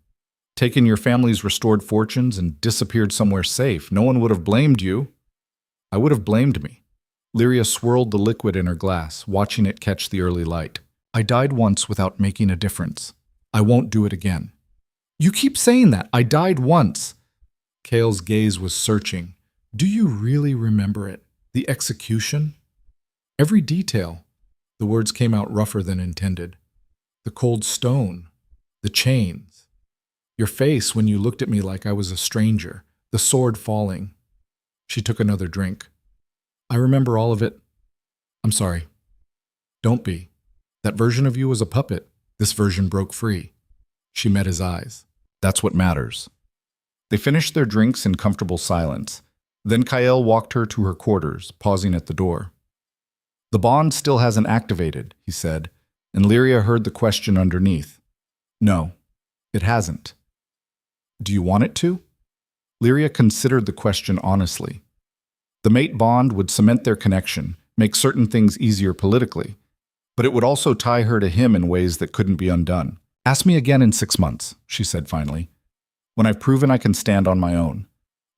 taken your family's restored fortunes and disappeared somewhere safe. No one would have blamed you. I would have blamed me. Lyria swirled the liquid in her glass, watching it catch the early light. I died once without making a difference. I won't do it again. You keep saying that. I died once. Kael's gaze was searching. Do you really remember it? The execution? Every detail. The words came out rougher than intended. The cold stone. The chains. Your face when you looked at me like I was a stranger. The sword falling. She took another drink. I remember all of it. I'm sorry. Don't be. That version of you was a puppet. This version broke free. She met his eyes. That's what matters. They finished their drinks in comfortable silence. Then Kael walked her to her quarters, pausing at the door. The bond still hasn't activated, he said, and Lyria heard the question underneath. No, it hasn't. Do you want it to? Lyria considered the question honestly. The mate bond would cement their connection, make certain things easier politically, but it would also tie her to him in ways that couldn't be undone. Ask me again in 6 months, she said finally, when I've proven I can stand on my own.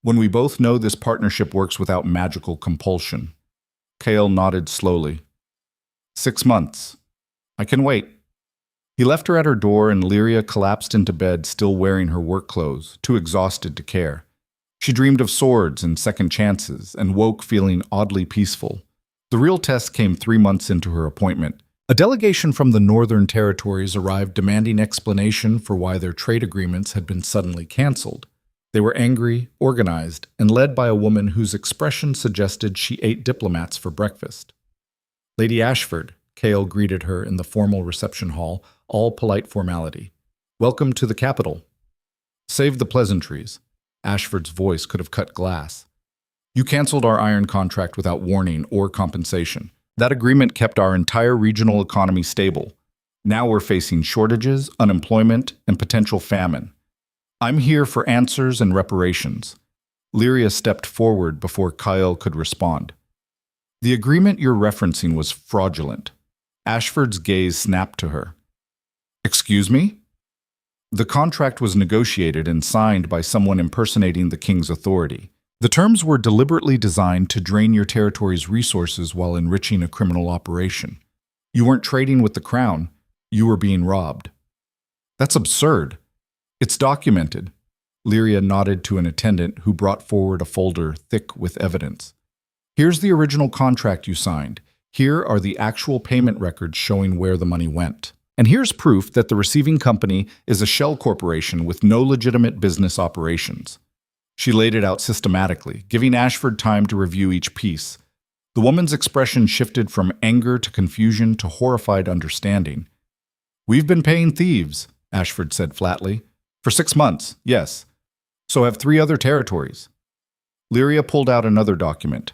When we both know this partnership works without magical compulsion. Kael nodded slowly. 6 months. I can wait. He left her at her door and Lyria collapsed into bed, still wearing her work clothes, too exhausted to care. She dreamed of swords and second chances and woke feeling oddly peaceful. The real test came 3 months into her appointment. A delegation from the Northern Territories arrived demanding explanation for why their trade agreements had been suddenly canceled. They were angry, organized, and led by a woman whose expression suggested she ate diplomats for breakfast. Lady Ashford, Kael greeted her in the formal reception hall, all polite formality. Welcome to the capital. Save the pleasantries. Ashford's voice could have cut glass. You canceled our iron contract without warning or compensation. That agreement kept our entire regional economy stable. Now we're facing shortages, unemployment, and potential famine. I'm here for answers and reparations. Lyria stepped forward before Kael could respond. The agreement you're referencing was fraudulent. Ashford's gaze snapped to her. Excuse me? The contract was negotiated and signed by someone impersonating the king's authority. The terms were deliberately designed to drain your territory's resources while enriching a criminal operation. You weren't trading with the crown. You were being robbed. That's absurd. It's documented. Lyria nodded to an attendant who brought forward a folder thick with evidence. Here's the original contract you signed. Here are the actual payment records showing where the money went. And here's proof that the receiving company is a shell corporation with no legitimate business operations. She laid it out systematically, giving Ashford time to review each piece. The woman's expression shifted from anger to confusion to horrified understanding. We've been paying thieves, Ashford said flatly. For 6 months, yes. So have 3 other territories. Lyria pulled out another document.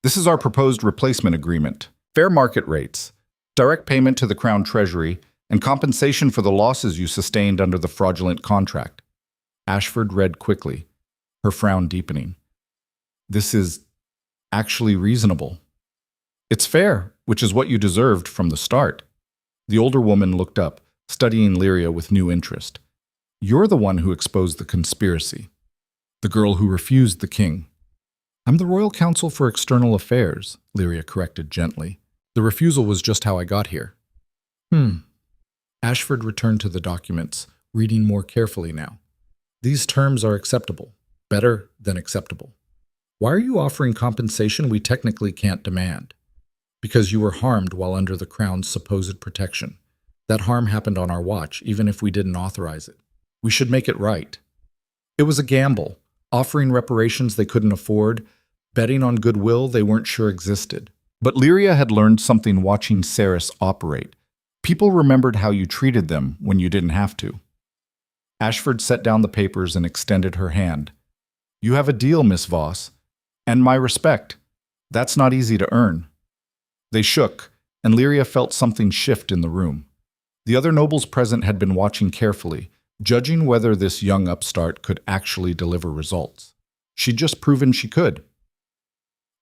This is our proposed replacement agreement. Fair market rates, direct payment to the Crown Treasury, and compensation for the losses you sustained under the fraudulent contract. Ashford read quickly, her frown deepening. This is actually reasonable. It's fair, which is what you deserved from the start. The older woman looked up, studying Lyria with new interest. You're the one who exposed the conspiracy. The girl who refused the king. I'm the Royal Council for External Affairs, Lyria corrected gently. The refusal was just how I got here. Ashford returned to the documents, reading more carefully now. These terms are acceptable. Better than acceptable. Why are you offering compensation we technically can't demand? Because you were harmed while under the Crown's supposed protection. That harm happened on our watch, even if we didn't authorize it. We should make it right. It was a gamble, offering reparations they couldn't afford, betting on goodwill they weren't sure existed. But Lyria had learned something watching Ceres operate. People remembered how you treated them when you didn't have to. Ashford set down the papers and extended her hand. You have a deal, Miss Voss, and my respect. That's not easy to earn. They shook, and Lyria felt something shift in the room. The other nobles present had been watching carefully, judging whether this young upstart could actually deliver results. She'd just proven she could.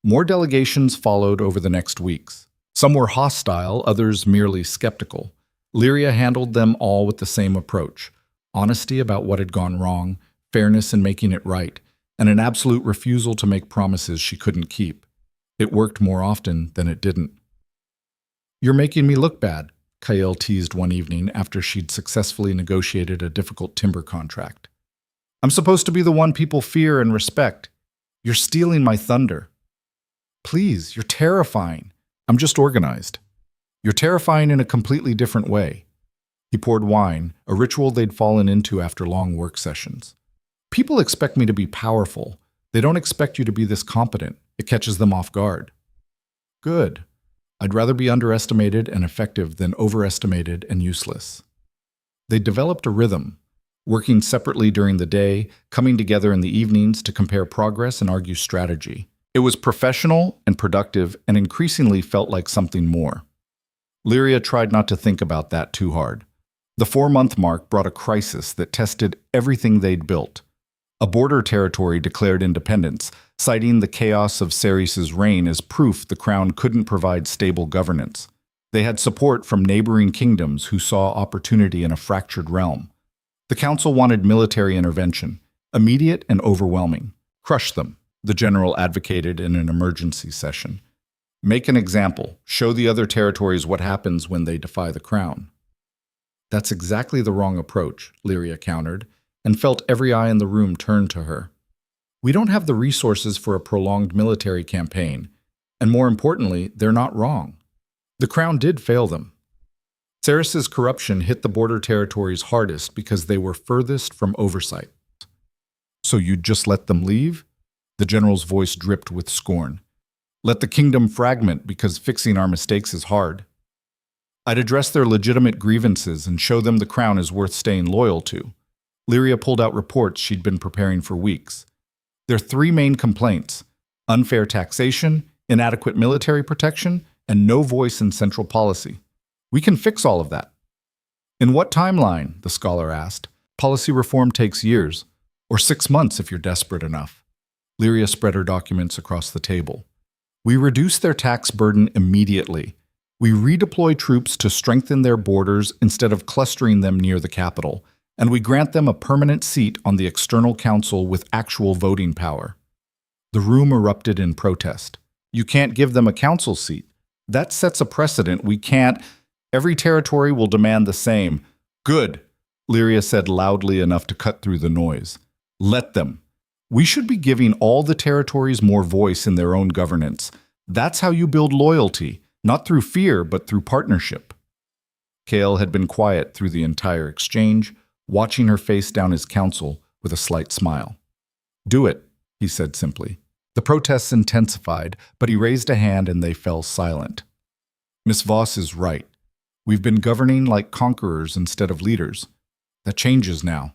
More delegations followed over the next weeks. Some were hostile, others merely skeptical. Lyria handled them all with the same approach: honesty about what had gone wrong, fairness in making it right, and an absolute refusal to make promises she couldn't keep. It worked more often than it didn't. You're making me look bad, Kael teased one evening after she'd successfully negotiated a difficult timber contract. I'm supposed to be the one people fear and respect. You're stealing my thunder. Please, you're terrifying. I'm just organized. You're terrifying in a completely different way. He poured wine, a ritual they'd fallen into after long work sessions. People expect me to be powerful. They don't expect you to be this competent. It catches them off guard. Good. I'd rather be underestimated and effective than overestimated and useless. They developed a rhythm, working separately during the day, coming together in the evenings to compare progress and argue strategy. It was professional and productive and increasingly felt like something more. Lyria tried not to think about that too hard. The 4-month mark brought a crisis that tested everything they'd built. A border territory declared independence, citing the chaos of Ceres's reign as proof the crown couldn't provide stable governance. They had support from neighboring kingdoms who saw opportunity in a fractured realm. The council wanted military intervention, immediate and overwhelming. Crush them, the general advocated in an emergency session. Make an example. Show the other territories what happens when they defy the crown. That's exactly the wrong approach, Lyria countered, and felt every eye in the room turn to her. We don't have the resources for a prolonged military campaign, and more importantly, they're not wrong. The crown did fail them. Ceres's corruption hit the border territories hardest because they were furthest from oversight. So you'd just let them leave? The general's voice dripped with scorn. Let the kingdom fragment because fixing our mistakes is hard. I'd address their legitimate grievances and show them the crown is worth staying loyal to. Lyria pulled out reports she'd been preparing for weeks. There are 3 main complaints: unfair taxation, inadequate military protection, and no voice in central policy. We can fix all of that. In what timeline? The scholar asked. Policy reform takes years, or 6 months if you're desperate enough. Lyria spread her documents across the table. We reduce their tax burden immediately. We redeploy troops to strengthen their borders instead of clustering them near the capital, and we grant them a permanent seat on the external council with actual voting power. The room erupted in protest. You can't give them a council seat. That sets a precedent. We can't. Every territory will demand the same. Good, Lyria said loudly enough to cut through the noise. Let them. We should be giving all the territories more voice in their own governance. That's how you build loyalty, not through fear, but through partnership. Kael had been quiet through the entire exchange, watching her face down his counsel with a slight smile. Do it, he said simply. The protests intensified, but he raised a hand and they fell silent. Miss Voss is right. We've been governing like conquerors instead of leaders. That changes now.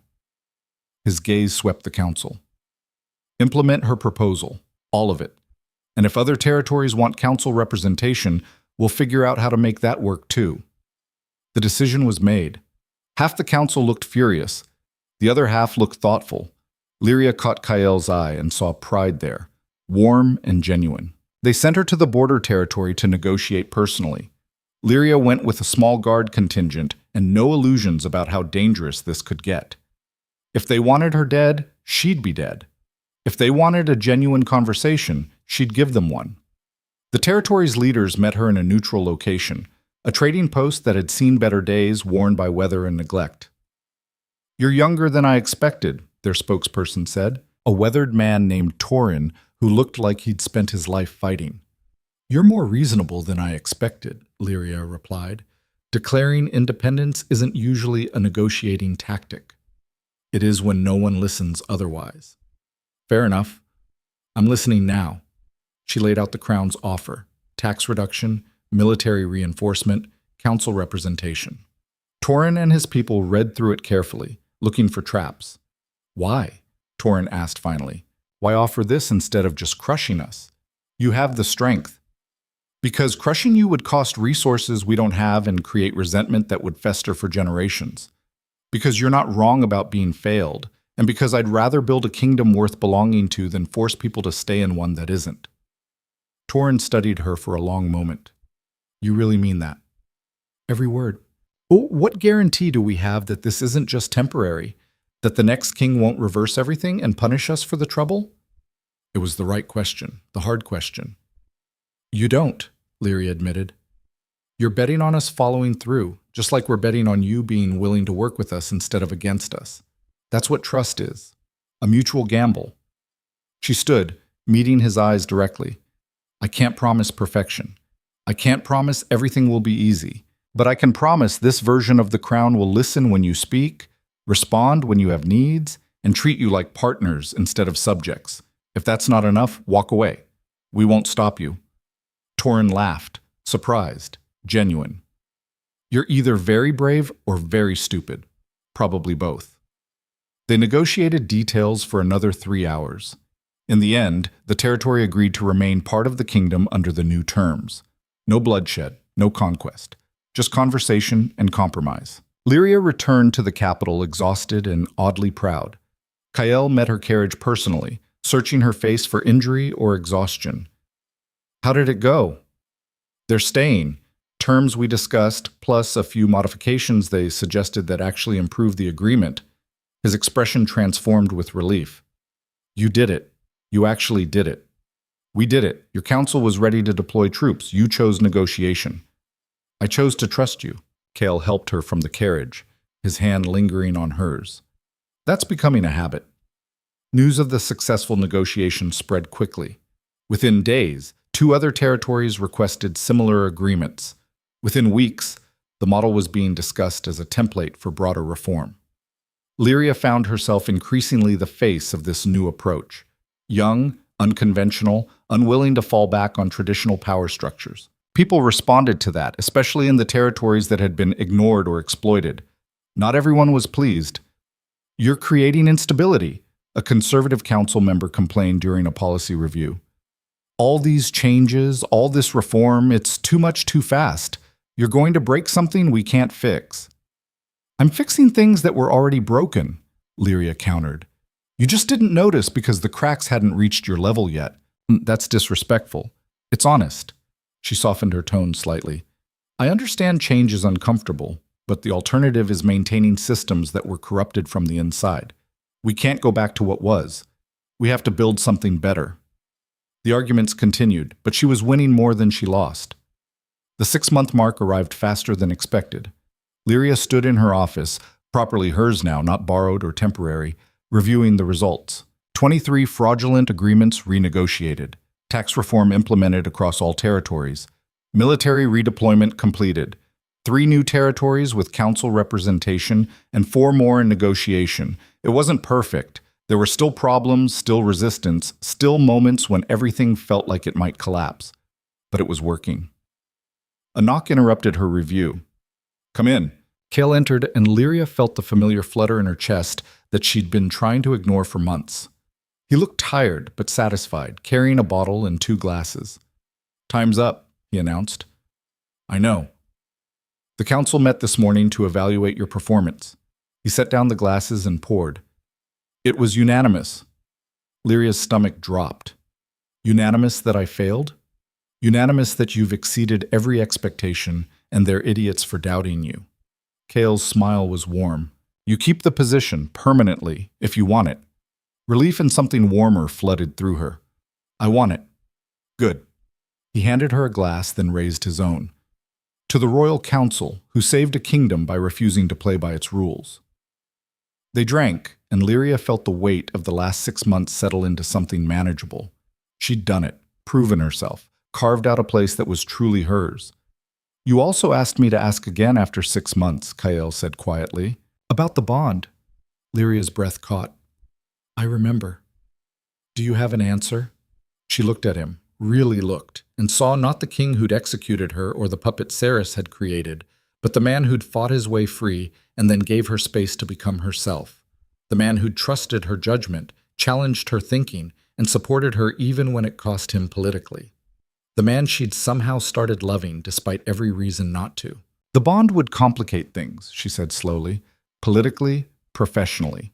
His gaze swept the council. Implement her proposal, all of it. And if other territories want council representation, we'll figure out how to make that work too. The decision was made. Half the council looked furious. The other half looked thoughtful. Lyria caught Kael's eye and saw pride there, warm and genuine. They sent her to the border territory to negotiate personally. Lyria went with a small guard contingent and no illusions about how dangerous this could get. If they wanted her dead, she'd be dead. If they wanted a genuine conversation, she'd give them one. The territory's leaders met her in a neutral location, a trading post that had seen better days worn by weather and neglect. "You're younger than I expected," their spokesperson said, a weathered man named Torin who looked like he'd spent his life fighting. "You're more reasonable than I expected," Lyria replied. "Declaring independence isn't usually a negotiating tactic. It is when no one listens otherwise." "Fair enough. I'm listening now." She laid out the Crown's offer: tax reduction, military reinforcement, council representation. Torin and his people read through it carefully, looking for traps. "Why?" Torin asked finally. "Why offer this instead of just crushing us? You have the strength." "Because crushing you would cost resources we don't have and create resentment that would fester for generations. Because you're not wrong about being failed, and because I'd rather build a kingdom worth belonging to than force people to stay in one that isn't." Torin studied her for a long moment. "You really mean that?" "Every word." "What guarantee do we have that this isn't just temporary? That the next king won't reverse everything and punish us for the trouble?" It was the right question, the hard question. "You don't," Lyria admitted. "You're betting on us following through, just like we're betting on you being willing to work with us instead of against us. That's what trust is, a mutual gamble." She stood, meeting his eyes directly. "I can't promise perfection. I can't promise everything will be easy, but I can promise this version of the Crown will listen when you speak, respond when you have needs, and treat you like partners instead of subjects. If that's not enough, walk away. We won't stop you." Torin laughed, surprised, genuine. "You're either very brave or very stupid. Probably both." They negotiated details for another 3 hours. In the end, the territory agreed to remain part of the kingdom under the new terms. No bloodshed, no conquest, just conversation and compromise. Lyria returned to the capital exhausted and oddly proud. Kael met her carriage personally, searching her face for injury or exhaustion. "How did it go?" "They're staying. Terms we discussed, plus a few modifications they suggested that actually improved the agreement." His expression transformed with relief. "You did it. You actually did it. We did it. Your council was ready to deploy troops. You chose negotiation." "I chose to trust you." Kael helped her from the carriage, his hand lingering on hers. "That's becoming a habit." News of the successful negotiation spread quickly. Within days, 2 other territories requested similar agreements. Within weeks, the model was being discussed as a template for broader reform. Lyria found herself increasingly the face of this new approach. Young, unconventional, unwilling to fall back on traditional power structures. People responded to that, especially in the territories that had been ignored or exploited. Not everyone was pleased. "You're creating instability," a conservative council member complained during a policy review. "All these changes, all this reform, it's too much too fast. You're going to break something we can't fix." "I'm fixing things that were already broken," Lyria countered. "You just didn't notice because the cracks hadn't reached your level yet. That's disrespectful. It's honest." She softened her tone slightly. "I understand change is uncomfortable, but the alternative is maintaining systems that were corrupted from the inside. We can't go back to what was. We have to build something better." The arguments continued, but she was winning more than she lost. The 6-month mark arrived faster than expected. Lyria stood in her office, properly hers now, not borrowed or temporary, reviewing the results. 23 fraudulent agreements renegotiated. Tax reform implemented across all territories. Military redeployment completed. 3 new territories with council representation and 4 more in negotiation. It wasn't perfect. There were still problems, still resistance, still moments when everything felt like it might collapse. But it was working. A knock interrupted her review. "Come in." Kael entered, and Lyria felt the familiar flutter in her chest that she'd been trying to ignore for months. He looked tired but satisfied, carrying a bottle and 2 glasses. "Time's up," he announced. "I know." "The council met this morning to evaluate your performance." He set down the glasses and poured. "It was unanimous." Lyria's stomach dropped. "Unanimous that I failed?" Unanimous that you've exceeded every expectation and they're idiots for doubting you. Kale's smile was warm. You keep the position permanently if you want it. Relief and something warmer flooded through her. I want it. Good. He handed her a glass, then raised his own. To the royal council, who saved a kingdom by refusing to play by its rules. They drank, and Lyria felt the weight of the last 6 months settle into something manageable. She'd done it, proven herself, carved out a place that was truly hers. You also asked me to ask again after 6 months, Kael said quietly. About the bond. Lyria's breath caught. I remember. Do you have an answer? She looked at him, really looked, and saw not the king who'd executed her or the puppet Ceres had created, but the man who'd fought his way free and then gave her space to become herself. The man who'd trusted her judgment, challenged her thinking, and supported her even when it cost him politically. The man she'd somehow started loving despite every reason not to. The bond would complicate things, she said slowly, politically, professionally.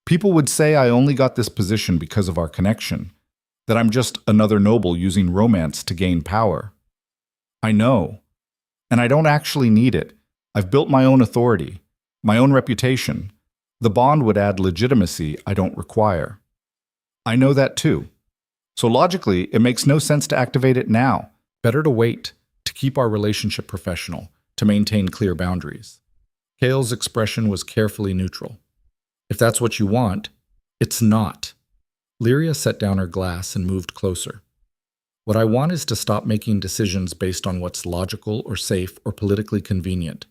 People would say I only got this position because of our connection, that I'm just another noble using romance to gain power. I know, and I don't actually need it. I've built my own authority, my own reputation. The bond would add legitimacy I don't require. I know that too. So logically, it makes no sense to activate it now. Better to wait, to keep our relationship professional, to maintain clear boundaries. Kale's expression was carefully neutral. If that's what you want, it's not. Lyria set down her glass and moved closer. What I want is to stop making decisions based on what's logical or safe or politically convenient.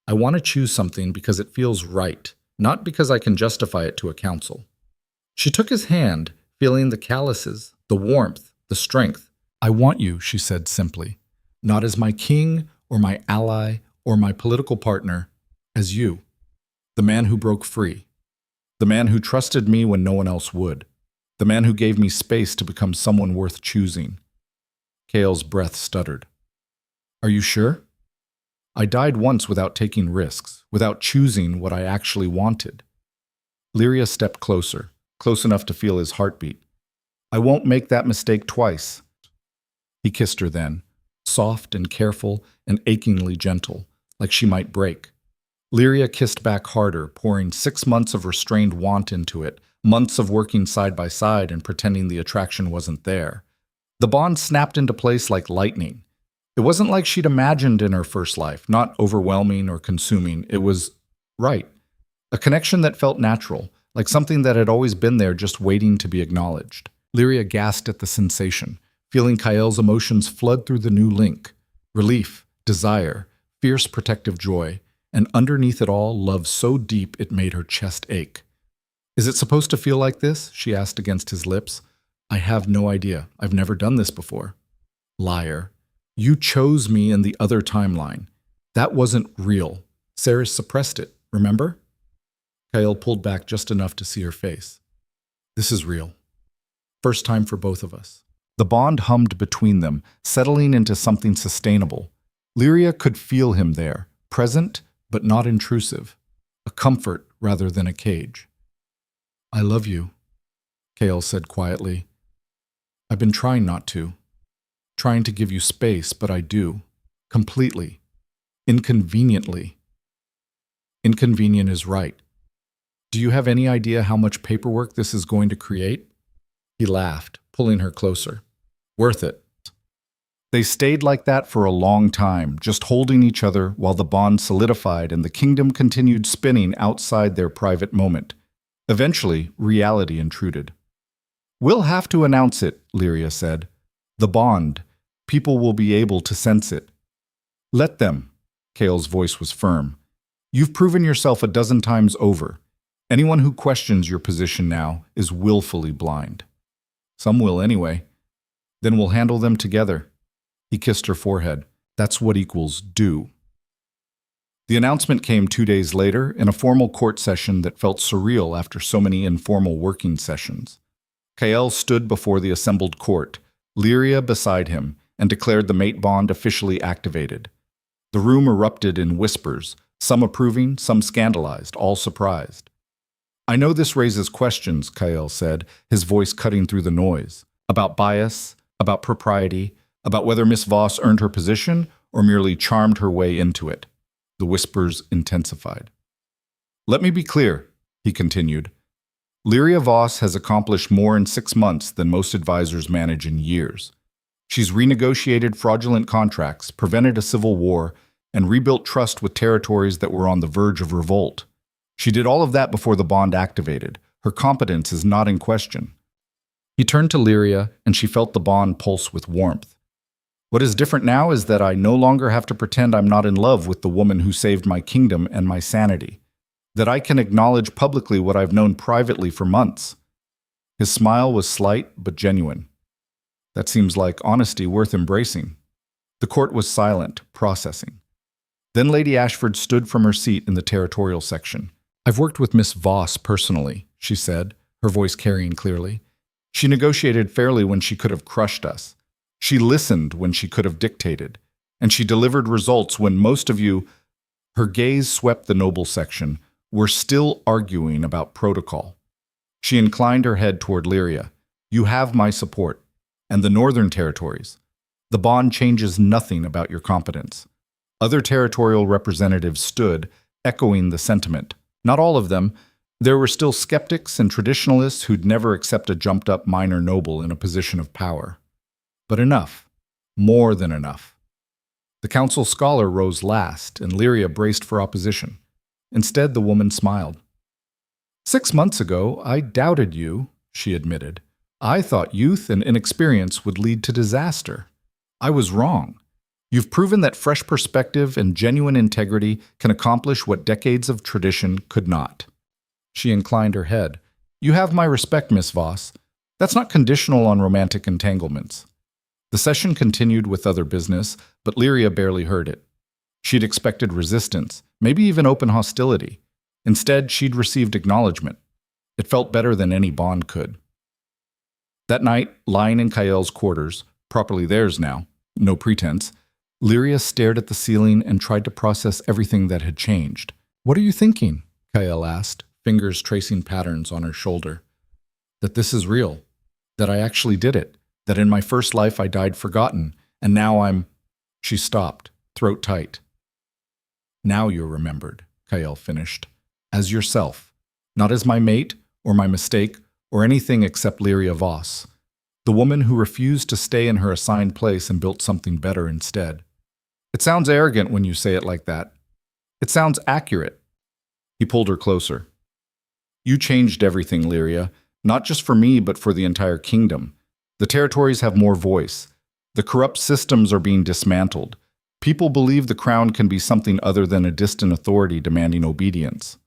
I want to choose something because it feels right, not because I can justify it to a council. She took his hand, feeling the calluses, the warmth, the strength. I want you, she said simply, not as my king or my ally or my political partner, as you, the man who broke free, the man who trusted me when no one else would, the man who gave me space to become someone worth choosing. Kale's breath stuttered. Are you sure? I died once without taking risks, without choosing what I actually wanted. Lyria stepped closer, close enough to feel his heartbeat. I won't make that mistake twice. He kissed her then, soft and careful and achingly gentle, like she might break. Lyria kissed back harder, pouring 6 months of restrained want into it, months of working side by side and pretending the attraction wasn't there. The bond snapped into place like lightning. It wasn't like she'd imagined in her first life, not overwhelming or consuming. It was right. A connection that felt natural, like something that had always been there just waiting to be acknowledged. Lyria gasped at the sensation, feeling Kael's emotions flood through the new link. Relief, desire, fierce protective joy, and underneath it all, love so deep it made her chest ache. Is it supposed to feel like this? She asked against his lips. I have no idea. I've never done this before. Liar. You chose me in the other timeline. That wasn't real. Ceres suppressed it, remember? Kael pulled back just enough to see her face. This is real. First time for both of us. The bond hummed between them, settling into something sustainable. Lyria could feel him there, present but not intrusive, a comfort rather than a cage. I love you, Kael said quietly. I've been trying not to. Trying to give you space, but I do. Completely. Inconveniently. Inconvenient is right. Do you have any idea how much paperwork this is going to create? He laughed, pulling her closer. Worth it. They stayed like that for a long time, just holding each other while the bond solidified and the kingdom continued spinning outside their private moment. Eventually, reality intruded. We'll have to announce it, Lyria said. The bond. People will be able to sense it. Let them. Kael's voice was firm. You've proven yourself a dozen times over. Anyone who questions your position now is willfully blind. Some will anyway. Then we'll handle them together. He kissed her forehead. That's what equals do. The announcement came 2 days later in a formal court session that felt surreal after so many informal working sessions. Kael stood before the assembled court, Lyria beside him, and declared the mate bond officially activated. The room erupted in whispers, some approving, some scandalized, all surprised. I know this raises questions, Kael said, his voice cutting through the noise, about bias, about propriety, about whether Miss Voss earned her position or merely charmed her way into it. The whispers intensified. "Let me be clear," he continued. "Lyria Voss has accomplished more in 6 months than most advisors manage in years. She's renegotiated fraudulent contracts, prevented a civil war, and rebuilt trust with territories that were on the verge of revolt. She did all of that before the bond activated. Her competence is not in question." He turned to Lyria, and she felt the bond pulse with warmth. "What is different now is that I no longer have to pretend I'm not in love with the woman who saved my kingdom and my sanity. That I can acknowledge publicly what I've known privately for months." His smile was slight but genuine. "That seems like honesty worth embracing." The court was silent, processing. Then Lady Ashford stood from her seat in the territorial section. "I've worked with Miss Voss personally," she said, her voice carrying clearly. "She negotiated fairly when she could have crushed us. She listened when she could have dictated. And she delivered results when most of you—" Her gaze swept the noble section. "Were still arguing about protocol." She inclined her head toward Lyria. "You have my support. And the northern territories. The bond changes nothing about your competence." Other territorial representatives stood, echoing the sentiment. Not all of them. There were still skeptics and traditionalists who'd never accept a jumped-up minor noble in a position of power. But enough. More than enough. The council scholar rose last, and Lyria braced for opposition. Instead, the woman smiled. "6 months ago, I doubted you," she admitted. "I thought youth and inexperience would lead to disaster. I was wrong. You've proven that fresh perspective and genuine integrity can accomplish what decades of tradition could not." She inclined her head. "You have my respect, Miss Voss. That's not conditional on romantic entanglements." The session continued with other business, but Lyria barely heard it. She'd expected resistance, maybe even open hostility. Instead, she'd received acknowledgement. It felt better than any bond could. That night, lying in Kael's quarters, properly theirs now, no pretense, Lyria stared at the ceiling and tried to process everything that had changed. "What are you thinking?" Kael asked, fingers tracing patterns on her shoulder. "That this is real. That I actually did it. That in my first life I died forgotten, and now I'm—" She stopped, throat tight. "Now you're remembered," Kael finished. "As yourself. Not as my mate, or my mistake, or anything except Lyria Voss. The woman who refused to stay in her assigned place and built something better instead. It sounds arrogant when you say it like that. It sounds accurate." He pulled her closer. "You changed everything, Lyria. Not just for me, but for the entire kingdom. The territories have more voice. The corrupt systems are being dismantled. People believe the crown can be something other than a distant authority demanding obedience.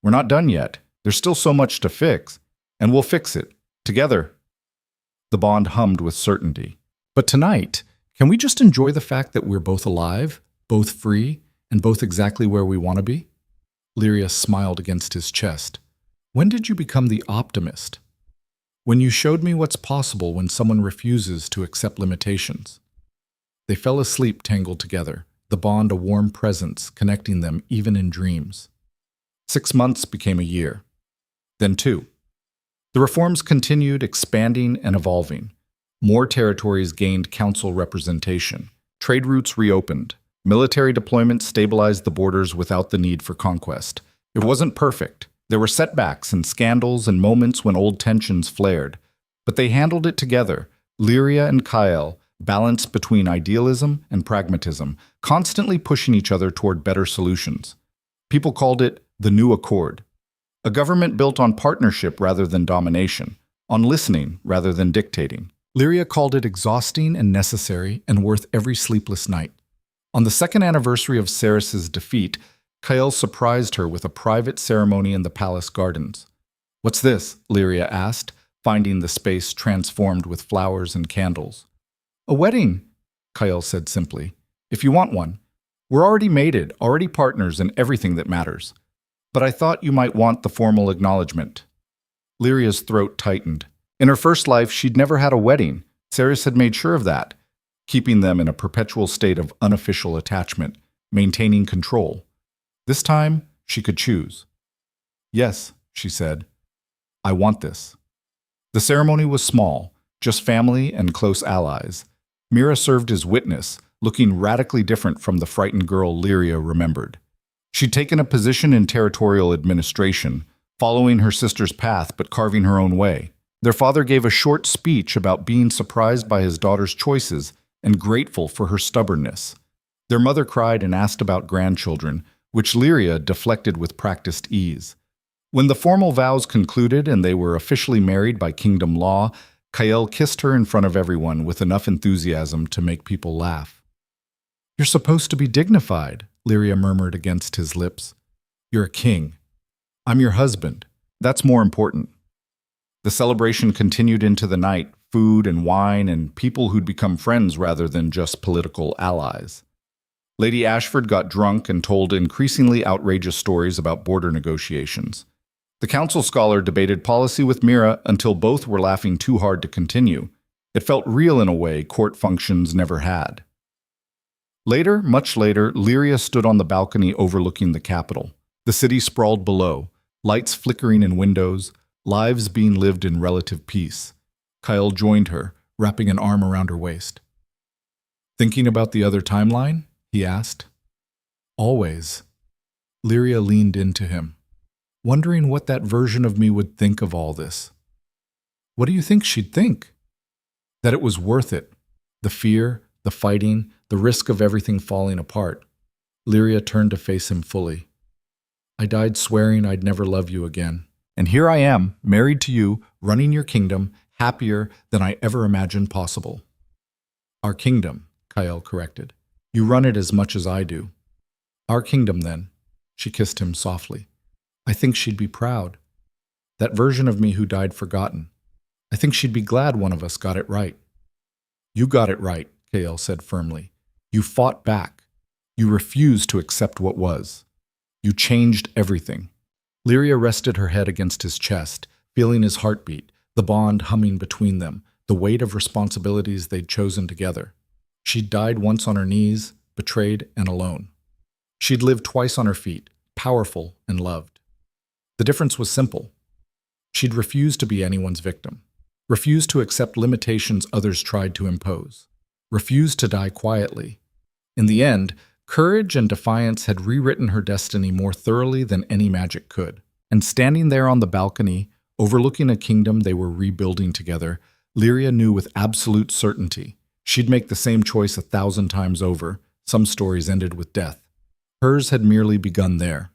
We're not done yet. There's still so much to fix. And we'll fix it. Together." The bond hummed with certainty. "But tonight, can we just enjoy the fact that we're both alive, both free, and both exactly where we want to be?" Lyria smiled against his chest. "When did you become the optimist?" "When you showed me what's possible when someone refuses to accept limitations." They fell asleep tangled together, the bond a warm presence connecting them even in dreams. 6 months became a year. Then 2. The reforms continued, expanding and evolving. More territories gained council representation. Trade routes reopened. Military deployments stabilized the borders without the need for conquest. It wasn't perfect. There were setbacks and scandals and moments when old tensions flared. But they handled it together, Lyria and Kael, balanced between idealism and pragmatism, constantly pushing each other toward better solutions. People called it the New Accord. A government built on partnership rather than domination, on listening rather than dictating. Lyria called it exhausting and necessary and worth every sleepless night. On the 2nd anniversary of Ceres's defeat, Kael surprised her with a private ceremony in the palace gardens. "What's this?" Lyria asked, finding the space transformed with flowers and candles. "A wedding," Kael said simply. "If you want one. We're already mated, already partners in everything that matters. But I thought you might want the formal acknowledgement." Lyria's throat tightened. In her first life, she'd never had a wedding. Ceres had made sure of that, keeping them in a perpetual state of unofficial attachment, maintaining control. This time, she could choose. "Yes," she said. "I want this." The ceremony was small, just family and close allies. Mira served as witness, looking radically different from the frightened girl Lyria remembered. She'd taken a position in territorial administration, following her sister's path but carving her own way. Their father gave a short speech about being surprised by his daughter's choices and grateful for her stubbornness. Their mother cried and asked about grandchildren, which Lyria deflected with practiced ease. When the formal vows concluded and they were officially married by kingdom law, Kael kissed her in front of everyone with enough enthusiasm to make people laugh. "You're supposed to be dignified," Lyria murmured against his lips. "You're a king. I'm your husband. That's more important." The celebration continued into the night, food and wine and people who'd become friends rather than just political allies. Lady Ashford got drunk and told increasingly outrageous stories about border negotiations. The council scholar debated policy with Mira until both were laughing too hard to continue. It felt real in a way court functions never had. Later, much later, Lyria stood on the balcony overlooking the capital. The city sprawled below, lights flickering in windows, lives being lived in relative peace. Kyle joined her, wrapping an arm around her waist. "Thinking about the other timeline?" he asked. "Always." Lyria leaned into him, wondering what that version of me would think of all this. "What do you think she'd think?" "That it was worth it. The fear, the fighting, the risk of everything falling apart." Lyria turned to face him fully. "I died swearing I'd never love you again. And here I am, married to you, running your kingdom, happier than I ever imagined possible." "Our kingdom," Kyle corrected. "You run it as much as I do." "Our kingdom, then." She kissed him softly. "I think she'd be proud. That version of me who died forgotten. I think she'd be glad one of us got it right." "You got it right," Kale said firmly. "You fought back. You refused to accept what was. You changed everything." Lyria rested her head against his chest, feeling his heartbeat, the bond humming between them, the weight of responsibilities they'd chosen together. She'd died once on her knees, betrayed and alone. She'd lived twice on her feet, powerful and loved. The difference was simple. She'd refused to be anyone's victim, refused to accept limitations others tried to impose, refused to die quietly. In the end, courage and defiance had rewritten her destiny more thoroughly than any magic could. And standing there on the balcony, overlooking a kingdom they were rebuilding together, Lyria knew with absolute certainty she'd make the same choice 1,000 times over. Some stories ended with death. Hers had merely begun there.